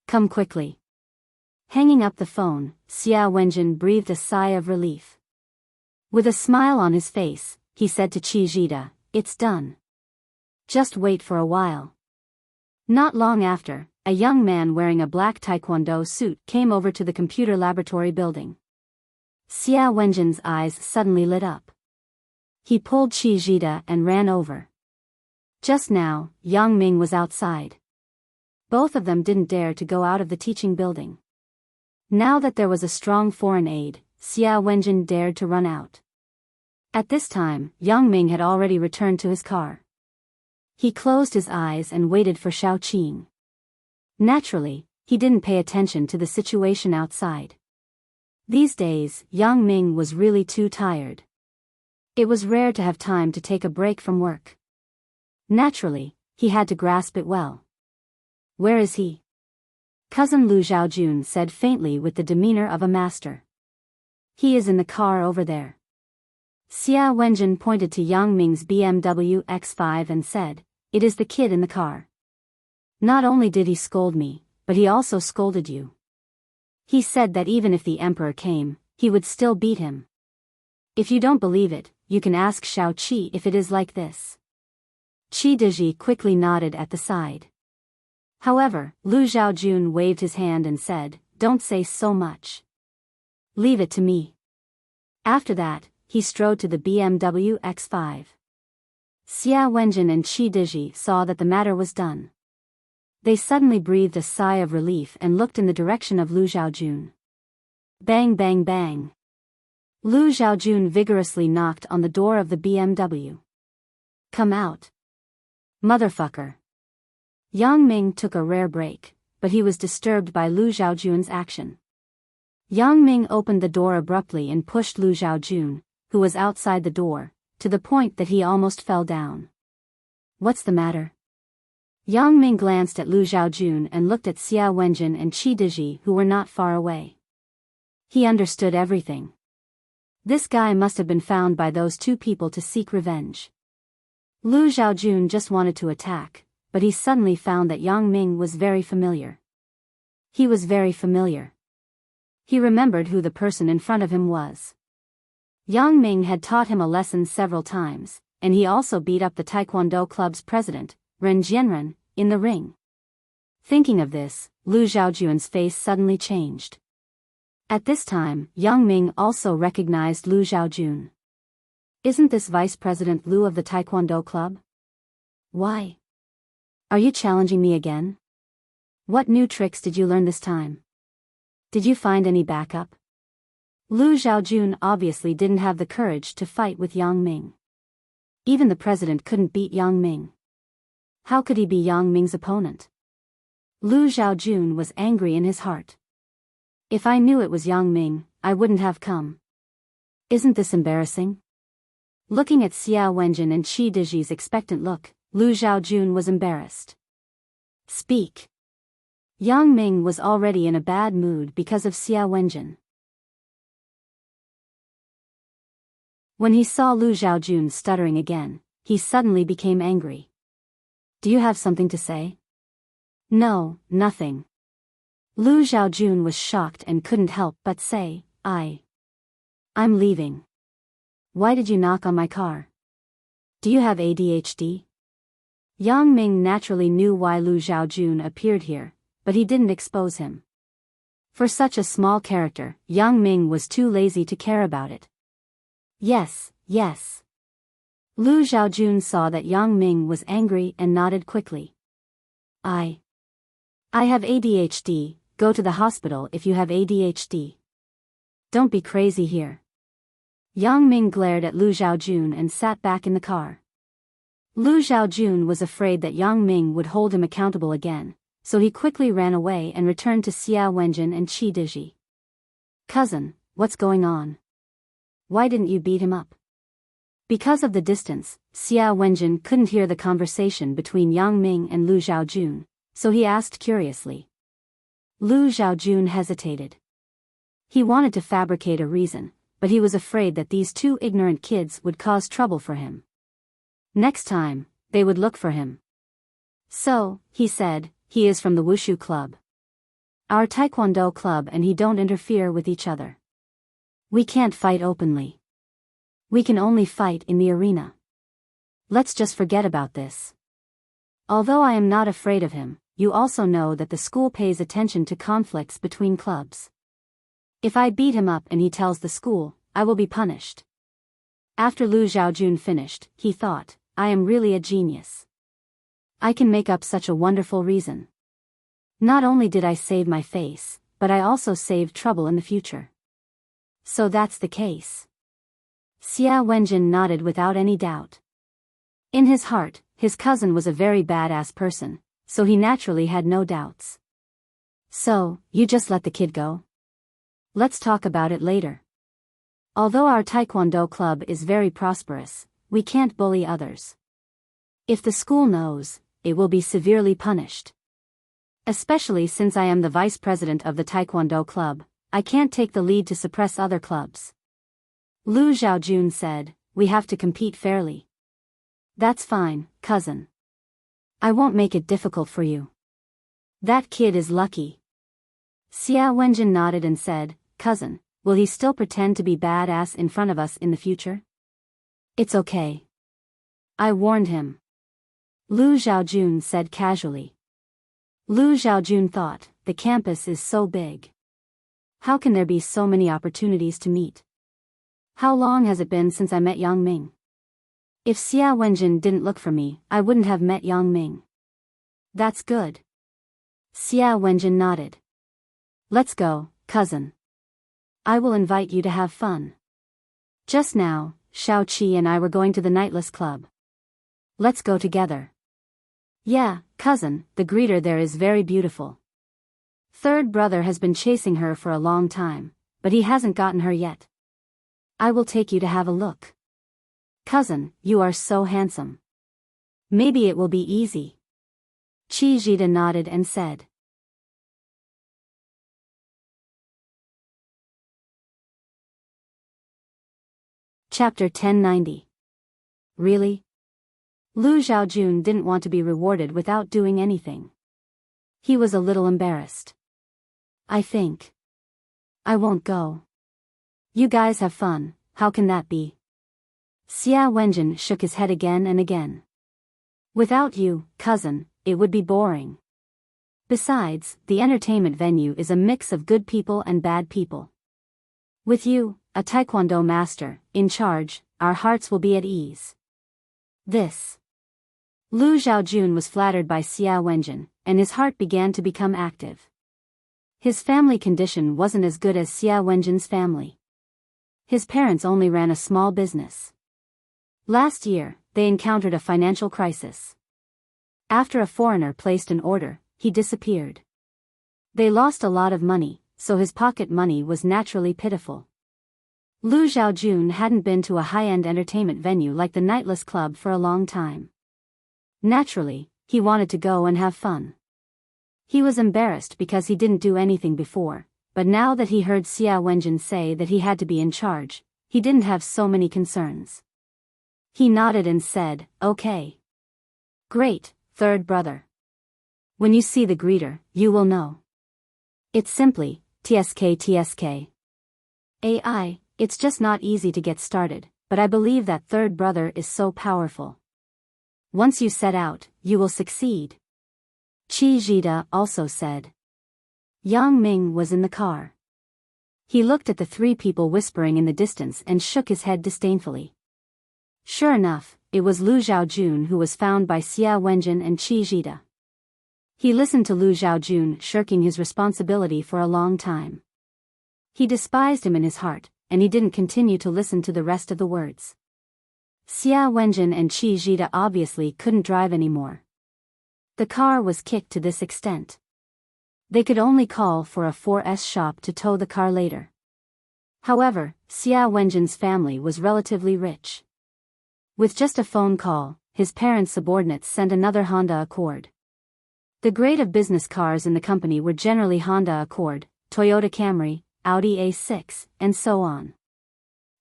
Come quickly." Hanging up the phone, Xia Wenjin breathed a sigh of relief. With a smile on his face, he said to Qi Jida, "It's done. Just wait for a while." Not long after, a young man wearing a black taekwondo suit came over to the computer laboratory building. Xia Wenjin's eyes suddenly lit up. He pulled Qi Jida and ran over. Just now, Yang Ming was outside. Both of them didn't dare to go out of the teaching building. Now that there was a strong foreign aid, Xia Wenjin dared to run out. At this time, Yang Ming had already returned to his car. He closed his eyes and waited for Xiao Qing. Naturally, he didn't pay attention to the situation outside. These days, Yang Ming was really too tired. It was rare to have time to take a break from work. Naturally, he had to grasp it well. "Where is he?" Cousin Lu Zhaojun said faintly with the demeanor of a master. "He is in the car over there." Xia Wenjin pointed to Yang Ming's BMW X5 and said, "It is the kid in the car. Not only did he scold me, but he also scolded you. He said that even if the emperor came, he would still beat him. If you don't believe it, you can ask Xiao Qi if it is like this." Qi Diji quickly nodded at the side. However, Lu Zhaojun waved his hand and said, "Don't say so much. Leave it to me." After that, he strode to the BMW X5. Xia Wenjin and Qi Diji saw that the matter was done. They suddenly breathed a sigh of relief and looked in the direction of Lu Zhaojun. Bang bang bang. Lu Zhaojun vigorously knocked on the door of the BMW. "Come out. Motherfucker." Yang Ming took a rare break, but he was disturbed by Lu Zhaojun's action. Yang Ming opened the door abruptly and pushed Lu Zhaojun, who was outside the door, to the point that he almost fell down. "What's the matter?" Yang Ming glanced at Lu Zhaojun and looked at Xia Wenjin and Qi Diji who were not far away. He understood everything. This guy must have been found by those two people to seek revenge. Lu Zhaojun just wanted to attack, but he suddenly found that Yang Ming was very familiar. He was very familiar. He remembered who the person in front of him was. Yang Ming had taught him a lesson several times, and he also beat up the Taekwondo club's president, Ren Jianren, in the ring. Thinking of this, Lu Zhaojun's face suddenly changed. At this time, Yang Ming also recognized Lu Zhaojun. "Isn't this Vice President Lu of the Taekwondo club? Why? Are you challenging me again? What new tricks did you learn this time? Did you find any backup?" Lu Zhaojun obviously didn't have the courage to fight with Yang Ming. Even the president couldn't beat Yang Ming. How could he be Yang Ming's opponent? Lu Zhaojun was angry in his heart. "If I knew it was Yang Ming, I wouldn't have come. Isn't this embarrassing?" Looking at Xia Wenjin and Qi Diji's expectant look, Lu Xiaojun was embarrassed. Speak. Yang Ming was already in a bad mood because of Xia Wenjin. When he saw Lu Xiaojun stuttering again, he suddenly became angry. Do you have something to say? No, nothing. Lu Xiaojun was shocked and couldn't help but say, I'm leaving. Why did you knock on my car? Do you have ADHD? Yang Ming naturally knew why Lu Xiaojun appeared here, but he didn't expose him. For such a small character, Yang Ming was too lazy to care about it. Yes. Lu Xiaojun saw that Yang Ming was angry and nodded quickly. I have ADHD, go to the hospital if you have ADHD. Don't be crazy here. Yang Ming glared at Lu Xiaojun and sat back in the car. Lu Xiaojun was afraid that Yang Ming would hold him accountable again, so he quickly ran away and returned to Xia Wenjin and Qi Diji. Cousin, what's going on? Why didn't you beat him up? Because of the distance, Xia Wenjin couldn't hear the conversation between Yang Ming and Lu Xiaojun, so he asked curiously. Lu Xiaojun hesitated. He wanted to fabricate a reason, but he was afraid that these two ignorant kids would cause trouble for him. Next time, they would look for him. So, he said, he is from the Wushu club. Our Taekwondo club, and he don't interfere with each other. We can't fight openly. We can only fight in the arena. Let's just forget about this. Although I am not afraid of him, you also know that the school pays attention to conflicts between clubs. If I beat him up and he tells the school, I will be punished. After Lu Xiaojun finished, he thought, I am really a genius. I can make up such a wonderful reason. Not only did I save my face, but I also saved trouble in the future. So that's the case. Xia Wenjin nodded without any doubt. In his heart, his cousin was a very badass person, so he naturally had no doubts. So, you just let the kid go? Let's talk about it later. Although our Taekwondo club is very prosperous, we can't bully others. If the school knows, it will be severely punished. Especially since I am the vice president of the Taekwondo club, I can't take the lead to suppress other clubs. Lu Xiaojun said, we have to compete fairly. That's fine, cousin. I won't make it difficult for you. That kid is lucky. Xia Wenjin nodded and said, cousin, will he still pretend to be badass in front of us in the future? It's okay. I warned him. Lu Xiaojun said casually. Lu Xiaojun thought, the campus is so big. How can there be so many opportunities to meet? How long has it been since I met Yang Ming? If Xia Wenjin didn't look for me, I wouldn't have met Yang Ming. That's good. Xia Wenjin nodded. Let's go, cousin. I will invite you to have fun. Just now, Shao Qi and I were going to the nightless club. Let's go together. Yeah, cousin, the greeter there is very beautiful. Third brother has been chasing her for a long time, but he hasn't gotten her yet. I will take you to have a look. Cousin, you are so handsome. Maybe it will be easy. Qi Jida nodded and said. Chapter 1090. Really? Lu Xiaojun didn't want to be rewarded without doing anything. He was a little embarrassed. I think I won't go. You guys have fun, how can that be? Xia Wenjin shook his head again and again. Without you, cousin, it would be boring. Besides, the entertainment venue is a mix of good people and bad people. With you, a Taekwondo master, in charge, our hearts will be at ease. This. Lu Xiaojun was flattered by Xia Wenjin, and his heart began to become active. His family condition wasn't as good as Xia Wenjin's family. His parents only ran a small business. Last year, they encountered a financial crisis. After a foreigner placed an order, he disappeared. They lost a lot of money, so his pocket money was naturally pitiful. Lu Xiaojun hadn't been to a high-end entertainment venue like the Nightless Club for a long time. Naturally, he wanted to go and have fun. He was embarrassed because he didn't do anything before, but now that he heard Xia Wenjin say that he had to be in charge, he didn't have so many concerns. He nodded and said, "Okay. Great, third brother. When you see the greeter, you will know. It's simply, TSK. AI, it's just not easy to get started, but I believe that third brother is so powerful. Once you set out, you will succeed." Qi Jida also said. Yang Ming was in the car. He looked at the three people whispering in the distance and shook his head disdainfully. Sure enough, it was Lu Zhaojun who was found by Xia Wenjin and Qi Jida. He listened to Lu Zhaojun shirking his responsibility for a long time. He despised him in his heart, and he didn't continue to listen to the rest of the words. Xia Wenjin and Qi Jida obviously couldn't drive anymore. The car was kicked to this extent. They could only call for a 4S shop to tow the car later. However, Xia Wenjin's family was relatively rich. With just a phone call, his parents' subordinates sent another Honda Accord. The grade of business cars in the company were generally Honda Accord, Toyota Camry, Audi A6, and so on.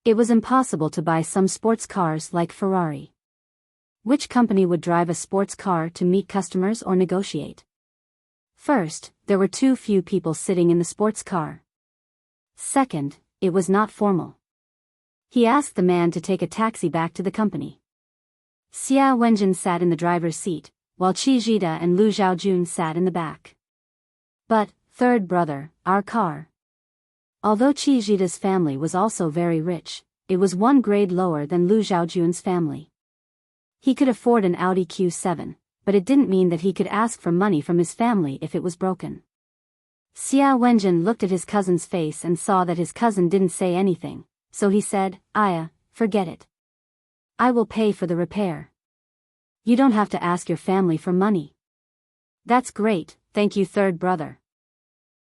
It was impossible to buy some sports cars like Ferrari. Which company would drive a sports car to meet customers or negotiate? First, there were too few people sitting in the sports car. Second, it was not formal. He asked the man to take a taxi back to the company. Xia Wenjin sat in the driver's seat, while Qi Jida and Lu Zhaojun sat in the back. But, third brother, our car. Although Qi Jida's family was also very rich, it was one grade lower than Lu Zhaojun's family. He could afford an Audi Q7, but it didn't mean that he could ask for money from his family if it was broken. Xia Wenjin looked at his cousin's face and saw that his cousin didn't say anything, so he said, "Aya, forget it. I will pay for the repair. You don't have to ask your family for money." "That's great, thank you third brother."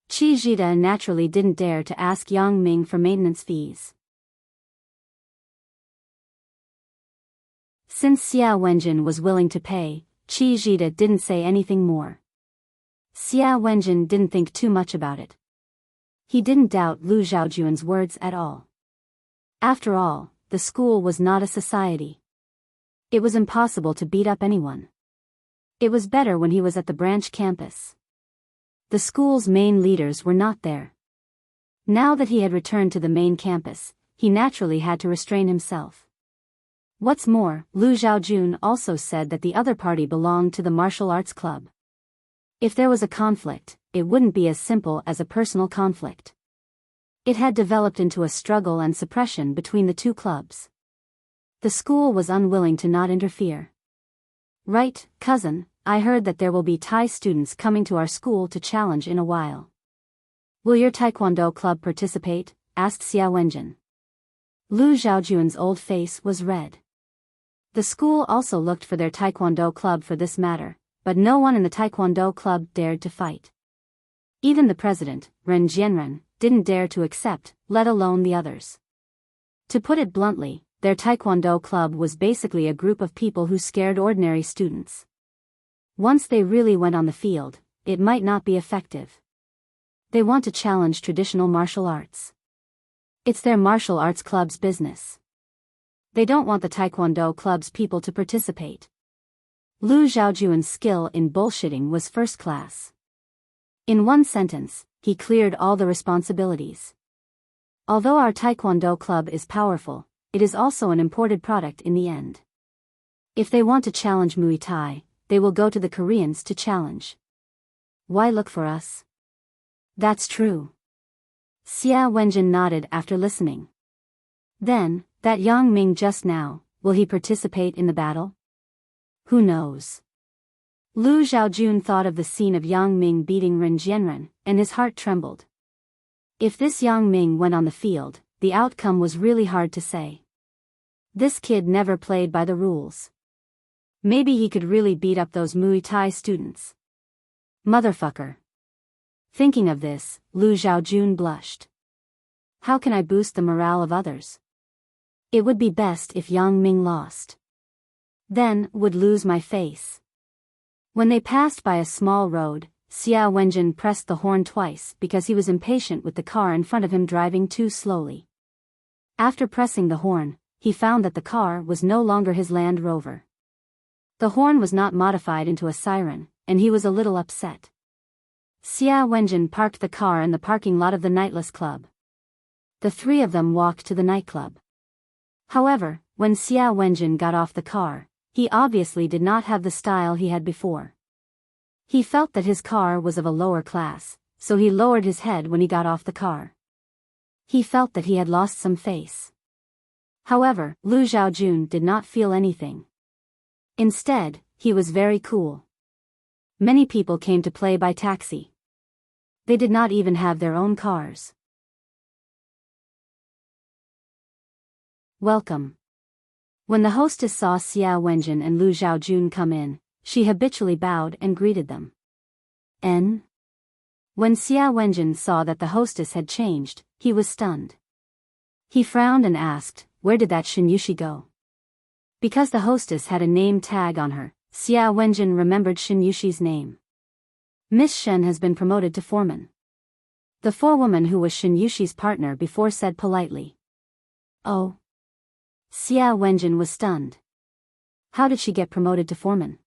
Qi Jida naturally didn't dare to ask Yang Ming for maintenance fees. Since Xia Wenjin was willing to pay, Qi Jida didn't say anything more. Xia Wenjin didn't think too much about it. He didn't doubt Lu Zhaojun's words at all. After all, the school was not a society. It was impossible to beat up anyone. It was better when he was at the branch campus. The school's main leaders were not there. Now that he had returned to the main campus, he naturally had to restrain himself. What's more, Lu Zhaojun also said that the other party belonged to the martial arts club. If there was a conflict, it wouldn't be as simple as a personal conflict. It had developed into a struggle and suppression between the two clubs. The school was unwilling to not interfere. "Right, cousin, I heard that there will be Thai students coming to our school to challenge in a while. Will your Taekwondo club participate?" asked Xia Wenjin. Lu Zhaojun's old face was red. The school also looked for their Taekwondo club for this matter, but no one in the Taekwondo club dared to fight. Even the president, Ren Jianren, didn't dare to accept, let alone the others. To put it bluntly, their Taekwondo club was basically a group of people who scared ordinary students. Once they really went on the field, it might not be effective. They want to challenge traditional martial arts. It's their martial arts club's business. They don't want the Taekwondo club's people to participate. Lu Zhaojun's skill in bullshitting was first class. In one sentence, he cleared all the responsibilities. Although our Taekwondo club is powerful, it is also an imported product in the end. If they want to challenge Muay Thai, they will go to the Koreans to challenge. Why look for us? That's true. Xia Wenjin nodded after listening. Then, that Yang Ming just now, will he participate in the battle? Who knows? Lu Zhaojun thought of the scene of Yang Ming beating Ren Jianren, and his heart trembled. If this Yang Ming went on the field, the outcome was really hard to say. This kid never played by the rules. Maybe he could really beat up those Muay Thai students. Motherfucker. Thinking of this, Lu Zhaojun blushed. How can I boost the morale of others? It would be best if Yang Ming lost. Then, would lose my face. When they passed by a small road, Xiao Wenjin pressed the horn twice because he was impatient with the car in front of him driving too slowly. After pressing the horn, he found that the car was no longer his Land Rover. The horn was not modified into a siren, and he was a little upset. Xiao Wenjin parked the car in the parking lot of the Nightless Club. The three of them walked to the nightclub. However, when Xiao Wenjin got off the car, he obviously did not have the style he had before. He felt that his car was of a lower class, so he lowered his head when he got off the car. He felt that he had lost some face. However, Lu Xiaojun did not feel anything. Instead, he was very cool. Many people came to play by taxi. They did not even have their own cars. Welcome. When the hostess saw Xiao Wenjin and Lu Xiaojun come in, she habitually bowed and greeted them. N. When Xiao Wenjin saw that the hostess had changed, he was stunned. He frowned and asked, "Where did that Shinyushi go?" Because the hostess had a name tag on her, Xiao Wenjin remembered Shinyushi's name. Miss Shen has been promoted to foreman. The forewoman who was Shinyushi's partner before said politely. Oh. Xiao Wenjin was stunned. How did she get promoted to foreman?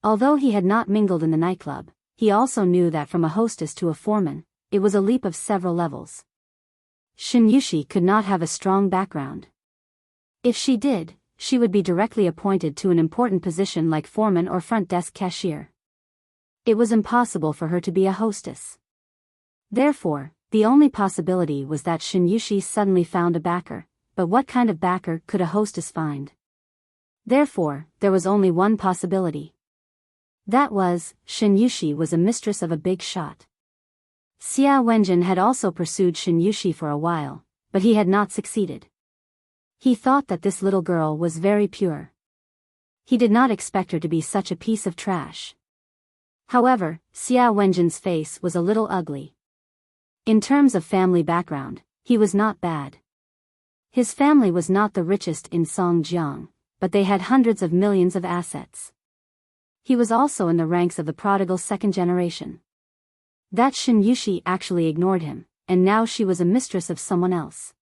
Although he had not mingled in the nightclub, he also knew that from a hostess to a foreman, it was a leap of several levels. Shinyushi could not have a strong background. If she did, she would be directly appointed to an important position like foreman or front desk cashier. It was impossible for her to be a hostess. Therefore, the only possibility was that Shinyushi suddenly found a backer, but what kind of backer could a hostess find? Therefore, there was only one possibility. That was, Shinyushi was a mistress of a big shot. Xiao Wenjin had also pursued Shinyushi for a while, but he had not succeeded. He thought that this little girl was very pure. He did not expect her to be such a piece of trash. However, Xiao Wenjin's face was a little ugly. In terms of family background, he was not bad. His family was not the richest in Songjiang, but they had hundreds of millions of assets. He was also in the ranks of the prodigal second generation. That Shinyushi actually ignored him, and now she was a mistress of someone else.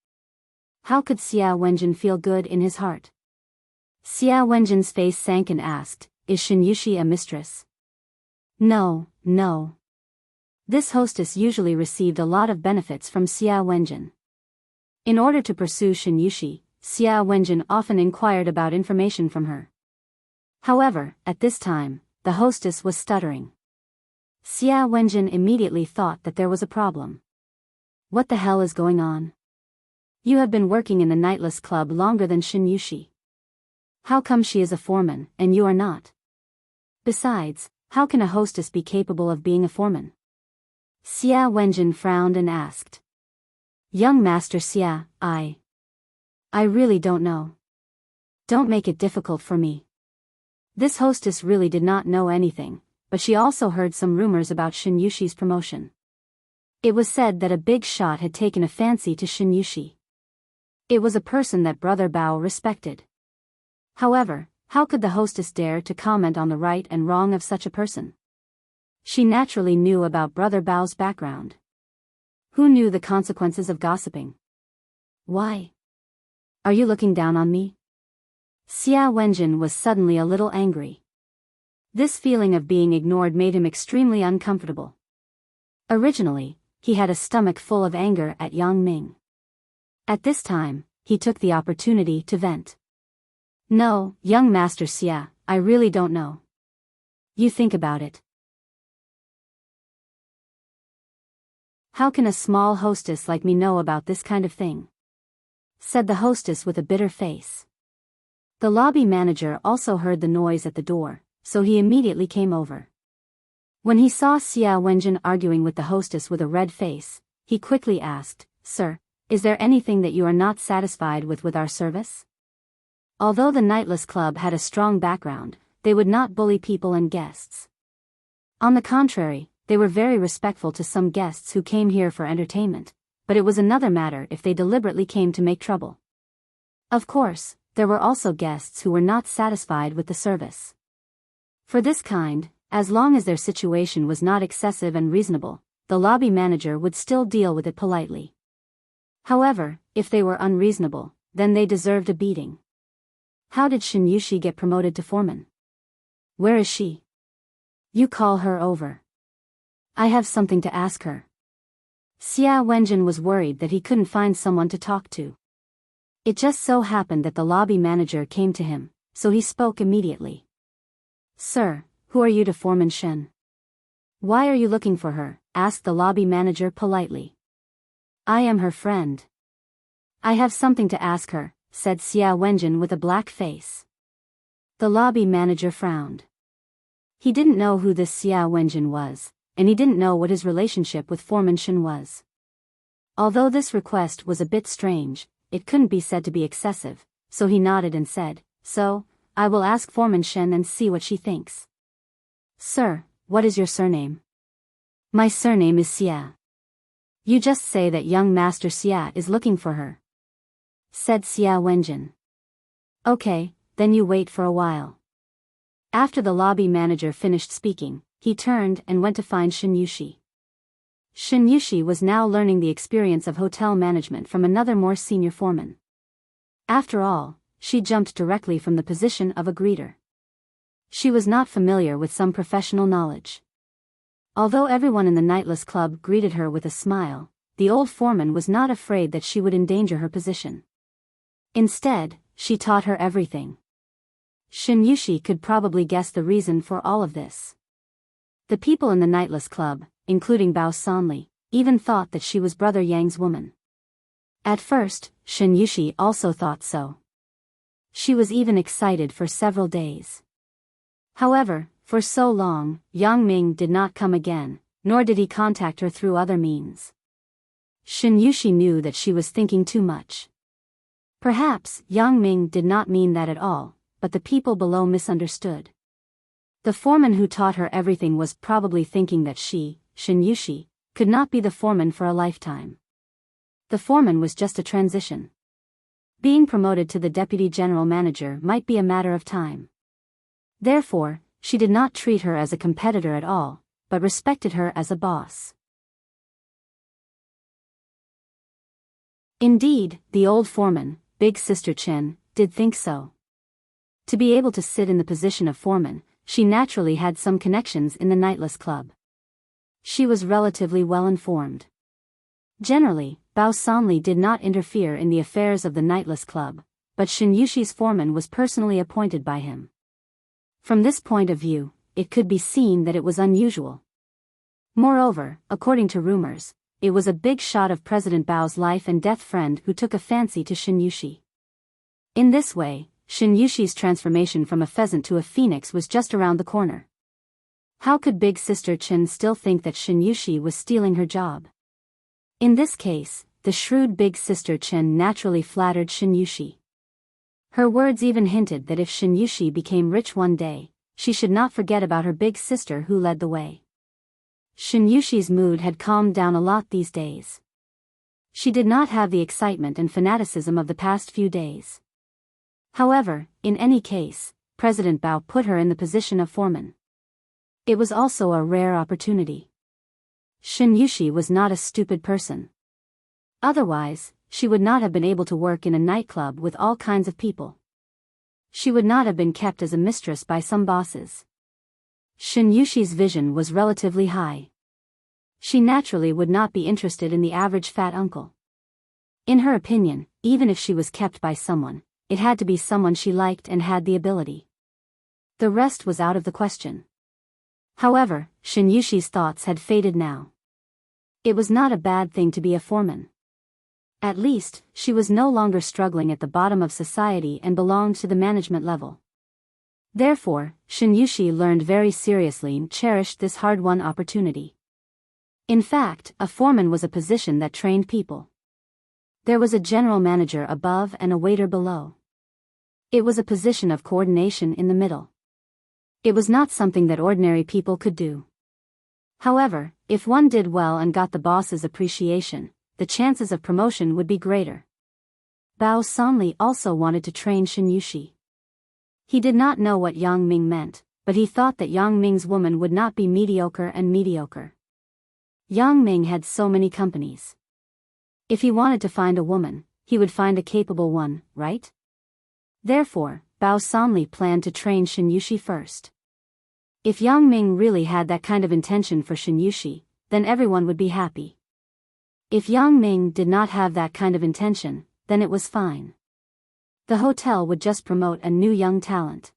How could Xiao Wenjin feel good in his heart? Xiao Wenjin's face sank and asked, "Is Shinyushi a mistress?" No, no. This hostess usually received a lot of benefits from Xiao Wenjin. In order to pursue Shinyushi, Xiao Wenjin often inquired about information from her. However, at this time, the hostess was stuttering. Xiao Wenjin immediately thought that there was a problem. What the hell is going on? You have been working in the Nightless Club longer than Shinyushi. How come she is a foreman, and you are not? Besides, how can a hostess be capable of being a foreman? Xiao Wenjin frowned and asked. Young Master Xia, I really don't know. Don't make it difficult for me. This hostess really did not know anything, but she also heard some rumors about Shinyushi's promotion. It was said that a big shot had taken a fancy to Shinyushi. It was a person that Brother Bao respected. However, how could the hostess dare to comment on the right and wrong of such a person? She naturally knew about Brother Bao's background. Who knew the consequences of gossiping? Why? Are you looking down on me? Xiao Wenjin was suddenly a little angry. This feeling of being ignored made him extremely uncomfortable. Originally, he had a stomach full of anger at Yang Ming. At this time, he took the opportunity to vent. No, young Master Xia, I really don't know. You think about it. How can a small hostess like me know about this kind of thing? Said the hostess with a bitter face. The lobby manager also heard the noise at the door, so he immediately came over. When he saw Xiao Wenjin arguing with the hostess with a red face, he quickly asked, Sir, is there anything that you are not satisfied with our service? Although the Nightless Club had a strong background, they would not bully people and guests. On the contrary, they were very respectful to some guests who came here for entertainment, but it was another matter if they deliberately came to make trouble. Of course, there were also guests who were not satisfied with the service. For this kind, As long as their situation was not excessive and reasonable, the lobby manager would still deal with it politely. However, if they were unreasonable, then they deserved a beating. How did Shin Yushi get promoted to foreman? Where is she? You call her over. I have something to ask her. Xia Wenjin was worried that he couldn't find someone to talk to. It just so happened that the lobby manager came to him, so he spoke immediately. Sir, who are you to foreman Shen? Why are you looking for her? Asked the lobby manager politely. I am her friend. I have something to ask her, said Xia Wenjin with a black face. The lobby manager frowned. He didn't know who this Xia Wenjin was, and he didn't know what his relationship with foreman Shen was. Although this request was a bit strange, it couldn't be said to be excessive, so he nodded and said, So, I will ask foreman Shen and see what she thinks. Sir, what is your surname? My surname is Xia. You just say that young Master Xia is looking for her, said Xia Wenjin. Okay, then you wait for a while. After the lobby manager finished speaking, he turned and went to find Shin Yushi. Shin Yushi was now learning the experience of hotel management from another more senior foreman. After all, she jumped directly from the position of a greeter. She was not familiar with some professional knowledge. Although everyone in the Nightless Club greeted her with a smile, the old foreman was not afraid that she would endanger her position. Instead, she taught her everything. Shin Yushi could probably guess the reason for all of this. The people in the Nightless Club, including Bao Sanli, even thought that she was Brother Yang's woman. At first, Shin Yushi also thought so. She was even excited for several days. However, for so long, Yang Ming did not come again, nor did he contact her through other means. Shin Yushi knew that she was thinking too much. Perhaps Yang Ming did not mean that at all, but the people below misunderstood. The foreman who taught her everything was probably thinking that she, Shin Yushi, could not be the foreman for a lifetime. The foreman was just a transition. Being promoted to the deputy general manager might be a matter of time. Therefore, she did not treat her as a competitor at all, but respected her as a boss. Indeed, the old foreman, Big Sister Chen, did think so. To be able to sit in the position of foreman, she naturally had some connections in the Nightless Club. She was relatively well informed. Generally, Bao Sanli did not interfere in the affairs of the Nightless Club, but Shin Yushi's foreman was personally appointed by him. From this point of view, it could be seen that it was unusual. Moreover, according to rumors, it was a big shot of President Bao's life and death friend who took a fancy to Shin Yushi. In this way, Shin Yushi's transformation from a pheasant to a phoenix was just around the corner. How could Big Sister Chen still think that Shin Yushi was stealing her job? In this case, the shrewd Big Sister Chen naturally flattered Shin Yushi. Her words even hinted that if Shin Yushi became rich one day, she should not forget about her big sister who led the way. Shin Yushi's mood had calmed down a lot these days. She did not have the excitement and fanaticism of the past few days. However, in any case, President Bao put her in the position of foreman. It was also a rare opportunity. Shin Yushi was not a stupid person. Otherwise, she would not have been able to work in a nightclub with all kinds of people. She would not have been kept as a mistress by some bosses. Shin Yushi's vision was relatively high. She naturally would not be interested in the average fat uncle. In her opinion, even if she was kept by someone, it had to be someone she liked and had the ability. The rest was out of the question. However, Shin Yushi's thoughts had faded now. It was not a bad thing to be a foreman. At least, she was no longer struggling at the bottom of society and belonged to the management level. Therefore, Shin Yushi learned very seriously and cherished this hard-won opportunity. In fact, a foreman was a position that trained people. There was a general manager above and a waiter below. It was a position of coordination in the middle. It was not something that ordinary people could do. However, if one did well and got the boss's appreciation, the chances of promotion would be greater. Bao Sanli also wanted to train Shin Yushi. He did not know what Yang Ming meant, but he thought that Yang Ming's woman would not be mediocre and mediocre. Yang Ming had so many companies. If he wanted to find a woman, he would find a capable one, right? Therefore, Bao Sanli planned to train Shen Yushi first. If Yang Ming really had that kind of intention for Shen Yushi, then everyone would be happy. If Yang Ming did not have that kind of intention, then it was fine. The hotel would just promote a new young talent.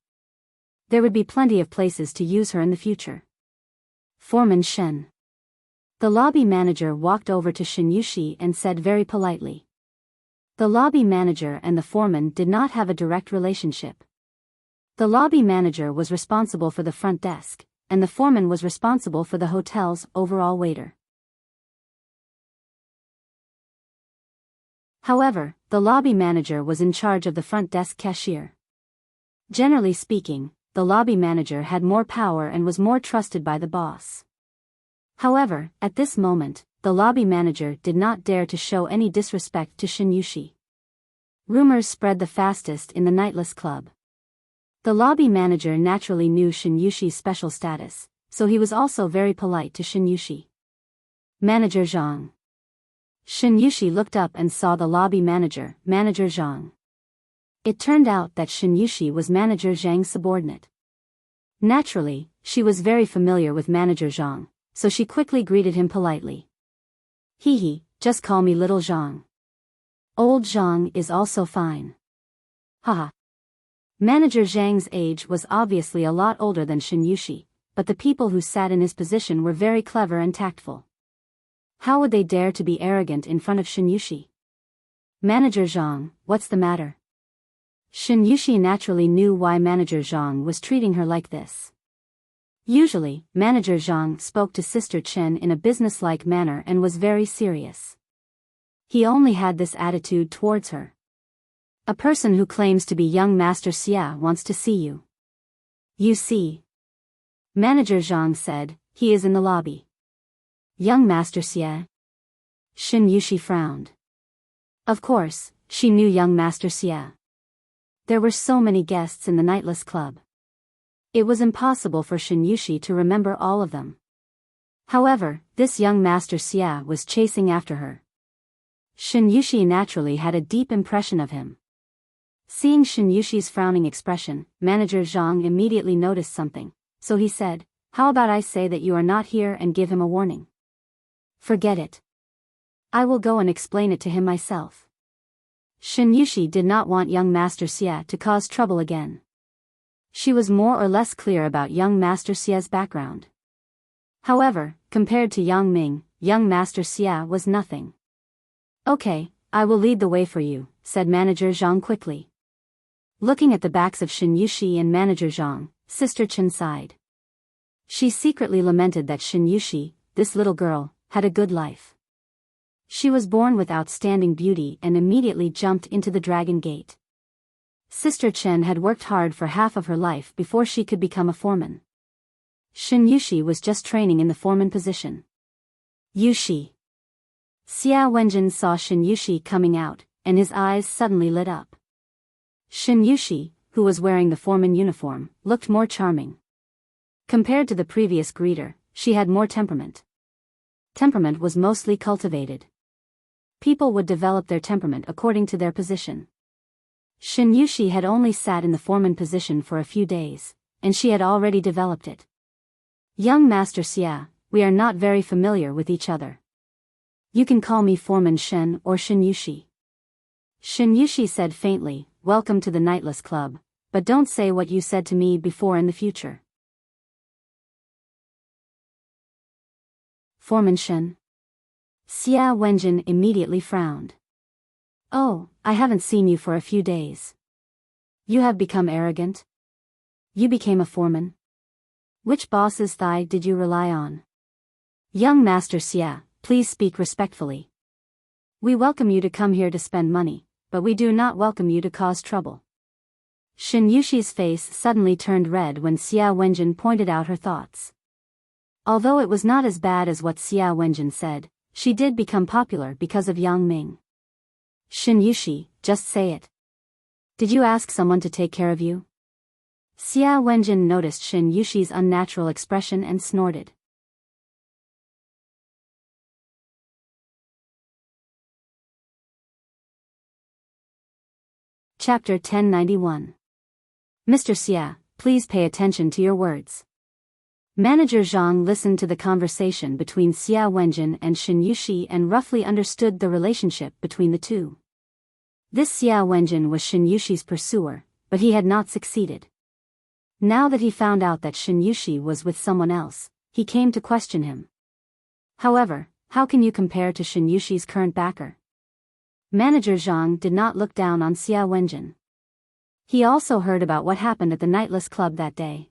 There would be plenty of places to use her in the future. Foreman Shen. The lobby manager walked over to Shen Yushi and said very politely. The lobby manager and the foreman did not have a direct relationship. The lobby manager was responsible for the front desk, and the foreman was responsible for the hotel's overall waiter. However, the lobby manager was in charge of the front desk cashier. Generally speaking, the lobby manager had more power and was more trusted by the boss. However, at this moment, the lobby manager did not dare to show any disrespect to Shen Yushi. Rumors spread the fastest in the nightless club. The lobby manager naturally knew Shen Yushi's special status, so he was also very polite to Shen Yushi. Manager Zhang. Shen Yushi looked up and saw the lobby manager, Manager Zhang. It turned out that Shen Yushi was Manager Zhang's subordinate. Naturally, she was very familiar with Manager Zhang, so she quickly greeted him politely. Hee, just call me Little Zhang. Old Zhang is also fine. Haha. Manager Zhang's age was obviously a lot older than Shen Yushi, but the people who sat in his position were very clever and tactful. How would they dare to be arrogant in front of Shen Yushi? Manager Zhang, what's the matter? Shen Yushi naturally knew why Manager Zhang was treating her like this. Usually, Manager Zhang spoke to Sister Chen in a businesslike manner and was very serious. He only had this attitude towards her. A person who claims to be young Master Xia wants to see you. You see. Manager Zhang said, he is in the lobby. Young Master Xia? Shen Yushi frowned. Of course, she knew young Master Xia. There were so many guests in the nightless club. It was impossible for Shen Yushi to remember all of them. However, this young Master Xia was chasing after her. Shen Yushi naturally had a deep impression of him. Seeing Shen Yushi's frowning expression, Manager Zhang immediately noticed something, so he said, how about I say that you are not here and give him a warning? Forget it. I will go and explain it to him myself. Shen Yushi did not want young Master Xia to cause trouble again. She was more or less clear about young Master Xia's background. However, compared to Yang Ming, young Master Xia was nothing. Okay, I will lead the way for you, said Manager Zhang quickly. Looking at the backs of Shen Yushi and Manager Zhang, Sister Chen sighed. She secretly lamented that Shen Yushi, this little girl, had a good life. She was born with outstanding beauty and immediately jumped into the Dragon Gate. Sister Chen had worked hard for half of her life before she could become a foreman. Shen Yushi was just training in the foreman position. Yushi. Xia Wenjin saw Shen Yushi coming out, and his eyes suddenly lit up. Shen Yushi, who was wearing the foreman uniform, looked more charming. Compared to the previous greeter, she had more temperament. Temperament was mostly cultivated. People would develop their temperament according to their position. Shen Yushi had only sat in the foreman position for a few days, and she had already developed it. Young Master Xia, we are not very familiar with each other. You can call me Foreman Shen or Shen Yushi. Shen Yushi said faintly, welcome to the Nightless Club, but don't say what you said to me before in the future. Foreman Shen. Xia Wenjin immediately frowned. Oh, I haven't seen you for a few days. You have become arrogant? You became a foreman? Which boss's thigh did you rely on? Young Master Xia, please speak respectfully. We welcome you to come here to spend money, but we do not welcome you to cause trouble. Shen Yushi's face suddenly turned red when Xia Wenjin pointed out her thoughts. Although it was not as bad as what Xia Wenjin said, she did become popular because of Yang Ming. Shen Yushi, just say it. Did you ask someone to take care of you? Xia Wenjin noticed Shin Yushi's unnatural expression and snorted. Chapter 1091. Mr. Xia, please pay attention to your words. Manager Zhang listened to the conversation between Xia Wenjin and Shin Yushi and roughly understood the relationship between the two. This Xia Wenjin was Shin Yushi's pursuer, but he had not succeeded. Now that he found out that Shin Yushi was with someone else, he came to question him. However, how can you compare to Shin Yushi's current backer? Manager Zhang did not look down on Xia Wenjin. He also heard about what happened at the Nightless Club that day.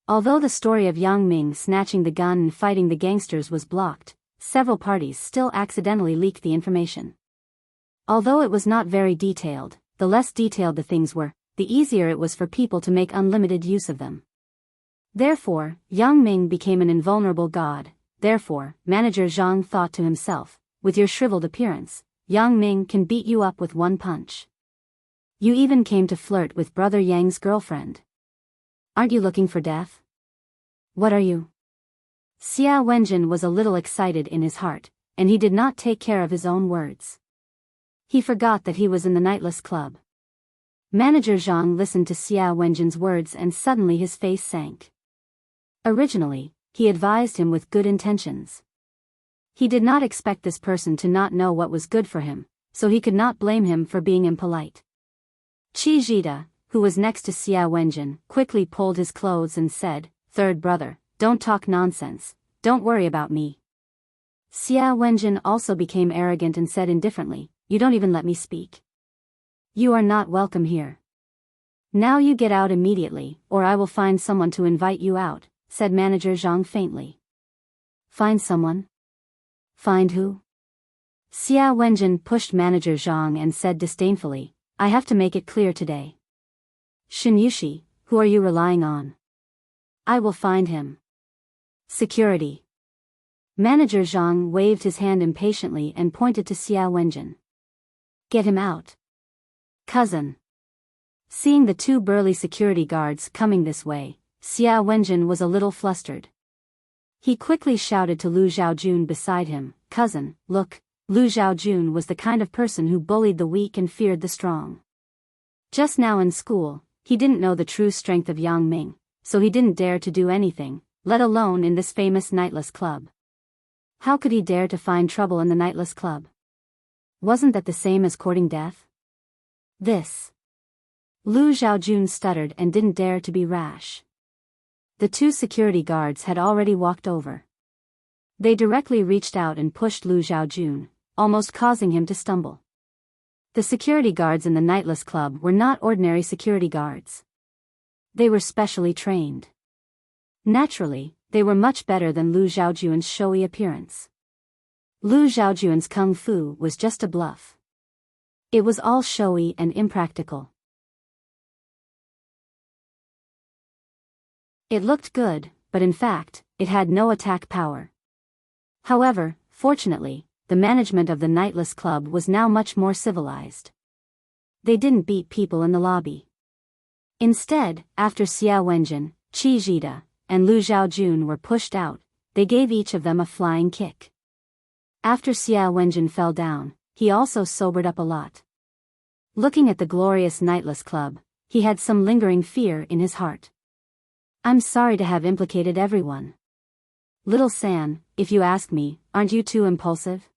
Although the story of Yang Ming snatching the gun and fighting the gangsters was blocked, several parties still accidentally leaked the information. Although it was not very detailed, the less detailed the things were, the easier it was for people to make unlimited use of them. Therefore, Yang Ming became an invulnerable god. Therefore, Manager Zhang thought to himself, with your shriveled appearance, Yang Ming can beat you up with one punch. You even came to flirt with Brother Yang's girlfriend. Aren't you looking for death? What are you? Xia Wenjin was a little excited in his heart, and he did not take care of his own words. He forgot that he was in the Nightless Club. Manager Zhang listened to Xia Wenjin's words and suddenly his face sank. Originally, he advised him with good intentions. He did not expect this person to not know what was good for him, so he could not blame him for being impolite. Qi Jida, who was next to Xia Wenjin, quickly pulled his clothes and said, "Third brother, don't talk nonsense, don't worry about me." Xia Wenjin also became arrogant and said indifferently, "You don't even let me speak. You are not welcome here. Now you get out immediately, or I will find someone to invite you out," said Manager Zhang faintly. Find someone? Find who? Xia Wenjin pushed Manager Zhang and said disdainfully, "I have to make it clear today. Shin Yushi, who are you relying on? I will find him." Security. Manager Zhang waved his hand impatiently and pointed to Xia Wenjin. "Get him out." Cousin. Seeing the two burly security guards coming this way, Xia Wenjin was a little flustered. He quickly shouted to Lu Zhaojun beside him, "Cousin, look." Lu Zhaojun was the kind of person who bullied the weak and feared the strong. Just now in school, he didn't know the true strength of Yang Ming, so he didn't dare to do anything, let alone in this famous Nightless Club. How could he dare to find trouble in the Nightless Club? Wasn't that the same as courting death? This. Lu Zhaojun stuttered and didn't dare to be rash. The two security guards had already walked over. They directly reached out and pushed Lu Zhaojun, almost causing him to stumble. The security guards in the Nightless Club were not ordinary security guards. They were specially trained. Naturally, they were much better than Lu Zhaojun's showy appearance. Lu Zhaojun's kung fu was just a bluff. It was all showy and impractical. It looked good, but in fact, it had no attack power. However, fortunately, the management of the Nightless Club was now much more civilized. They didn't beat people in the lobby. Instead, after Xia Wenjin, Qi Jida, and Lu Zhaojun were pushed out, they gave each of them a flying kick. After Xia Wenjin fell down, he also sobered up a lot. Looking at the glorious Nightless Club, he had some lingering fear in his heart. "I'm sorry to have implicated everyone. Little San, if you ask me, aren't you too impulsive?"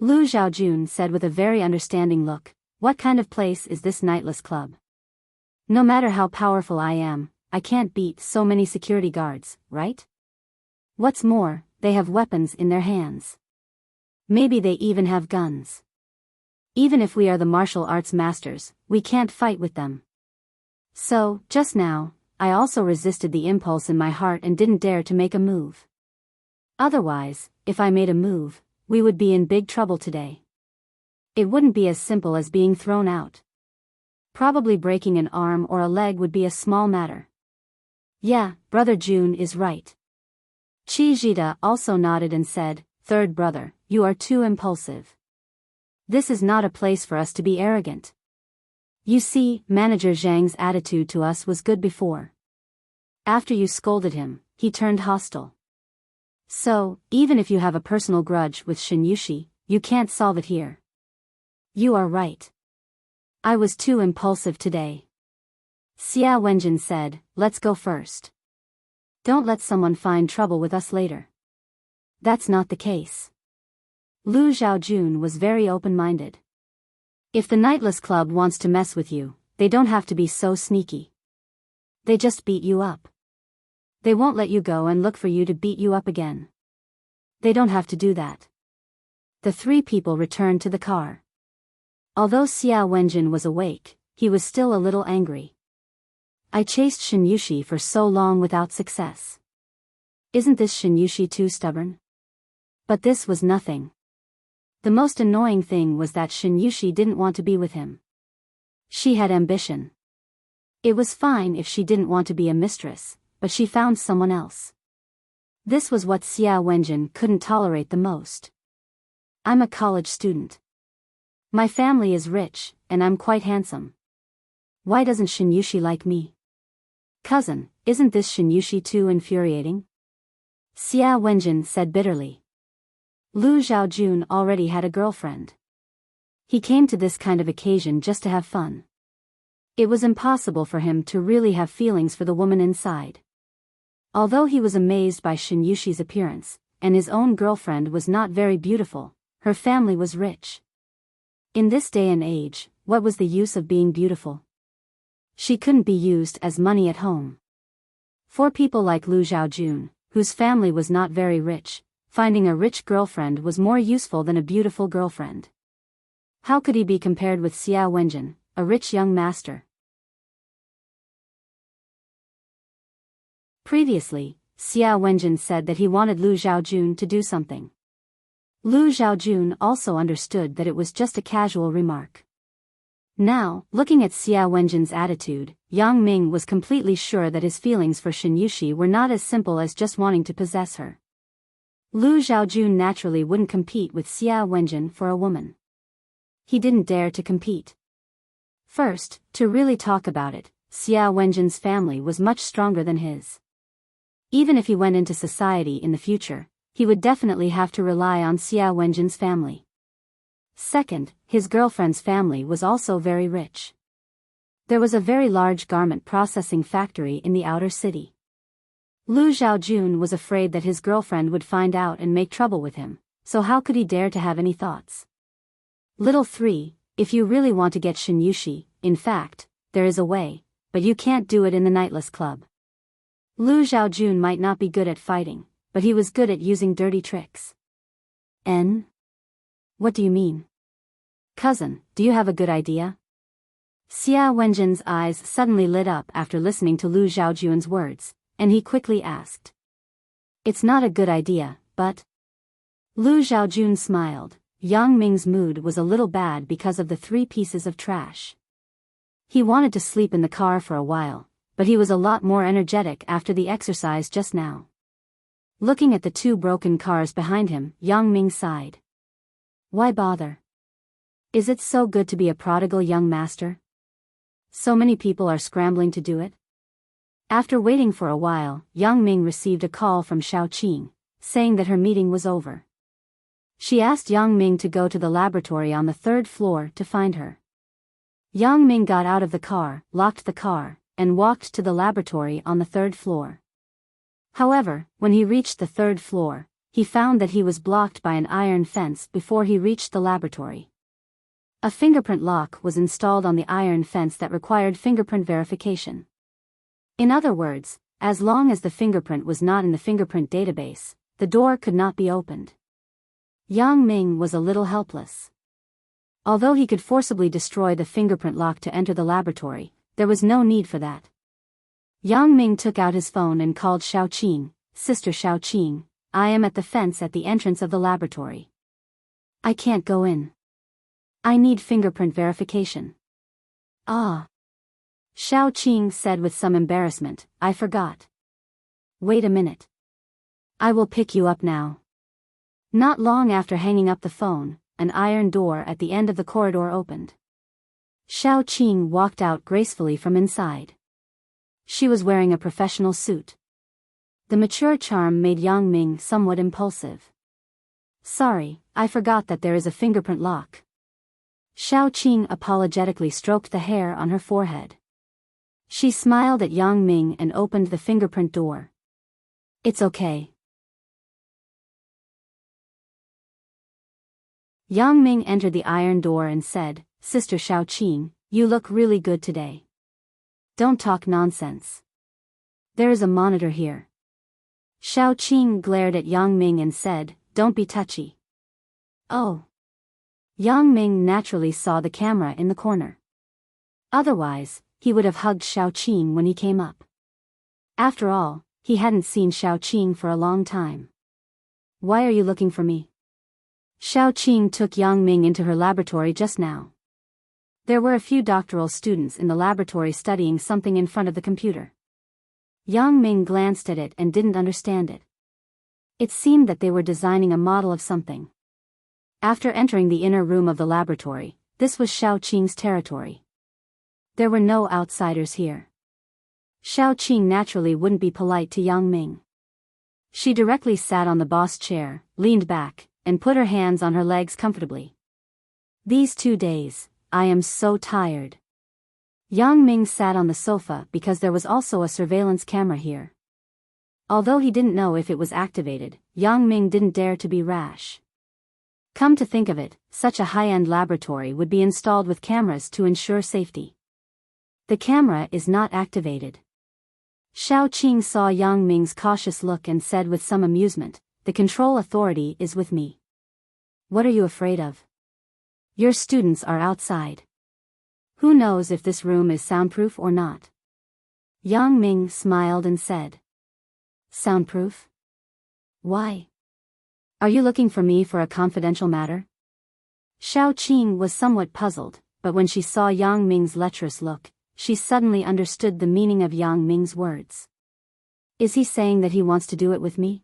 Lu Zhaojun said with a very understanding look, "What kind of place is this Nightless Club? No matter how powerful I am, I can't beat so many security guards, right? What's more, they have weapons in their hands. Maybe they even have guns. Even if we are the martial arts masters, we can't fight with them. So, just now, I also resisted the impulse in my heart and didn't dare to make a move. Otherwise, if I made a move, we would be in big trouble today. It wouldn't be as simple as being thrown out. Probably breaking an arm or a leg would be a small matter." "Yeah, Brother Jun is right." Qi Jida also nodded and said, "Third brother, you are too impulsive. This is not a place for us to be arrogant. You see, Manager Zhang's attitude to us was good before. After you scolded him, he turned hostile. So, even if you have a personal grudge with Shin Yushi, you can't solve it here. You are right. I was too impulsive today. Xia Wenjin said, let's go first. Don't let someone find trouble with us later. That's not the case. Lu Xiaojun was very open-minded. If the Nightless Club wants to mess with you, they don't have to be so sneaky. They just beat you up. They won't let you go and look for you to beat you up again. They don't have to do that. The three people returned to the car. Although Xia Wenjin was awake, he was still a little angry. I chased Shin Yushi for so long without success. Isn't this Shin Yushi too stubborn? But this was nothing. The most annoying thing was that Shin Yushi didn't want to be with him. She had ambition. It was fine if she didn't want to be a mistress, but she found someone else. This was what Xia Wenjin couldn't tolerate the most. I'm a college student. My family is rich, and I'm quite handsome. Why doesn't Shin Yushi like me? Cousin, isn't this Shin Yushi too infuriating? Xia Wenjin said bitterly. Lu Xiaojun already had a girlfriend. He came to this kind of occasion just to have fun. It was impossible for him to really have feelings for the woman inside. Although he was amazed by Shin Yushi's appearance, and his own girlfriend was not very beautiful, her family was rich. In this day and age, what was the use of being beautiful? She couldn't be used as money at home. For people like Lu Xiaojun, whose family was not very rich, finding a rich girlfriend was more useful than a beautiful girlfriend. How could he be compared with Xia Wenjin, a rich young master? Previously, Xia Wenjin said that he wanted Lu Xiaojun to do something. Lu Xiaojun also understood that it was just a casual remark. Now, looking at Xia Wenjin's attitude, Yang Ming was completely sure that his feelings for Shin Yushi were not as simple as just wanting to possess her. Lu Xiaojun naturally wouldn't compete with Xia Wenjin for a woman. He didn't dare to compete. First, to really talk about it, Xia Wenjin's family was much stronger than his. Even if he went into society in the future, he would definitely have to rely on Xia Wenjin's family. Second, his girlfriend's family was also very rich. There was a very large garment processing factory in the outer city. Lu Xiaojun was afraid that his girlfriend would find out and make trouble with him, so how could he dare to have any thoughts? Little 3, if you really want to get Shin Yushi, in fact, there is a way, but you can't do it in the Nightless Club. Lu Xiaojun might not be good at fighting, but he was good at using dirty tricks. What do you mean? Cousin, do you have a good idea? Xia Wenjin's eyes suddenly lit up after listening to Lu Xiaojun's words, and he quickly asked. It's not a good idea, but... Lu Xiaojun smiled. Yang Ming's mood was a little bad because of the 3 pieces of trash. He wanted to sleep in the car for a while, but he was a lot more energetic after the exercise just now. Looking at the 2 broken cars behind him, Yang Ming sighed. Why bother? Is it so good to be a prodigal young master? So many people are scrambling to do it. After waiting for a while, Yang Ming received a call from Xiaoqing, saying that her meeting was over. She asked Yang Ming to go to the laboratory on the 3rd floor to find her. Yang Ming got out of the car, locked the car, and walked to the laboratory on the 3rd floor. However, when he reached the 3rd floor, he found that he was blocked by an iron fence before he reached the laboratory. A fingerprint lock was installed on the iron fence that required fingerprint verification. In other words, as long as the fingerprint was not in the fingerprint database, the door could not be opened. Yang Ming was a little helpless. Although he could forcibly destroy the fingerprint lock to enter the laboratory, there was no need for that. Yang Ming took out his phone and called Xiaoqing. Sister Xiaoqing, I am at the fence at the entrance of the laboratory. I can't go in. I need fingerprint verification. Ah. Xiaoqing said with some embarrassment, I forgot. Wait a minute. I will pick you up now. Not long after hanging up the phone, an iron door at the end of the corridor opened. Xiao Qing walked out gracefully from inside. She was wearing a professional suit. The mature charm made Yang Ming somewhat impulsive. Sorry, I forgot that there is a fingerprint lock. Xiao Qing apologetically stroked the hair on her forehead. She smiled at Yang Ming and opened the fingerprint door. It's okay. Yang Ming entered the iron door and said, Sister Xiao Qing, you look really good today. Don't talk nonsense. There is a monitor here. Xiao Qing glared at Yang Ming and said, don't be touchy. Oh. Yang Ming naturally saw the camera in the corner. Otherwise, he would have hugged Xiao Qing when he came up. After all, he hadn't seen Xiao Qing for a long time. Why are you looking for me? Xiao Qing took Yang Ming into her laboratory just now. There were a few doctoral students in the laboratory studying something in front of the computer. Yang Ming glanced at it and didn't understand it. It seemed that they were designing a model of something. After entering the inner room of the laboratory, this was Xiao Qing's territory. There were no outsiders here. Xiao Qing naturally wouldn't be polite to Yang Ming. She directly sat on the boss chair, leaned back, and put her hands on her legs comfortably. These 2 days, I am so tired. Yang Ming sat on the sofa because there was also a surveillance camera here. Although he didn't know if it was activated, Yang Ming didn't dare to be rash. Come to think of it, such a high-end laboratory would be installed with cameras to ensure safety. The camera is not activated. Xiao Qing saw Yang Ming's cautious look and said with some amusement, the control authority is with me. What are you afraid of? Your students are outside. Who knows if this room is soundproof or not? Yang Ming smiled and said. Soundproof? Why? Are you looking for me for a confidential matter? Xiao Qing was somewhat puzzled, but when she saw Yang Ming's lecherous look, she suddenly understood the meaning of Yang Ming's words. Is he saying that he wants to do it with me?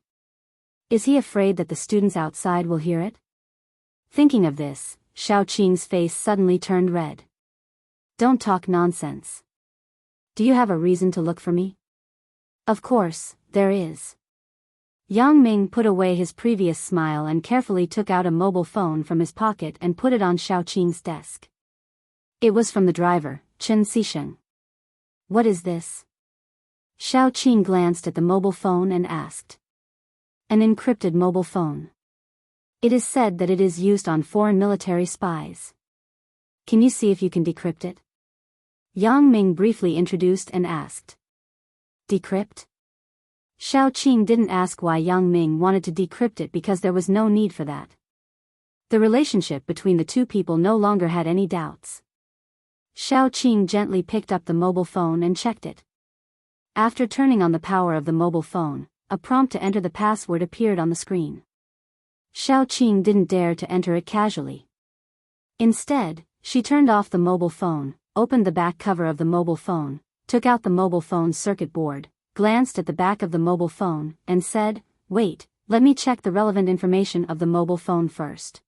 Is he afraid that the students outside will hear it? Thinking of this, Xiao Qing's face suddenly turned red. Don't talk nonsense. Do you have a reason to look for me? Of course, there is. Yang Ming put away his previous smile and carefully took out a mobile phone from his pocket and put it on Xiao Qing's desk. It was from the driver, Chen Xisheng. What is this? Xiao Qing glanced at the mobile phone and asked. An encrypted mobile phone. It is said that it is used on foreign military spies. Can you see if you can decrypt it? Yang Ming briefly introduced and asked. Decrypt? Xiao Qing didn't ask why Yang Ming wanted to decrypt it because there was no need for that. The relationship between the two people no longer had any doubts. Xiao Qing gently picked up the mobile phone and checked it. After turning on the power of the mobile phone, a prompt to enter the password appeared on the screen. Xiao Qing didn't dare to enter it casually. Instead, she turned off the mobile phone, opened the back cover of the mobile phone, took out the mobile phone's circuit board, glanced at the back of the mobile phone, and said, wait, let me check the relevant information of the mobile phone first.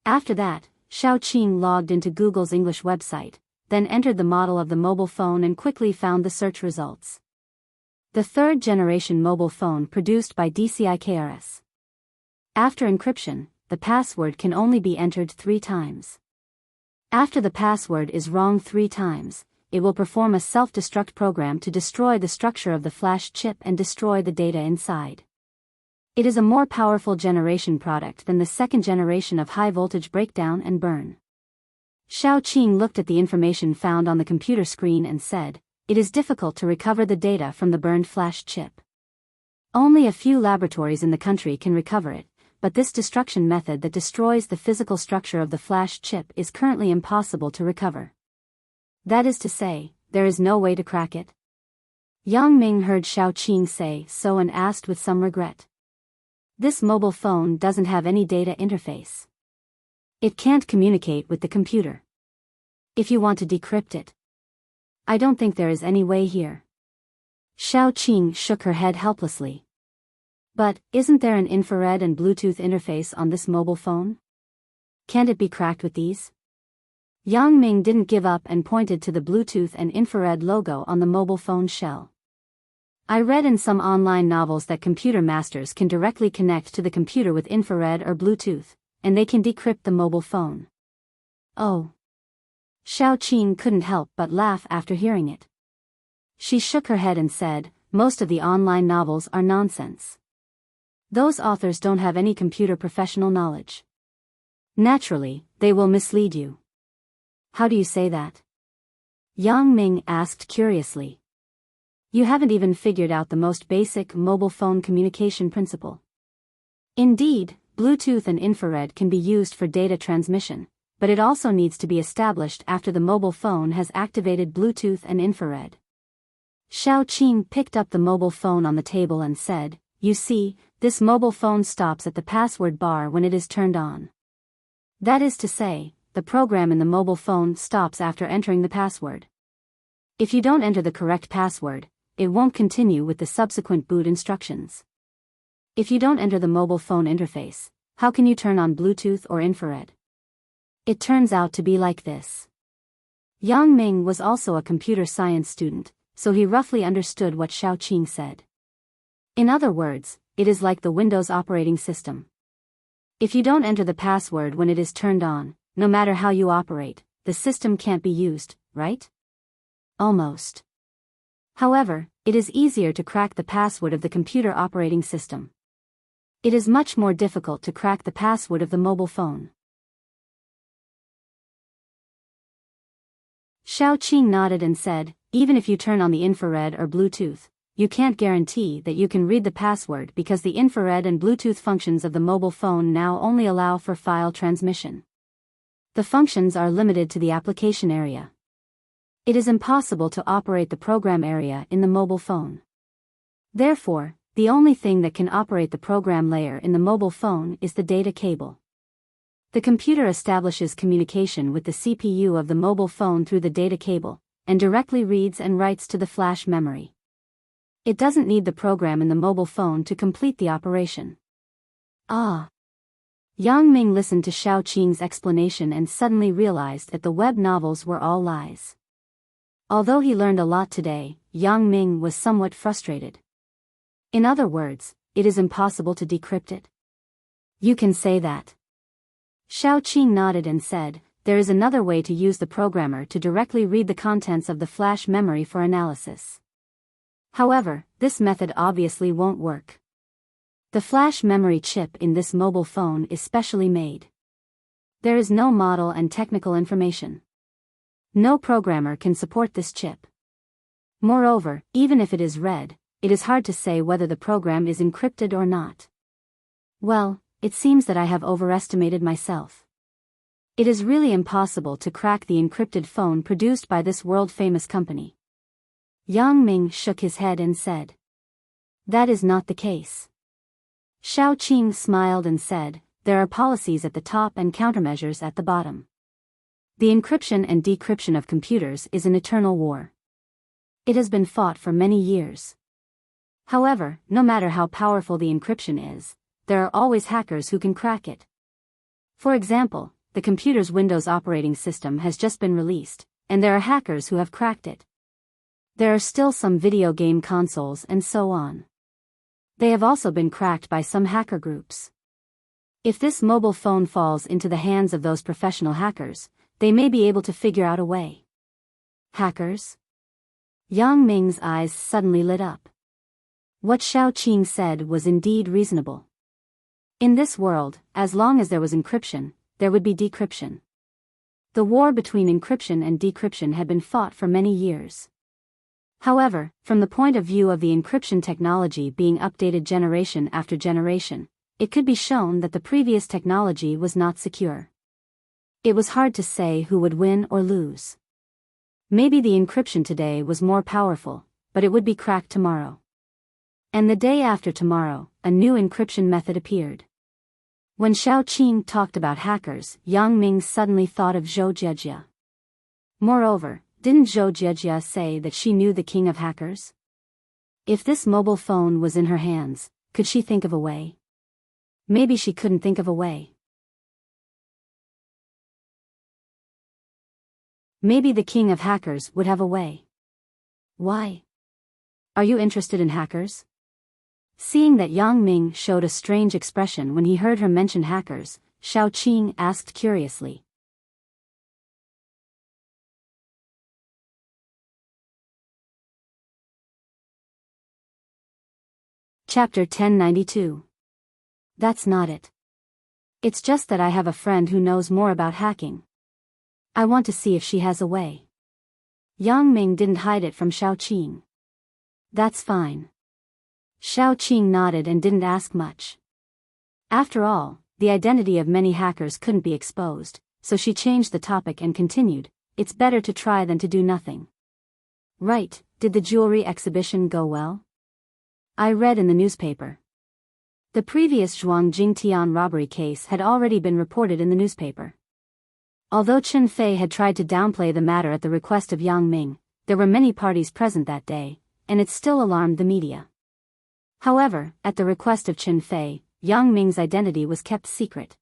After that, Xiao Qing logged into Google's English website, then entered the model of the mobile phone and quickly found the search results. The third-generation mobile phone produced by DCIKRS. After encryption, the password can only be entered 3 times. After the password is wrong 3 times, it will perform a self-destruct program to destroy the structure of the flash chip and destroy the data inside. It is a more powerful generation product than the second generation of high-voltage breakdown and burn. Xiao Qing looked at the information found on the computer screen and said, it is difficult to recover the data from the burned flash chip. Only a few laboratories in the country can recover it, but this destruction method that destroys the physical structure of the flash chip is currently impossible to recover. That is to say, there is no way to crack it. Yang Ming heard Xiao Qing say so and asked with some regret. This mobile phone doesn't have any data interface. It can't communicate with the computer. If you want to decrypt it, I don't think there is any way here. Xiao Qing shook her head helplessly. But, isn't there an infrared and Bluetooth interface on this mobile phone? can't it be cracked with these? Yang Ming didn't give up and pointed to the Bluetooth and infrared logo on the mobile phone shell. I read in some online novels that computer masters can directly connect to the computer with infrared or Bluetooth, and they can decrypt the mobile phone. Oh. Xiao Qing couldn't help but laugh after hearing it. She shook her head and said, most of the online novels are nonsense. Those authors don't have any computer professional knowledge. Naturally, they will mislead you. How do you say that? Yang Ming asked curiously. You haven't even figured out the most basic mobile phone communication principle. Indeed, Bluetooth and infrared can be used for data transmission, but it also needs to be established after the mobile phone has activated Bluetooth and infrared. Xiao Qing picked up the mobile phone on the table and said, you see, this mobile phone stops at the password bar when it is turned on. That is to say, the program in the mobile phone stops after entering the password. If you don't enter the correct password, it won't continue with the subsequent boot instructions. If you don't enter the mobile phone interface, how can you turn on Bluetooth or infrared? It turns out to be like this. Yang Ming was also a computer science student, so he roughly understood what Xiao Qing said. In other words, it is like the Windows operating system. If you don't enter the password when it is turned on, no matter how you operate, the system can't be used, right? Almost. However, it is easier to crack the password of the computer operating system. It is much more difficult to crack the password of the mobile phone. Xiao Qing nodded and said, even if you turn on the infrared or Bluetooth, you can't guarantee that you can read the password because the infrared and Bluetooth functions of the mobile phone now only allow for file transmission. The functions are limited to the application area. It is impossible to operate the program area in the mobile phone. Therefore, the only thing that can operate the program layer in the mobile phone is the data cable. The computer establishes communication with the CPU of the mobile phone through the data cable, and directly reads and writes to the flash memory. It doesn't need the program in the mobile phone to complete the operation. Ah! Yang Ming listened to Xiao Qing's explanation and suddenly realized that the web novels were all lies. Although he learned a lot today, Yang Ming was somewhat frustrated. In other words, it is impossible to decrypt it. You can say that. Xiao Qing nodded and said, there is another way to use the programmer to directly read the contents of the flash memory for analysis. However, this method obviously won't work. The flash memory chip in this mobile phone is specially made. There is no model and technical information. No programmer can support this chip. Moreover, even if it is read, it is hard to say whether the program is encrypted or not. Well, it seems that I have overestimated myself. It is really impossible to crack the encrypted phone produced by this world-famous company. Yang Ming shook his head and said, that is not the case. Xiao Qing smiled and said, there are policies at the top and countermeasures at the bottom. The encryption and decryption of computers is an eternal war. It has been fought for many years. However, no matter how powerful the encryption is, there are always hackers who can crack it. For example, the computer's Windows operating system has just been released, and there are hackers who have cracked it. There are still some video game consoles and so on. They have also been cracked by some hacker groups. If this mobile phone falls into the hands of those professional hackers, they may be able to figure out a way. Hackers? Yang Ming's eyes suddenly lit up. What Xiao Qing said was indeed reasonable. In this world, as long as there was encryption, there would be decryption. The war between encryption and decryption had been fought for many years. However, from the point of view of the encryption technology being updated generation after generation, it could be shown that the previous technology was not secure. It was hard to say who would win or lose. Maybe the encryption today was more powerful, but it would be cracked tomorrow. And the day after tomorrow, a new encryption method appeared. When Xiao Qing talked about hackers, Yang Ming suddenly thought of Zhou Jiejia. Moreover, didn't Zhou Jiejia say that she knew the king of hackers? If this mobile phone was in her hands, could she think of a way? Maybe she couldn't think of a way. Maybe the king of hackers would have a way. Why? Are you interested in hackers? Seeing that Yang Ming showed a strange expression when he heard her mention hackers, Xiaoqing asked curiously. Chapter 1092. That's not it. It's just that I have a friend who knows more about hacking. I want to see if she has a way. Yang Ming didn't hide it from Xiaoqing. That's fine. Xiaoqing nodded and didn't ask much. After all, the identity of many hackers couldn't be exposed, so she changed the topic and continued, it's better to try than to do nothing. Right, did the jewelry exhibition go well? I read in the newspaper. The previous Zhuang Jingtian robbery case had already been reported in the newspaper. Although Chen Fei had tried to downplay the matter at the request of Yang Ming, there were many parties present that day, and it still alarmed the media. However, at the request of Chen Fei, Yang Ming's identity was kept secret.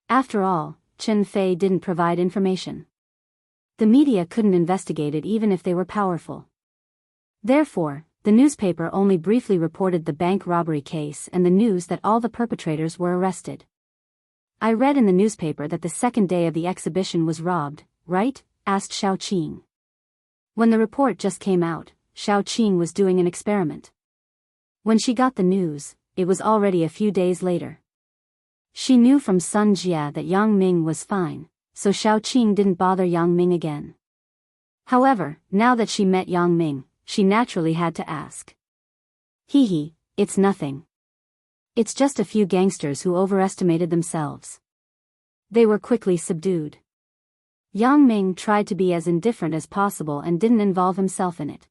After all, Chen Fei didn't provide information. The media couldn't investigate it even if they were powerful. Therefore, the newspaper only briefly reported the bank robbery case and the news that all the perpetrators were arrested. I read in the newspaper that the second day of the exhibition was robbed, right? Asked Xiaoqing. When the report just came out, Xiaoqing was doing an experiment. When she got the news, it was already a few days later. She knew from Sun Jia that Yang Ming was fine, so Xiaoqing didn't bother Yang Ming again. However, now that she met Yang Ming, she naturally had to ask. Hee, it's nothing. It's just a few gangsters who overestimated themselves. They were quickly subdued. Yang Ming tried to be as indifferent as possible and didn't involve himself in it.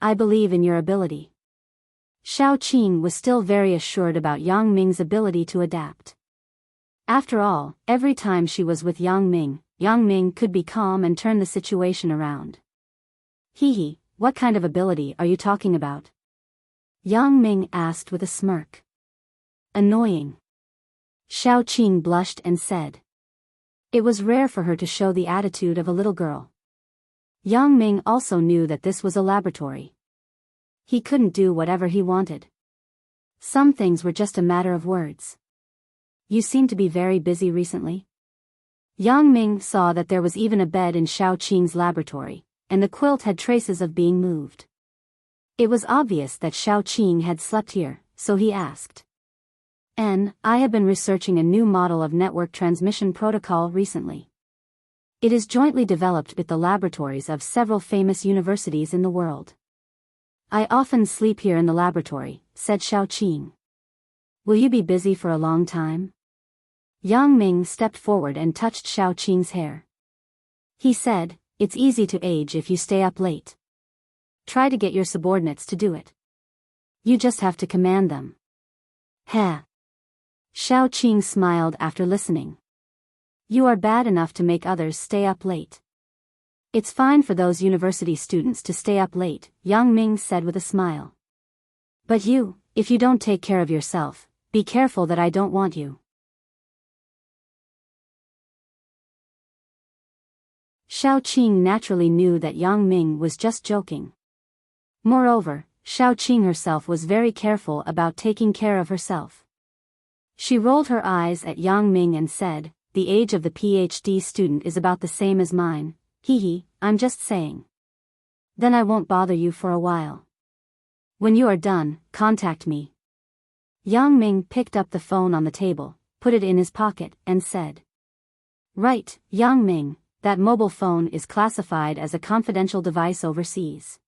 I believe in your ability. Xiaoqing was still very assured about Yang Ming's ability to adapt. After all, every time she was with Yang Ming could be calm and turn the situation around. Hee, what kind of ability are you talking about? Yang Ming asked with a smirk. Annoying. Xiaoqing blushed and said. It was rare for her to show the attitude of a little girl. Yang Ming also knew that this was a laboratory. He couldn't do whatever he wanted. Some things were just a matter of words. You seem to be very busy recently. Yang Ming saw that there was even a bed in Xiaoqing's laboratory, and the quilt had traces of being moved. It was obvious that Xiaoqing had slept here, so he asked. I have been researching a new model of network transmission protocol recently. It is jointly developed with the laboratories of several famous universities in the world. I often sleep here in the laboratory, said Xiaoqing. Will you be busy for a long time? Yang Ming stepped forward and touched Xiaoqing's hair. He said, it's easy to age if you stay up late. Try to get your subordinates to do it. You just have to command them. Heh. Xiaoqing smiled after listening. You are bad enough to make others stay up late. It's fine for those university students to stay up late, Yang Ming said with a smile. But you, if you don't take care of yourself, be careful that I don't want you. Xiaoqing naturally knew that Yang Ming was just joking. Moreover, Xiaoqing herself was very careful about taking care of herself. She rolled her eyes at Yang Ming and said, the age of the PhD student is about the same as mine, I'm just saying. Then I won't bother you for a while. When you are done, contact me. Yang Ming picked up the phone on the table, put it in his pocket, and said. Right, Yang Ming. That mobile phone is classified as a confidential device overseas.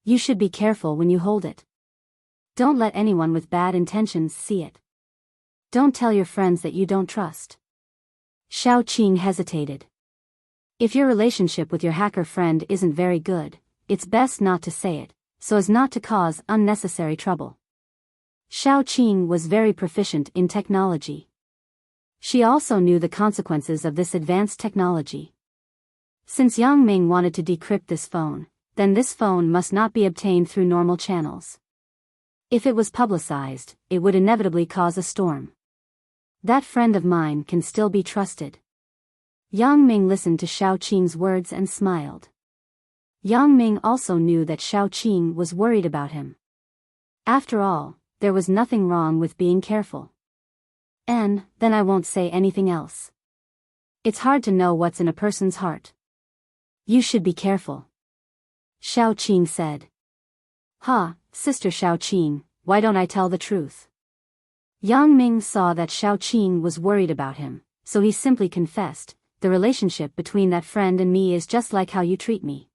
You should be careful when you hold it. Don't let anyone with bad intentions see it. Don't tell your friends that you don't trust. Xiaoqing hesitated. If your relationship with your hacker friend isn't very good, it's best not to say it, so as not to cause unnecessary trouble. Xiaoqing was very proficient in technology. She also knew the consequences of this advanced technology. Since Yang Ming wanted to decrypt this phone, then this phone must not be obtained through normal channels. If it was publicized, it would inevitably cause a storm. That friend of mine can still be trusted. Yang Ming listened to Xiao Qing's words and smiled. Yang Ming also knew that Xiao Qing was worried about him. After all, there was nothing wrong with being careful. And then I won't say anything else. It's hard to know what's in a person's heart. You should be careful. Xiao Qing said. Ha, Sister Xiao Qing, why don't I tell the truth? Yang Ming saw that Xiao Qing was worried about him, so he simply confessed, the relationship between that friend and me is just like how you treat me.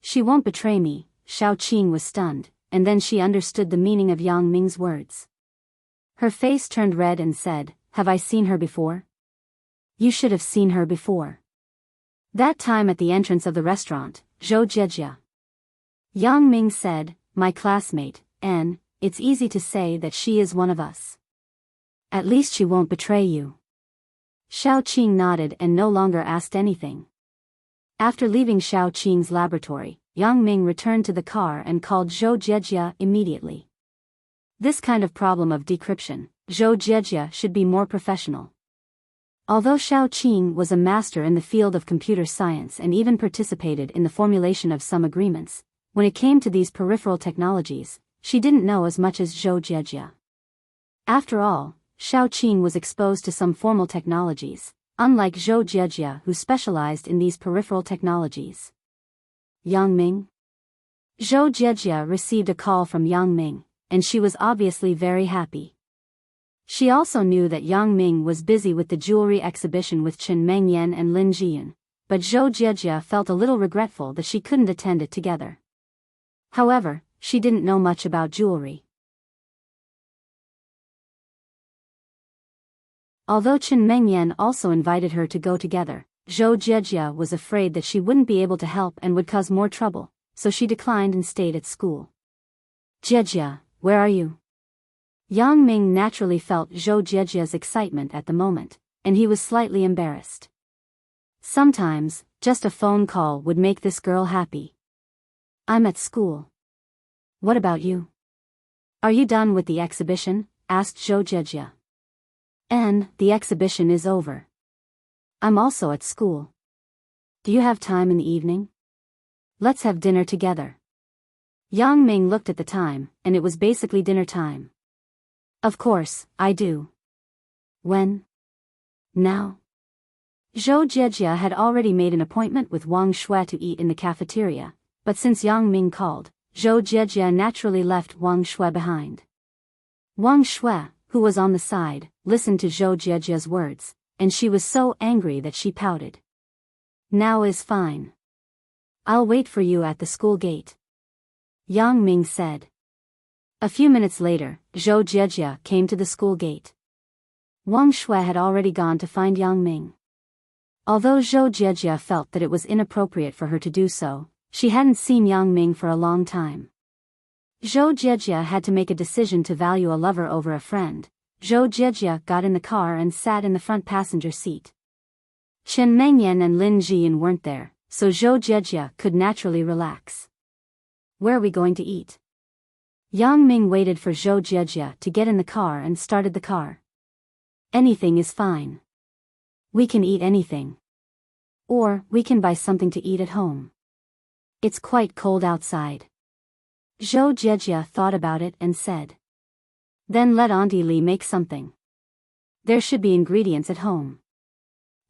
She won't betray me. Xiao Qing was stunned, and then she understood the meaning of Yang Ming's words. Her face turned red and said, have I seen her before? You should have seen her before. That time at the entrance of the restaurant, Zhou Jiejia. Yang Ming said, my classmate, and it's easy to say that she is one of us. At least she won't betray you. Xiao Qing nodded and no longer asked anything. After leaving Xiao Qing's laboratory, Yang Ming returned to the car and called Zhou Jiejia immediately. This kind of problem of decryption, Zhou Jiejia should be more professional. Although Xiao Qing was a master in the field of computer science and even participated in the formulation of some agreements, when it came to these peripheral technologies, she didn't know as much as Zhou Jiejia. After all, Xiao Qing was exposed to some formal technologies, unlike Zhou Jiejia who specialized in these peripheral technologies. Yang Ming? Zhou Jiejia received a call from Yang Ming, and she was obviously very happy. She also knew that Yang Ming was busy with the jewelry exhibition with Chen Mengyan and Lin Jiyun, but Zhou Jiejia felt a little regretful that she couldn't attend it together. However, she didn't know much about jewelry. Although Chen Mengyan also invited her to go together, Zhou Jiejia was afraid that she wouldn't be able to help and would cause more trouble, so she declined and stayed at school. Jiejia, where are you? Yang Ming naturally felt Zhou Jiejia's excitement at the moment, and he was slightly embarrassed. Sometimes, just a phone call would make this girl happy. I'm at school. What about you? Are you done with the exhibition? Asked Zhou Jiejia. And the exhibition is over. I'm also at school. Do you have time in the evening? Let's have dinner together. Yang Ming looked at the time, and it was basically dinner time. Of course, I do. When? Now? Zhou Jiejia had already made an appointment with Wang Shui to eat in the cafeteria, but since Yang Ming called, Zhou Jiejia naturally left Wang Shui behind. Wang Shui, who was on the side, listened to Zhou Jiejia's words, and she was so angry that she pouted. Now is fine. I'll wait for you at the school gate. Yang Ming said. A few minutes later, Zhou Jiejia came to the school gate. Wang Shui had already gone to find Yang Ming. Although Zhou Jiejia felt that it was inappropriate for her to do so, she hadn't seen Yang Ming for a long time. Zhou Jiejia had to make a decision to value a lover over a friend. Zhou Jiejia got in the car and sat in the front passenger seat. Chen Mengyan and Lin Jiyun weren't there, so Zhou Jiejia could naturally relax. Where are we going to eat? Yang Ming waited for Zhou Jiejia to get in the car and started the car. Anything is fine. We can eat anything. Or, we can buy something to eat at home. It's quite cold outside. Zhou Jiejia thought about it and said. Then let Auntie Li make something. There should be ingredients at home.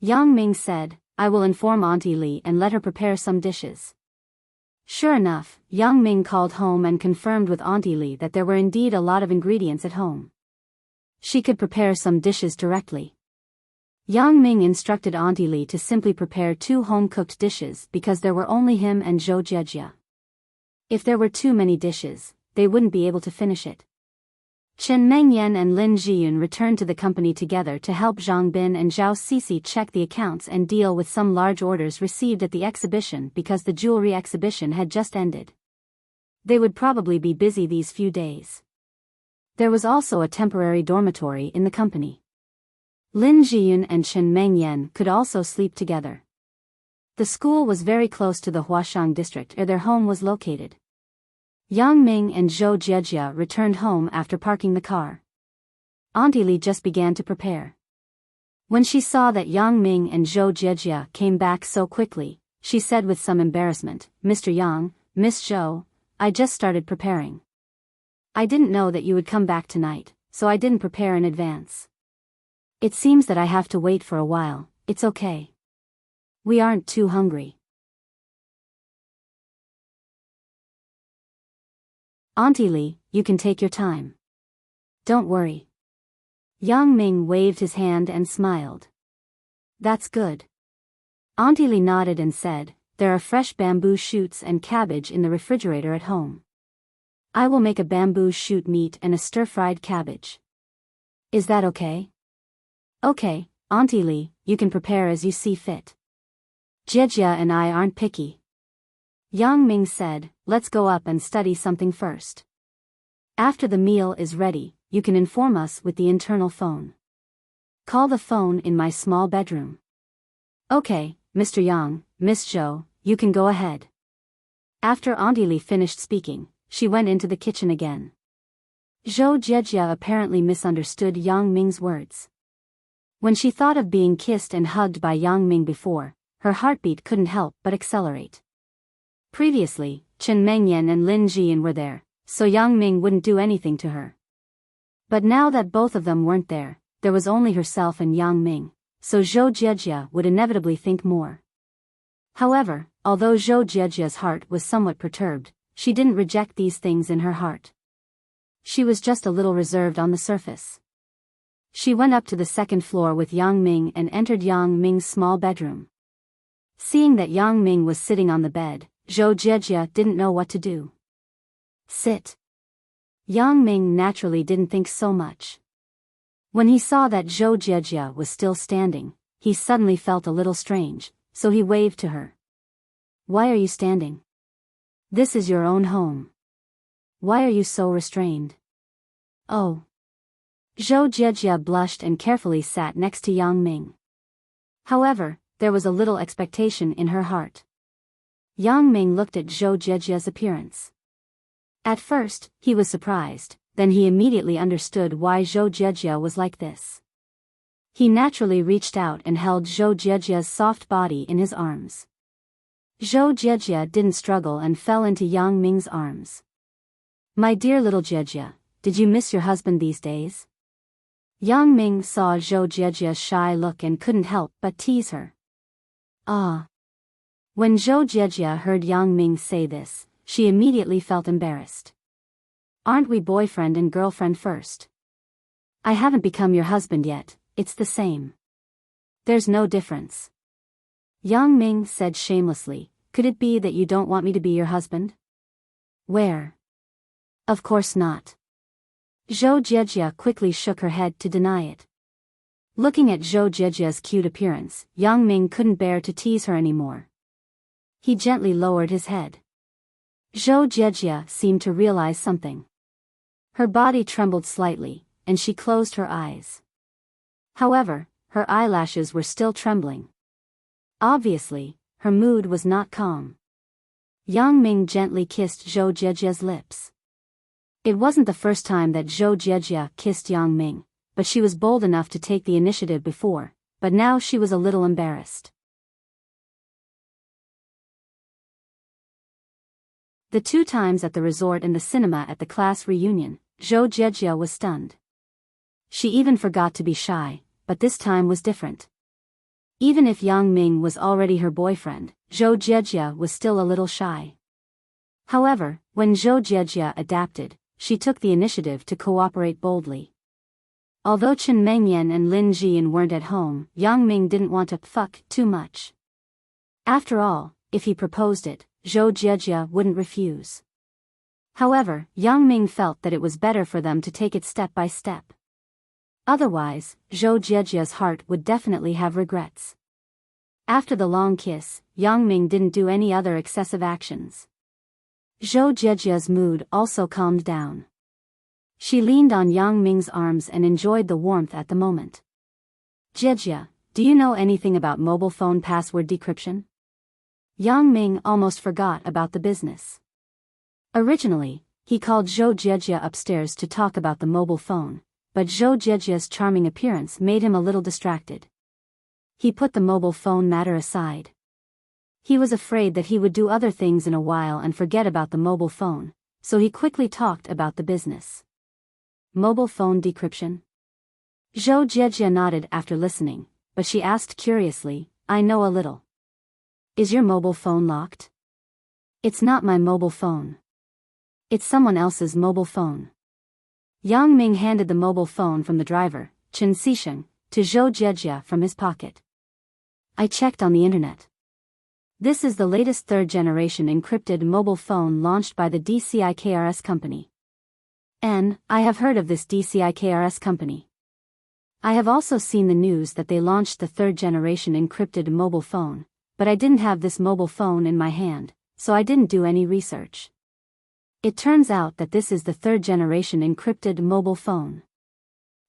Yang Ming said, I will inform Auntie Li and let her prepare some dishes. Sure enough, Yang Ming called home and confirmed with Auntie Li that there were indeed a lot of ingredients at home. She could prepare some dishes directly. Yang Ming instructed Auntie Li to simply prepare 2 home-cooked dishes because there were only him and Zhou Jiejia. If there were too many dishes, they wouldn't be able to finish it. Chen Mengyan and Lin Jiyun returned to the company together to help Zhang Bin and Zhao Sisi check the accounts and deal with some large orders received at the exhibition because the jewelry exhibition had just ended. They would probably be busy these few days. There was also a temporary dormitory in the company. Lin Jiyun and Chen Mengyan could also sleep together. The school was very close to the Huashang district where their home was located. Yang Ming and Zhou Jiejia returned home after parking the car. Auntie Li just began to prepare. When she saw that Yang Ming and Zhou Jiejia came back so quickly, she said with some embarrassment, "Mr. Yang, Miss Zhou, I just started preparing. I didn't know that you would come back tonight, so I didn't prepare in advance. It seems that I have to wait for a while. It's okay. We aren't too hungry." "Auntie Li, you can take your time. Don't worry." Yang Ming waved his hand and smiled. "That's good." Auntie Li nodded and said, "There are fresh bamboo shoots and cabbage in the refrigerator at home. I will make a bamboo shoot meat and a stir-fried cabbage. Is that okay?" "Okay, Auntie Li, you can prepare as you see fit. Jiejia and I aren't picky." Yang Ming said, "Let's go up and study something first. After the meal is ready, you can inform us with the internal phone. Call the phone in my small bedroom." "Okay, Mr. Yang, Miss Zhou, you can go ahead." After Auntie Li finished speaking, she went into the kitchen again. Zhou Jiejia apparently misunderstood Yang Ming's words. When she thought of being kissed and hugged by Yang Ming before, her heartbeat couldn't help but accelerate. Previously, Chen Mengyan and Lin Jian were there, so Yang Ming wouldn't do anything to her. But now that both of them weren't there was only herself and Yang Ming, so Zhou Jiejia would inevitably think more. However, although Zhou Jiejia's heart was somewhat perturbed, she didn't reject these things in her heart. She was just a little reserved on the surface. She went up to the second floor with Yang Ming and entered Yang Ming's small bedroom. Seeing that Yang Ming was sitting on the bed, Zhou Jiejia didn't know what to do. "Sit." Yang Ming naturally didn't think so much. When he saw that Zhou Jiejia was still standing, he suddenly felt a little strange, so he waved to her. "Why are you standing? This is your own home. Why are you so restrained?" "Oh." Zhou Jiejia blushed and carefully sat next to Yang Ming. However, there was a little expectation in her heart. Yang Ming looked at Zhou Jiejia's appearance. At first, he was surprised, then he immediately understood why Zhou Jiejia was like this. He naturally reached out and held Zhou Jiejia's soft body in his arms. Zhou Jiejia didn't struggle and fell into Yang Ming's arms. "My dear little Jiejia, did you miss your husband these days?" Yang Ming saw Zhou Jiejia's shy look and couldn't help but tease her. "Ah." When Zhou Jiejia heard Yang Ming say this, she immediately felt embarrassed. "Aren't we boyfriend and girlfriend first? I haven't become your husband yet, it's the same. There's no difference." Yang Ming said shamelessly, "Could it be that you don't want me to be your husband?" "Where? Of course not." Zhou Jiejia quickly shook her head to deny it. Looking at Zhou Jiejia's cute appearance, Yang Ming couldn't bear to tease her anymore. He gently lowered his head. Zhou Jiejia seemed to realize something. Her body trembled slightly, and she closed her eyes. However, her eyelashes were still trembling. Obviously, her mood was not calm. Yang Ming gently kissed Zhou Jiejia's lips. It wasn't the first time that Zhou Jiejia kissed Yang Ming, but she was bold enough to take the initiative before, but now she was a little embarrassed. The 2 times at the resort and the cinema at the class reunion, Zhou Jiejia was stunned. She even forgot to be shy, but this time was different. Even if Yang Ming was already her boyfriend, Zhou Jiejia was still a little shy. However, when Zhou Jiejia adapted, she took the initiative to cooperate boldly. Although Chen Mengyan and Lin Jian weren't at home, Yang Ming didn't want to fuck too much. After all, if he proposed it, Zhou Jiejia wouldn't refuse. However, Yang Ming felt that it was better for them to take it step by step. Otherwise, Zhou Jiejia's heart would definitely have regrets. After the long kiss, Yang Ming didn't do any other excessive actions. Zhou Jiejia's mood also calmed down. She leaned on Yang Ming's arms and enjoyed the warmth at the moment. "Jiejia, do you know anything about mobile phone password decryption?" Yang Ming almost forgot about the business. Originally, he called Zhou Jiejia upstairs to talk about the mobile phone, but Zhou Jiejia's charming appearance made him a little distracted. He put the mobile phone matter aside. He was afraid that he would do other things in a while and forget about the mobile phone, so he quickly talked about the business. Mobile phone decryption? Zhou Jiejia nodded after listening, but she asked curiously, I know a little. Is your mobile phone locked? It's not my mobile phone. It's someone else's mobile phone. Yang Ming handed the mobile phone from the driver, Chen Xisheng, to Zhou Jiejia from his pocket. I checked on the internet. This is the latest third-generation encrypted mobile phone launched by the DCIKRS company. I have heard of this DCIKRS company. I have also seen the news that they launched the third-generation encrypted mobile phone, but I didn't have this mobile phone in my hand, so I didn't do any research. It turns out that this is the third-generation encrypted mobile phone.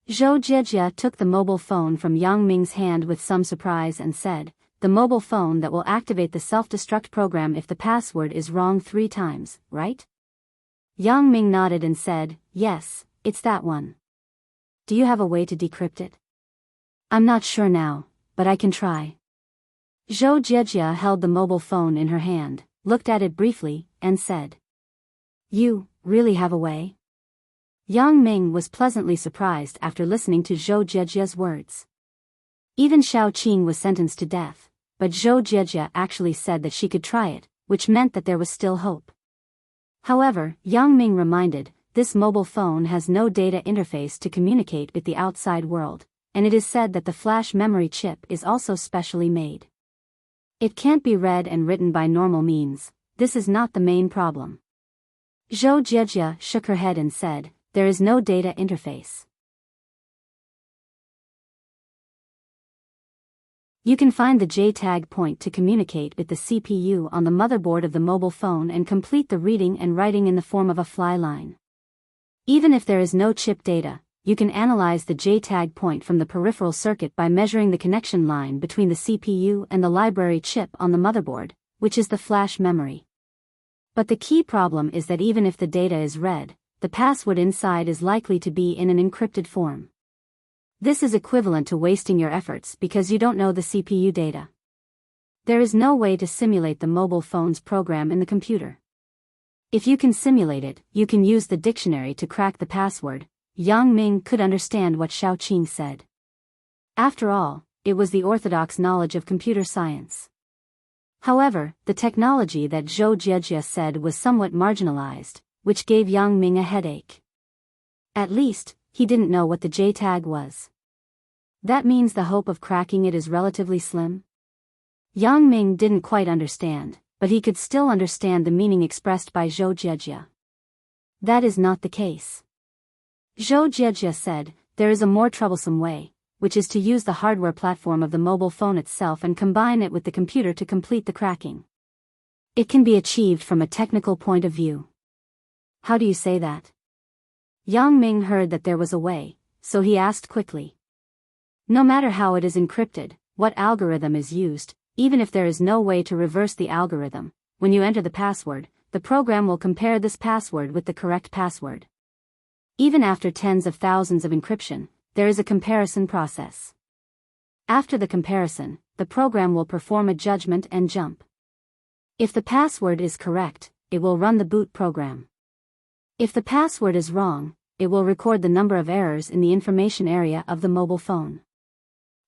Zhou Jiejia took the mobile phone from Yang Ming's hand with some surprise and said, the mobile phone that will activate the self-destruct program if the password is wrong 3 times, right? Yang Ming nodded and said, yes, it's that one. Do you have a way to decrypt it? I'm not sure now, but I can try. Zhou Jiejia held the mobile phone in her hand, looked at it briefly, and said, you really have a way? Yang Ming was pleasantly surprised after listening to Zhou Jiejia's words. Even Xiao Qing was sentenced to death, but Zhou Jiejia actually said that she could try it, which meant that there was still hope. However, Yang Ming reminded, this mobile phone has no data interface to communicate with the outside world, and it is said that the flash memory chip is also specially made. It can't be read and written by normal means. This is not the main problem. Zhou Jiejia shook her head and said, there is no data interface. You can find the JTAG point to communicate with the CPU on the motherboard of the mobile phone and complete the reading and writing in the form of a fly line. Even if there is no chip data, you can analyze the JTAG point from the peripheral circuit by measuring the connection line between the CPU and the library chip on the motherboard, which is the flash memory. But the key problem is that even if the data is read, the password inside is likely to be in an encrypted form. This is equivalent to wasting your efforts because you don't know the CPU data. There is no way to simulate the mobile phone's program in the computer. If you can simulate it, you can use the dictionary to crack the password. Yang Ming could understand what Xiao Qing said. After all, it was the orthodox knowledge of computer science. However, the technology that Zhou Jiejia said was somewhat marginalized, which gave Yang Ming a headache. At least, he didn't know what the JTAG was. That means the hope of cracking it is relatively slim? Yang Ming didn't quite understand, but he could still understand the meaning expressed by Zhou Jiejia. That is not the case. Zhou Jiejia said, there is a more troublesome way, which is to use the hardware platform of the mobile phone itself and combine it with the computer to complete the cracking. It can be achieved from a technical point of view. How do you say that? Yang Ming heard that there was a way, so he asked quickly. No matter how it is encrypted, what algorithm is used, even if there is no way to reverse the algorithm, when you enter the password, the program will compare this password with the correct password. Even after tens of thousands of encryption, there is a comparison process. After the comparison, the program will perform a judgment and jump. If the password is correct, it will run the boot program. If the password is wrong, it will record the number of errors in the information area of the mobile phone.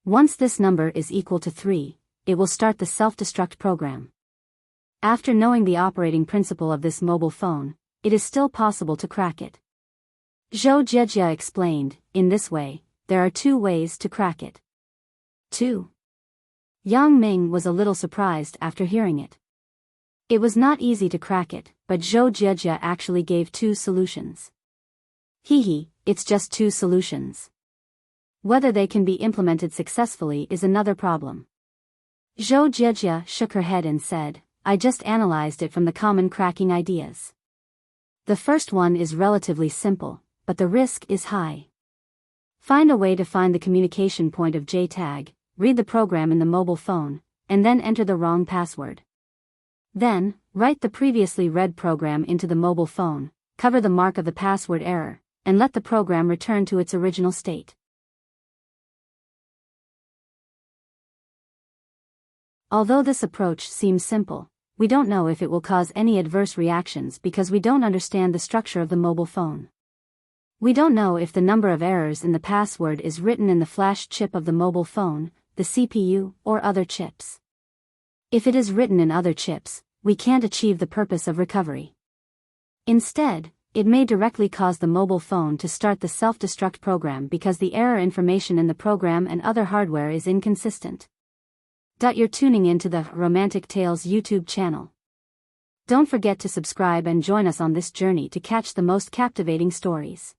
Once this number is equal to 3, it will start the self-destruct program. After knowing the operating principle of this mobile phone, it is still possible to crack it. Zhou Jiejia explained, in this way, there are 2 ways to crack it. 2. Yang Ming was a little surprised after hearing it. It was not easy to crack it, but Zhou Jiejia actually gave 2 solutions. It's just 2 solutions. Whether they can be implemented successfully is another problem. Zhou Jiejia shook her head and said, I just analyzed it from the common cracking ideas. The first one is relatively simple, but the risk is high. Find a way to find the communication point of JTAG, read the program in the mobile phone, and then enter the wrong password. Then, write the previously read program into the mobile phone, cover the mark of the password error, and let the program return to its original state. Although this approach seems simple, we don't know if it will cause any adverse reactions because we don't understand the structure of the mobile phone. We don't know if the number of errors in the password is written in the flash chip of the mobile phone, the CPU, or other chips. If it is written in other chips, we can't achieve the purpose of recovery. Instead, it may directly cause the mobile phone to start the self-destruct program because the error information in the program and other hardware is inconsistent. You're tuning into the Romantic Tales YouTube channel. Don't forget to subscribe and join us on this journey to catch the most captivating stories.